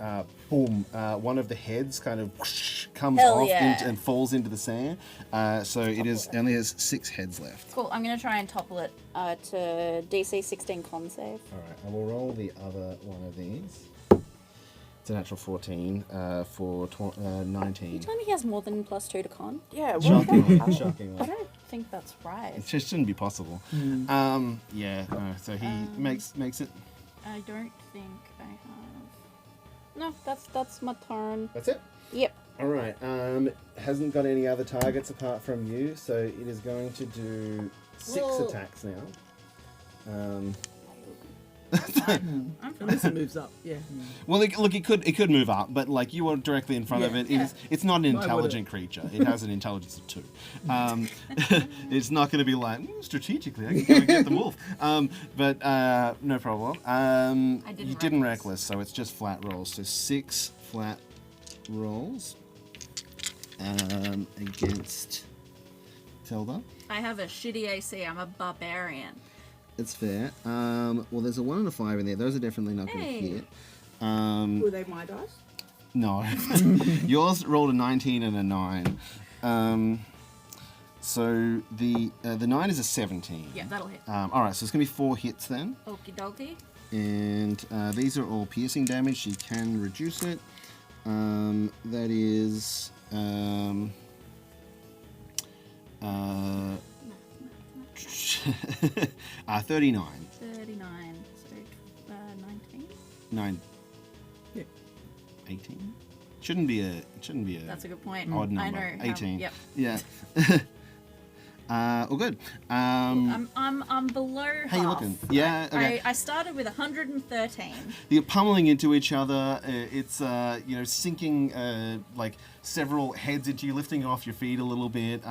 boom, one of the heads kind of whoosh, comes Hell off yeah. and falls into the sand. So it only has 6 heads left. Cool. I'm gonna try and topple it to DC 16 con save. All right. I will roll the other one of these. It's a natural 14 for 19. You telling me he has more than +2 to con? Yeah, Shockingly, I shockingly. don't think that's right. It just shouldn't be possible. Yeah. No, so he makes it. I don't think I have. No, that's my turn. That's it. Yep. All right. Hasn't got any other targets apart from you, so it is going to do 6 Well- attacks now. Unless it moves up, yeah. Well, look, it could move up, but like you are directly in front of it. It's not an intelligent creature. It has an intelligence of 2. It's not going to be like strategically I can go and get the wolf. But no problem. You didn't reckless, so it's just flat rolls. So 6 flat rolls against Tilda. I have a shitty AC. I'm a barbarian. It's fair. Well, there's a 1 and a 5 in there. Those are definitely not going to Hey. hit. Were they my dice? No. Yours rolled a 19 and a 9. So the 9 is a 17. Yeah, that'll hit. All right, so it's going to be 4 hits then. Okie dokie. And these are all piercing damage. You can reduce it. That is... 39. 39. So, 19. 9. Yeah. 18? Shouldn't be a That's a good point. odd I number. know. 18. Yep. Yeah. All good. I'm below How you half. looking? Yeah, okay. I started with 113. You're pummeling into each other. It's sinking like several heads into you, lifting off your feet a little bit.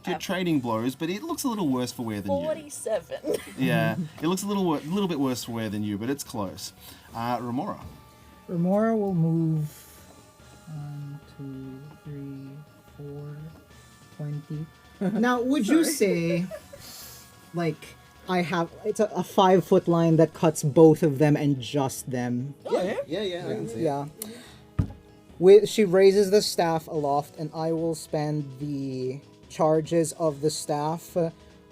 You're trading blows, but it looks a little worse for wear than you. 47. Yeah, it looks a little bit worse for wear than you, but it's close. Remora. Remora will move 1, 2, 3, 4, 20. Now, would you say, like, it's a 5-foot line that cuts both of them and just them? Yeah, I can see it. Yeah. She raises the staff aloft, and I will spend the charges of the staff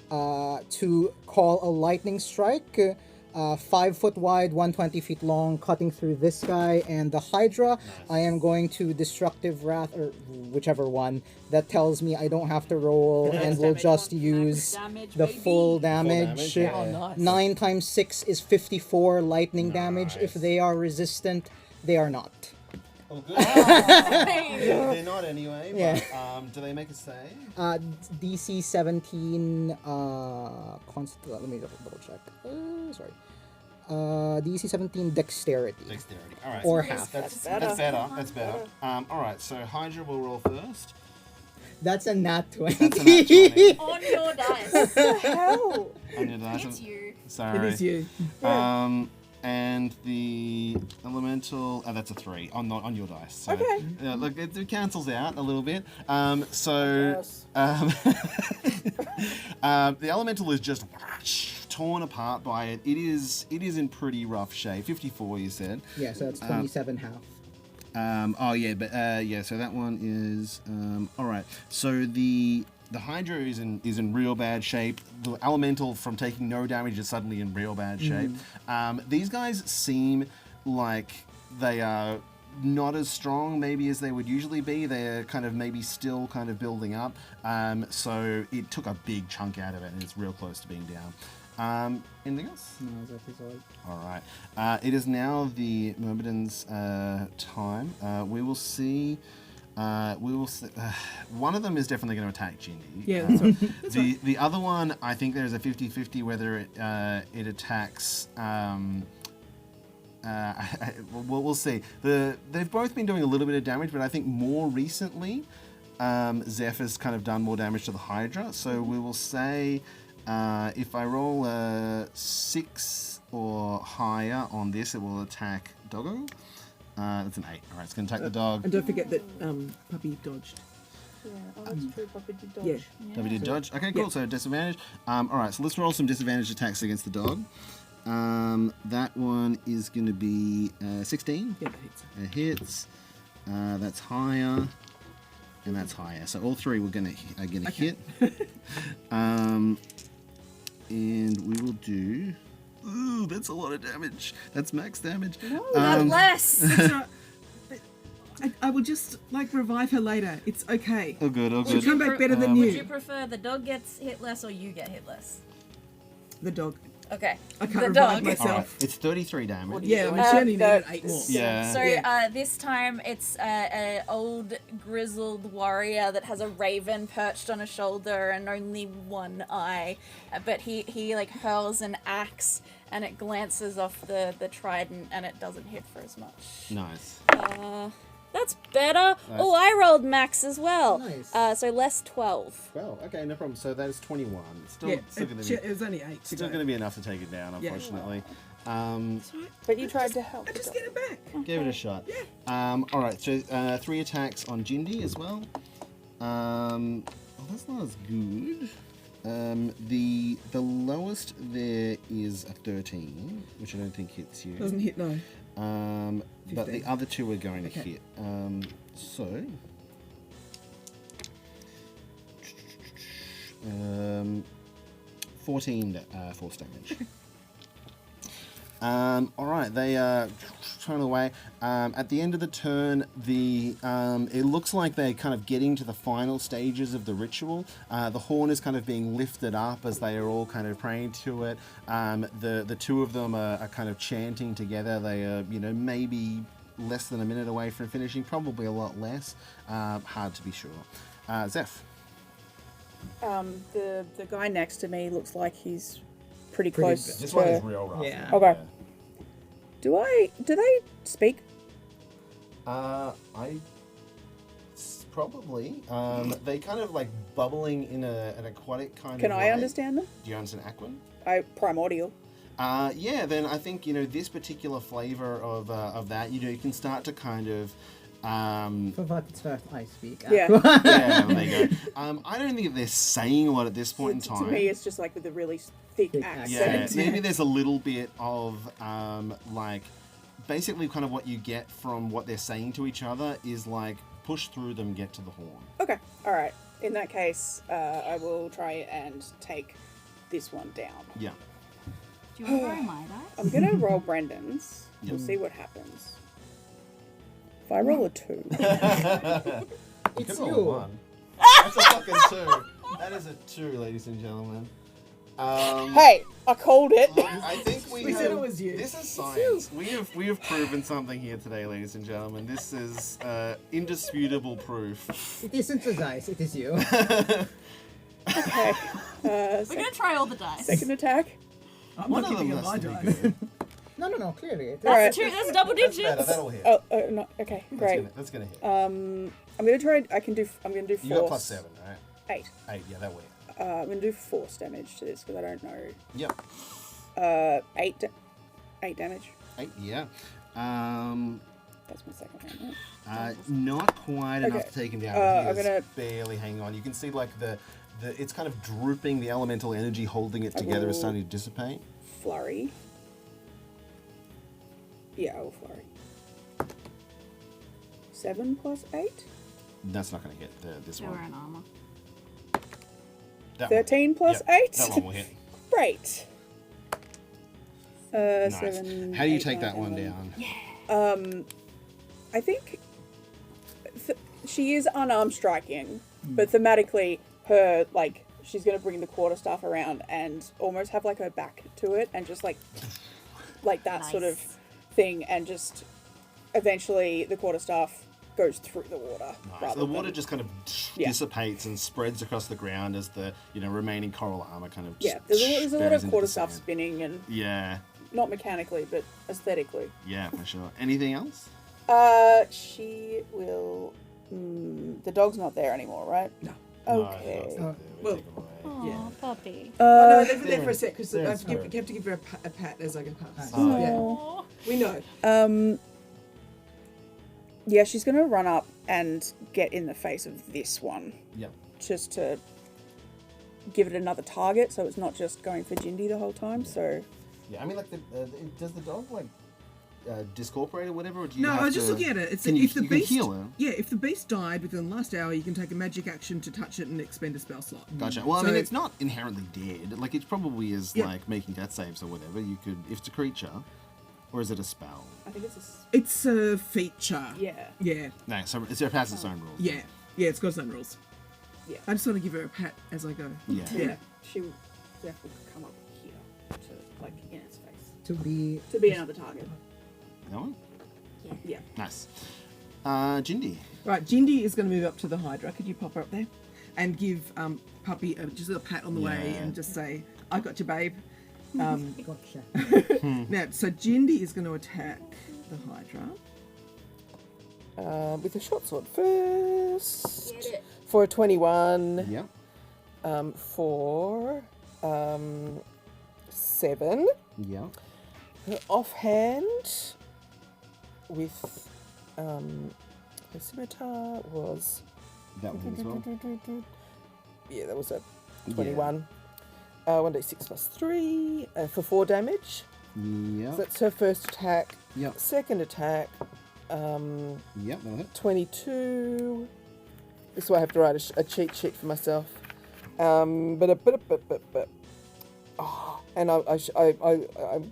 to call a lightning strike. 5 foot wide, 120 feet long, cutting through this guy and the Hydra. I am going to Destructive Wrath, or whichever one, that tells me I don't have to roll and will just use the full damage. yeah. Oh, nice. 9 times 6 is 54 lightning damage. If they are resistant, they are not. Oh, good. They're not anyway. But, Yeah. do they make a save? DC 17. Let me double check. Sorry. DC 17 Dexterity. Dexterity. All right. Or so half. That's better. That's better. All right. So Hydra will roll first. That's a nat 20. That's a nat 20. On your dice. Hell. On your dice. It's you. Sorry. It is you. And the elemental, that's a 3 on your dice. So, Okay. look, it cancels out a little bit. The elemental is just torn apart by it. It is in pretty rough shape. 54, you said. Yeah, so that's 27 half. So that one is all right. So the Hydra is in real bad shape. The elemental, from taking no damage, is suddenly in real bad shape. These guys seem like they are not as strong maybe as they would usually be. They're kind of maybe still kind of building up. So it took a big chunk out of it, and it's real close to being down. Anything else? No, that's all. All right. It is now the Myrmidon's time. We will see. One of them is definitely going to attack Jindy. Yeah, that's right. The other one, I think there's a 50-50 whether it attacks. We'll see. They've both been doing a little bit of damage, but I think more recently, Zephyr's kind of done more damage to the Hydra. So we will say, if I roll a 6 or higher on this, it will attack Doggo. That's an 8. All right, it's going to attack the dog. And don't forget that Puppy dodged. Yeah, that's true. Puppy did dodge. Yeah. Puppy did dodge. Okay, cool. Yeah. So disadvantage. All right, so let's roll some disadvantage attacks against the dog. That one is going to be 16. Yeah, that hits. It hits. That's higher, and that's higher. So all three are gonna hit. And we will do. Ooh, that's a lot of damage. That's max damage. No, Not less. That's all right. I will just revive her later. It's okay. Oh good, oh She'll good. come back better than Would you you. prefer the dog gets hit less or you get hit less? The dog. Okay. I can't the revive dog. All right, myself. it's 33 damage. Yeah, I mean, she only needed 8 more. Yeah. So this time it's an old grizzled warrior that has a raven perched on a shoulder and only one eye, but he like hurls an axe and it glances off the trident and it doesn't hit for as much. Nice. That's better. Oh, I rolled max as well. Nice. So less 12. Well, okay, no problem. So that is 21. Still Yeah, going to be it was only 8. still going to be enough to take it down, Yeah. unfortunately. But you tried to help. I just get it back. Give it a shot. All right, so 3 attacks on Jindy as well. Well, that's not as good. The lowest there is a 13, which I don't think hits you. Doesn't hit, no. But the 15. other 2 are going to Okay. hit. So. 14 force damage. All right, they turn away. At the end of the turn, it looks like they're kind of getting to the final stages of the ritual. The horn is kind of being lifted up as they are all kind of praying to it. The 2 of them are kind of chanting together. They are, maybe less than a minute away from finishing, probably a lot less. Hard to be sure. Zeph. The guy next to me looks like he's pretty Pretty close good. This to... one is real rough. Yeah. Okay. Do they speak? Probably. They kind of like bubbling in an aquatic kind Can of I way. understand them? Do you understand aquan? Primordial. Yeah, then I think, this particular flavour of that, you can start to kind of... For what it's worth, I speak. Yeah. yeah, there you go. I don't think they're saying a lot at this point in time. To me, it's just like with a really thick Thick accent. Yeah, maybe there's a little bit of like basically kind of what you get from what they're saying to each other is like push through them, get to the horn. Okay, alright. In that case, I will try and take this one down. Yeah. Do you want to roll my dice? I'm gonna roll Brendan's. Yep. We'll see what happens. If I roll a 2. It's roll you. one. That's a fucking 2. That is a 2, ladies and gentlemen. Hey, I called it. Look, I think we We have, said it was you. This is science. We have proven something here today, ladies and gentlemen. This is indisputable proof. It isn't the dice, it is you. Okay. We're gonna try all the dice. Second attack. I'm One not of them giving you has my to be dice. good. No, clearly. It is. Alright. That's double That's digits. better. That'll hit. Oh, no. Okay, great. That's gonna hit. I'm gonna try. I'm gonna do force. You got plus 7, right? 8. 8. Yeah, that will hit. I'm gonna do force damage to this because I don't know. Yep. 8 damage. 8. Yeah. That's my second one. Right? Not quite enough Okay. to take him down. I'm He is gonna- barely hanging on. You can see like the it's kind of drooping. The elemental energy holding it I together is will- starting to dissipate. Flurry. Yeah, I will flurry. 7 plus 8. That's not going to hit this They were one. in armor. That 13 one. plus Yep, 8. That one will hit. Great. Nice. 7. How do you 8, take 9, that one 11. down? I think she is unarmed striking, Hmm. but thematically, her she's gonna bring the quarterstaff around and almost have like her back to it, and just like that sort of Nice. thing, and just eventually the quarterstaff goes through the water. Nice. rather The water than- just kind of Yeah. dissipates and spreads across the ground as the remaining coral armor kind of Yeah, there's a lot buries of into the quarterstaff sand. spinning, and Yeah, not mechanically, but aesthetically. yeah, for sure. Anything else? She will. The dog's not there anymore, right? No. Okay. No, Well, take him away. Aw, Yeah. puppy. Oh, no, they're there for a sec because There, I have sorry. to give her a pat as I go past. Oh. Yeah, Aw. we know. Yeah, she's gonna run up and get in the face of this one, Yep. just to give it another target, so it's not just going for Jindy the whole time. So Yeah, I mean, like, does the dog like discorporate or whatever? Or do you No, have I was just to- looking at it. It's Can you, if the you can beast, heal her? yeah, if the beast died within the last hour, you can take a magic action to touch it and expend a spell slot. Gotcha. Well, I So- mean, it's not inherently dead. Like, it probably is Yeah. like making death saves or whatever. You could, if it's a creature, or is it a spell? I think it's It's a feature. yeah. Yeah, No, so it has its own rules. yeah, yeah. It's got its own rules. Yeah. I just want to give her a pat as I go. Yeah. Yeah. She will therefore come up here to in its face To be to be another target. That one? Yeah. Nice. Jindy. Right, Jindy is going to move up to the Hydra. Could you pop her up there? And give Puppy just a pat on the way Yeah. and just say, I got you, babe. gotcha. Now, so Jindy is going to attack the Hydra. With a short sword first. For a 21. Yep. For 7. Yep. Offhand with her scimitar was That one as well. yeah, that was a 21. 1d6 plus 3 for 4 damage. Yep. So that's her first attack. Yep. Second attack, Yep. That'll hit. 22. This is why I have to write a cheat sheet for myself. Oh, and I'm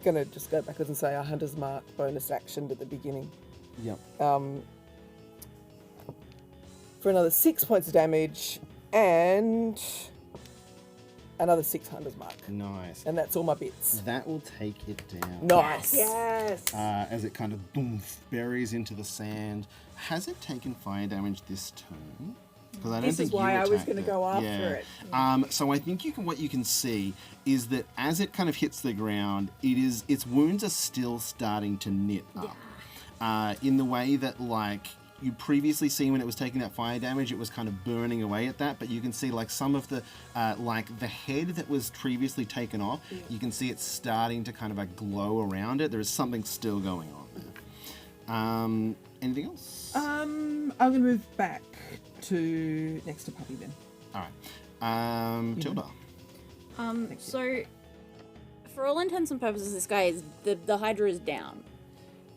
gonna just go backwards and say a hunter's mark bonus action at the beginning. Yep. For another 6 points of damage and another 6 hunter's mark, Nice. and that's all my bits. That will take it down. Nice. Yes. As it kind of boom buries into the sand. Has it taken fire damage this turn? Because I don't This think is why you I was attacked gonna go after it. So I think what you can see is that as it kind of hits the ground, its wounds are still starting to knit up. In the way that like you previously seen when it was taking that fire damage, it was kind of burning away at that, but you can see like some of the like the head that was previously taken off, you can see it's starting to kind of like glow around it. There is something still going on there. Anything else? I'm gonna move back to next to Puppy then. All right. Tilda. So, for all intents and purposes, this guy is the Hydra is down.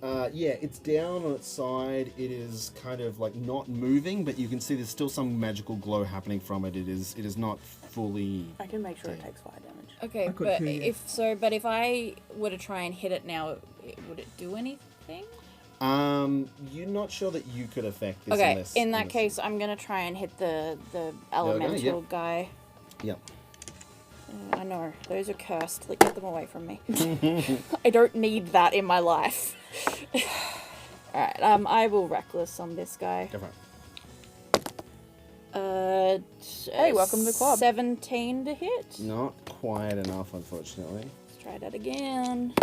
Yeah, it's down on its side. It is kind of like not moving, but you can see there's still some magical glow happening from it. It is not fully. I can make sure it takes fire damage. Okay, could but too, yeah. if I were to try and hit it now, would it do anything? You're not sure that you could affect this. Okay, unless, in that unless- case, I'm gonna try and hit the elemental yep. guy. Yep. I know, those are cursed. Like, get them away from me. I don't need that in my life. Alright, I will reckless on this guy. Go for it. Hey, welcome to the club. 17 to hit. Not quite enough, unfortunately. Let's try that again.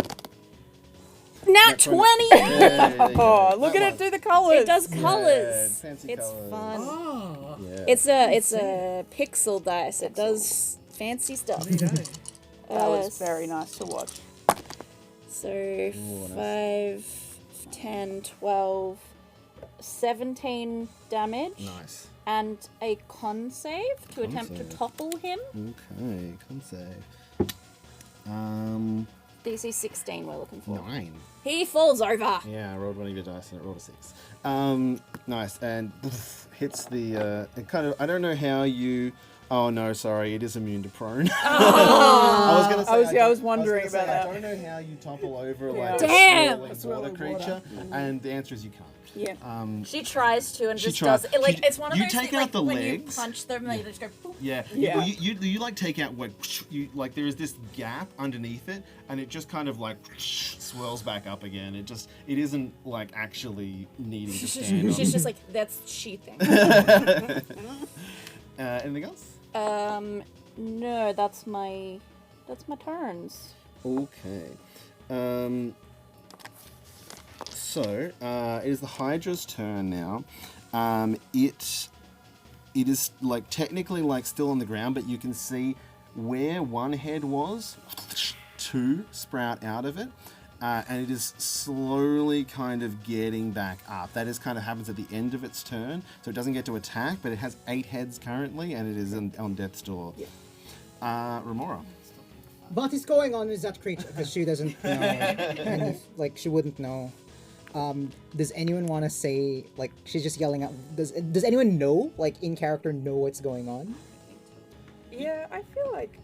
Nat 20! Oh, look at it do the colours. It does colours. fancy It's colours. fun. Oh, Yeah. It's a pixel dice. It does fancy stuff. there you go. That was very nice to watch. So nice. 5, 10, 12, 17 damage. Nice. And a con save to Con attempt save. to topple him. Okay, come save. DC 16 we're looking for. 9. He falls over. Yeah, I rolled one of your dice and it rolled a 6. Nice, and hits the. It kind of. I don't know how you. Oh no, sorry, it is immune to prone. I was gonna say. I was wondering about that. I don't know how you topple over Yeah. like Damn! a swirling water creature, and the answer is you can't. Yeah. She tries to and She just tries- does it. Like she- it's one of you those take things, out like the when legs. you punch them, they just go boop. Yeah, Yeah. You like take out like you like there is this gap underneath it, and it just kind of like swirls back up again. It isn't like actually needing to stand on. She's just like that's sheathing. Anything else? No, that's my turns. Okay. So it is the Hydra's turn now. It is like technically like still on the ground, but you can see where one head was, 2 sprout out of it. And it is slowly kind of getting back up. That is kind of happens at the end of its turn, so it doesn't get to attack, but it has 8 heads currently, and it is on death's door. Remora. What is going on with that creature? Because she doesn't know. And like, she wouldn't know. Does anyone want to say, like, she's just yelling out. Does anyone know, like, in character, know what's going on? Yeah, I feel like.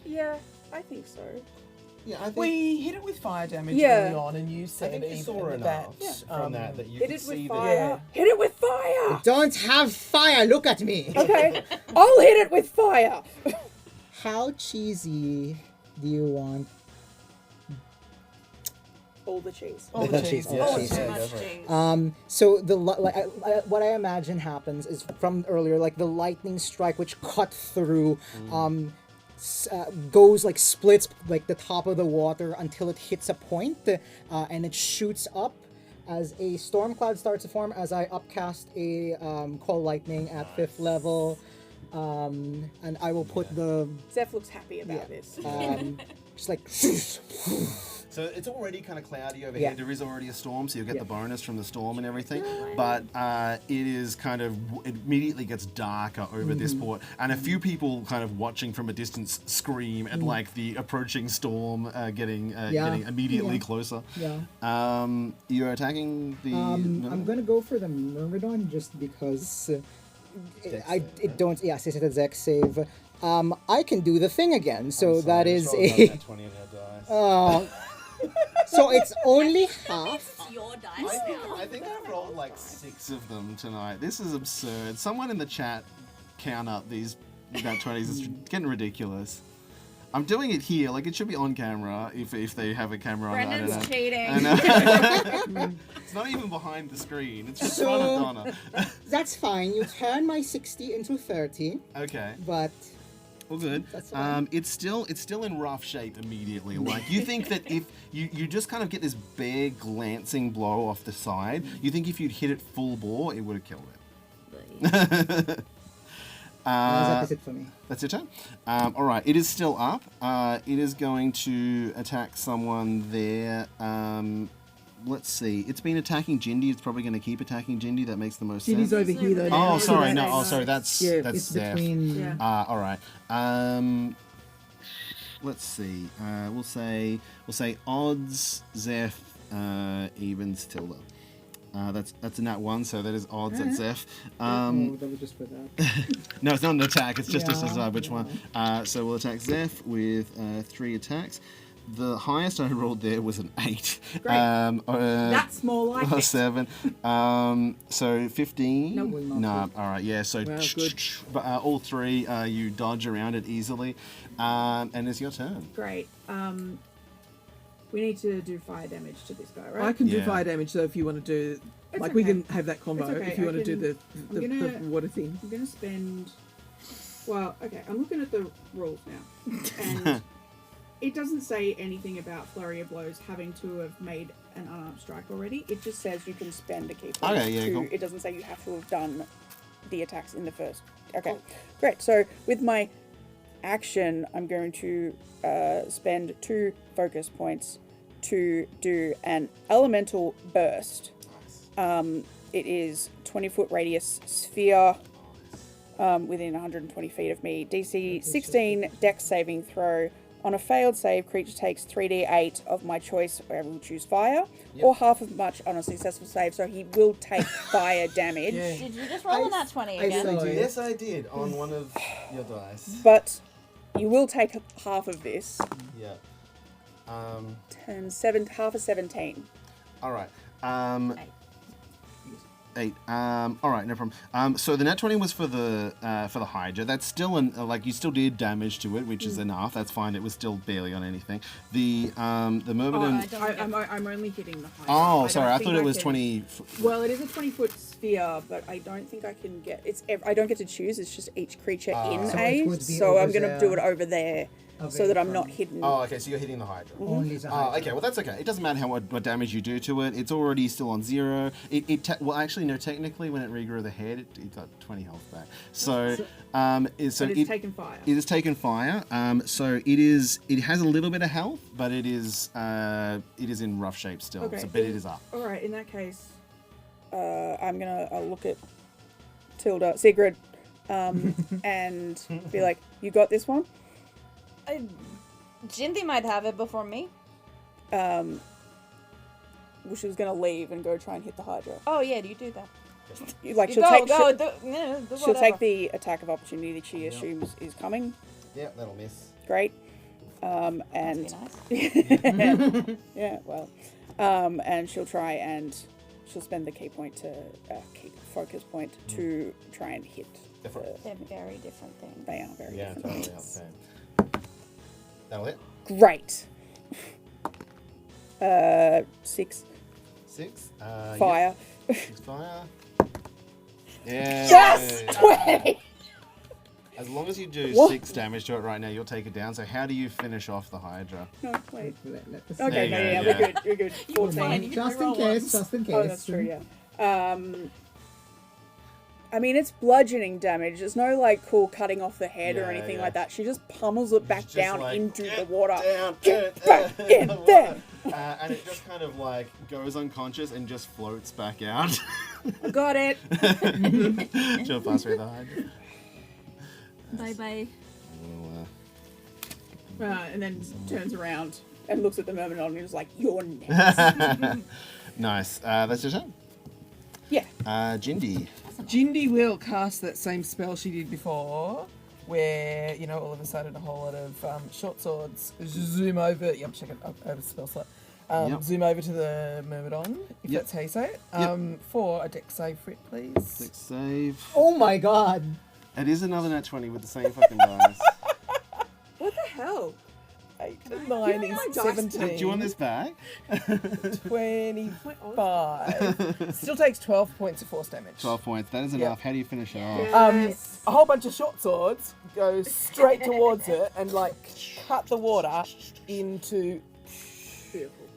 Yeah, I think so. Yeah, I think We hit it with fire damage Yeah. early on, and you said you even saw that. enough from that you Hit could it see with that. fire. Yeah. Hit it with fire. Don't have fire, look at me! Okay, I'll hit it with fire. How cheesy do you want? All the cheese. All the cheese. All Yeah, the cheese. Too yeah, much go for it. cheese. So the what I imagine happens is from earlier, like the lightning strike which cut through, goes like splits like the top of the water until it hits a point, and it shoots up as a storm cloud starts to form. As I upcast a call lightning at 5th level, and I will put the Zeph looks happy about this. just like. So it's already kind of cloudy overhead. Yeah. There is already a storm, so you'll get Yeah. the bonus from the storm and everything. But it is kind of it immediately gets darker over this port, and a few people kind of watching from a distance scream at like the approaching storm getting immediately closer. Yeah. You're attacking the. I'm gonna go for the Myrmidon just because it's a Dex save. I can do the thing again, so that is a. 20 on your dice. So it's only half. It's your dice now. I think I've rolled like 6 of them tonight. This is absurd. Someone in the chat count up these about 20s. It's getting ridiculous. I'm doing it here. Like, it should be on camera if they have a camera on. I don't know. Brendan's cheating. I know. It's not even behind the screen. It's just in front of Donna. That's fine. You turn my 60 into 30, Okay. but Well, good. That's fine. It's still in rough shape immediately. Like, you think that if you just kind of get this bare glancing blow off the side, you think if you'd hit it full bore, it would have killed it. that's it for me. That's your turn. All right, it is still up. It is going to attack someone there. Let's see. It's been attacking Jindy. It's probably going to keep attacking Jindy. That makes the most sense. Jindy's over here though. now, Oh, so sorry. No. that's- Oh, sorry. That's It's Zeph. between. Yeah. All right. Let's see. We'll say odds Zeph evens Tilda. That's a nat 1, so that is odds at Zeph. Oh, that was just for that. No, it's not an attack. It's just to Yeah, decide which one. So we'll attack Zeph with 3 attacks. The highest I rolled there was an 8. Great. That's more like it. 7. So 15. No. No. All right. Yeah. So Wow, good. but all 3 you dodge around it easily, and it's your turn. Great. We need to do fire damage to this guy, right? I can do Yeah. fire damage though if you want to do It's like we okay. can have that combo It's okay, if you I want to do can- the I'm gonna- water thing. I'm gonna spend. Well, okay. I'm looking at the rules now, and it doesn't say anything about flurry of blows having to have made an unarmed strike already. It just says you can spend a key point. Okay, yeah, cool. It doesn't say you have to have done the attacks in the first. Okay, great. So with my action, I'm going to spend 2 focus points to do an elemental burst. It is 20-foot radius sphere within 120 feet of me. DC 16 dex saving throw. On a failed save, creature takes 3d8 of my choice, where I will choose fire, or half as much on a successful save, so he will take fire damage. Yeah. Did you just roll on that 20 I again? saw it. Yes, I did on one of your dice. But you will take half of this. Yeah. half of 17. All right. 8. All right, no problem. So the nat 20 was for the Hydra. That's still like you still did damage to it, which is enough. That's fine. It was still barely on anything. The Myrmidon. I'm only hitting the height. Oh, sorry. I thought it was 20. Well, it is a 20-foot sphere, but I don't think I can get I don't get to choose. It's just each creature in So A. it would be So I'm over going to there. do it over there, so that I'm not from- hidden. Oh, okay. So you're hitting the Hydra. Only the Oh, Hydra. okay. Well, that's okay. It doesn't matter what damage you do to it. It's already still on 0. Well, actually, no. Technically, when it regrew the head, it got 20 health back. So, but it's taken fire. It has taken fire. So it has a little bit of health, but it is in rough shape still. Okay. So, but it is up. All right. In that case, I'm gonna look at Tilda, Sigrid, and be like, "You got this one." Jindy might have it before me. Well, she was gonna leave and go try and hit the Hydra. Oh yeah, you do that. Like You she'll go, take go. she'll take the attack of opportunity that she assumes is coming. Yeah, that'll miss. Great. Must And be nice. yeah, well, and she'll try and she'll spend the key point to focus point to try and hit. Different. They're very different things. They are very Yeah, different. totally. That'll hit. Great. 6 6. fire. Yep, 6 fire. Yeah. Yes, 20. As long as you do What? 6 damage to it right now, you'll take it down. So how do you finish off the Hydra? No, wait. Let the Okay, There no, you yeah, go, we're yeah. good. We're good. You were 14. fine. You Just can in reroll case, once. just in case. Oh, that's true. Yeah. I mean, it's bludgeoning damage. There's no like cool cutting off the head or Yeah, anything yeah. like that. She just pummels it back Just down like, into "Get the water. down, Get get back down in the there. water." And it just kind of like goes unconscious and just floats back out. Got it. She'll pass through the Hydra. Bye bye. We'll, and then turns around. And looks at the Myrmidon and is like, "You're next." nice. That's your turn. Yeah. Jindy. Jindy will cast that same spell she did before, where, you know, all of a sudden a whole lot of short swords zoom over. Yep, check it over the spell slot. Yep. Zoom over to the Myrmidon, if Yep. that's how you say it. Yep. For a dex save for it, please. Dex save. Oh my god. It is another nat 20 with the same fucking dice. What the hell? 8 and 9 is 17. Do you want this back? 25. Still takes 12 points of force damage. 12 points. That is enough. How do you finish it off? Yes. A whole bunch of short swords go straight towards it and like cut the water into.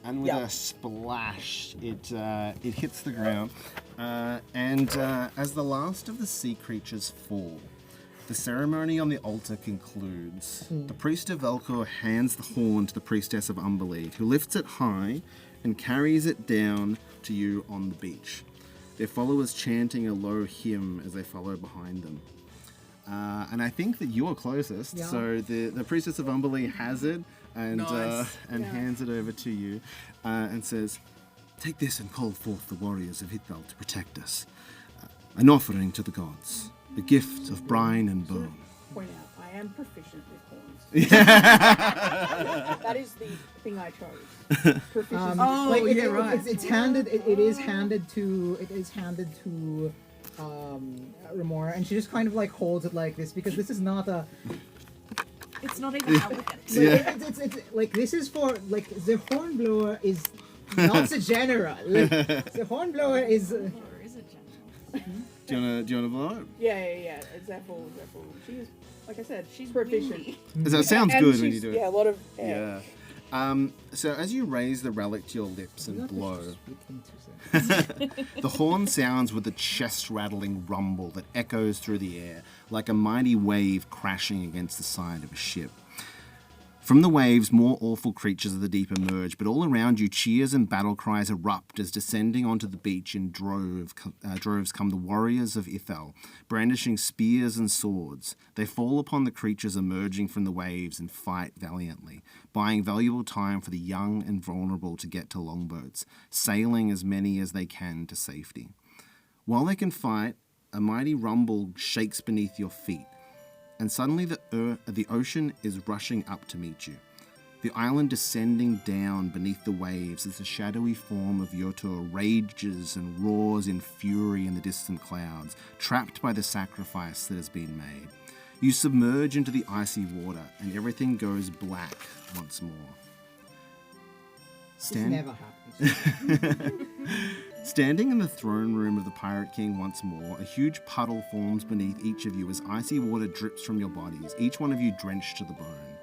And with a splash, it hits the ground. And as the last of the sea creatures fall, the ceremony on the altar concludes. The priest of Velcor hands the horn to the priestess of Umberlead, who lifts it high and carries it down to you on the beach. Their followers chanting a low hymn as they follow behind them. And I think that you're closest, so the priestess of Umberlead has it and hands it over to you and says, "Take this and call forth the warriors of Hitveld to protect us. An offering to the gods. The gift of brine and bone." Point out, I am proficient with horns. Yeah. That is the thing I chose. Proficiency. It's handed. It is handed to Remora, and she just kind of like holds it like this because this is not a. It's not even elegant. It's like this is for like the hornblower is not the general. The hornblower is. Or is it gentle? Do you wanna blow it? Yeah. Zephyr. She's, like I said, she's proficient. That sounds And good when she's- you do it. Yeah, a lot of Yeah. So as you raise the relic to your lips and blow, the horn sounds with a chest-rattling rumble that echoes through the air like a mighty wave crashing against the side of a ship. From the waves, more awful creatures of the deep emerge, but all around you, cheers and battle cries erupt as descending onto the beach in droves come the warriors of Ithel, brandishing spears and swords. They fall upon the creatures emerging from the waves and fight valiantly, buying valuable time for the young and vulnerable to get to longboats, sailing as many as they can to safety. While they can fight, a mighty rumble shakes beneath your feet, and suddenly the ocean is rushing up to meet you. The island descending down beneath the waves as the shadowy form of Yotur rages and roars in fury in the distant clouds, trapped by the sacrifice that has been made. You submerge into the icy water, and everything goes black once more. This never happens. Standing in the throne room of the Pirate King once more, a huge puddle forms beneath each of you as icy water drips from your bodies, each one of you drenched to the bone.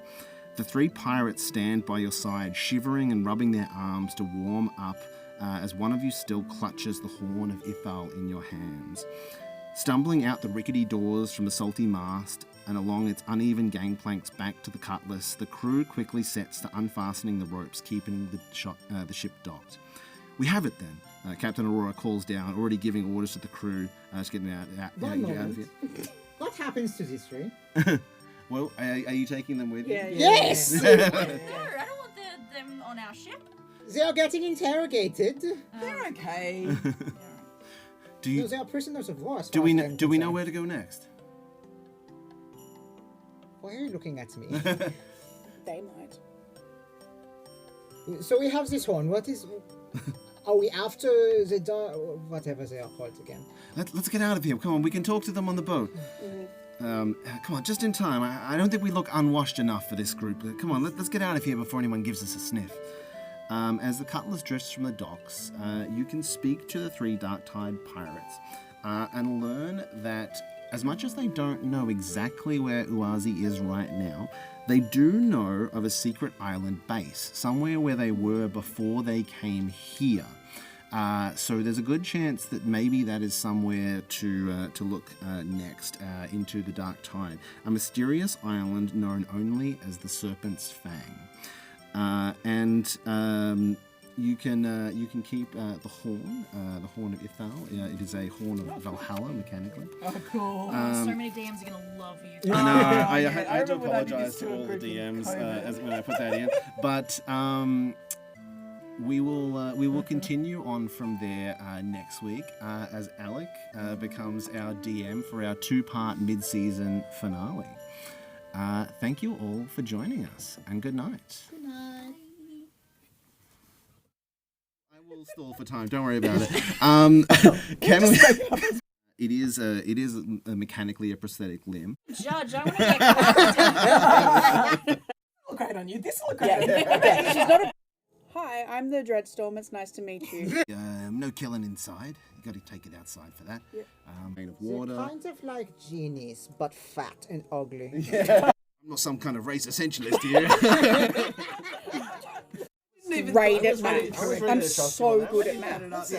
The three pirates stand by your side, shivering and rubbing their arms to warm up as one of you still clutches the horn of Ithal in your hands. Stumbling out the rickety doors from the salty mast and along its uneven gangplanks back to the cutlass, the crew quickly sets to unfastening the ropes, keeping the ship docked. "We have it then," Captain Aurora calls down, already giving orders to the crew to get out of here. What happens to these three? Well, are you taking them with you? Yes! No, I don't want them on our ship. They are getting interrogated. They're okay. No, they are prisoners of war. Do we know where to go next? Why are you looking at me? They might. So we have this horn. What is? Are we after the whatever they are called again? Let's get out of here. Come on, we can talk to them on the boat. Come on, just in time. I don't think we look unwashed enough for this group. Come on, let's get out of here before anyone gives us a sniff. As the cutlass drifts from the docks, you can speak to the three Darktide pirates and learn that as much as they don't know exactly where Uazi is right now, they do know of a secret island base, somewhere where they were before they came here. So there's a good chance that maybe that is somewhere to look next into the Dark Tide, a mysterious island known only as the Serpent's Fang. You can keep the horn of Ithal. It is a horn of Valhalla, mechanically. Oh, cool. So many DMs are gonna love you. I know. I yeah, had to remember when I did apologise this to to a all the group in DMs COVID. as when I put that in, but we will continue on from there next week as Alec becomes our DM for our 2-part mid-season finale. Thank you all for joining us, and good night. Good night. I will stall for time. Don't worry about it. Can we? It is a mechanically a prosthetic limb. Judge, I want to get look great on you. This will look great on you. Yeah, she's not a. Hi, I'm the Dreadstorm. It's nice to meet you. No killing inside. You got to take it outside for that. Yeah. Made of They're water. kind of like genies, but fat and ugly. I'm not some kind of race essentialist here. Great at maths. I'm so good at maths.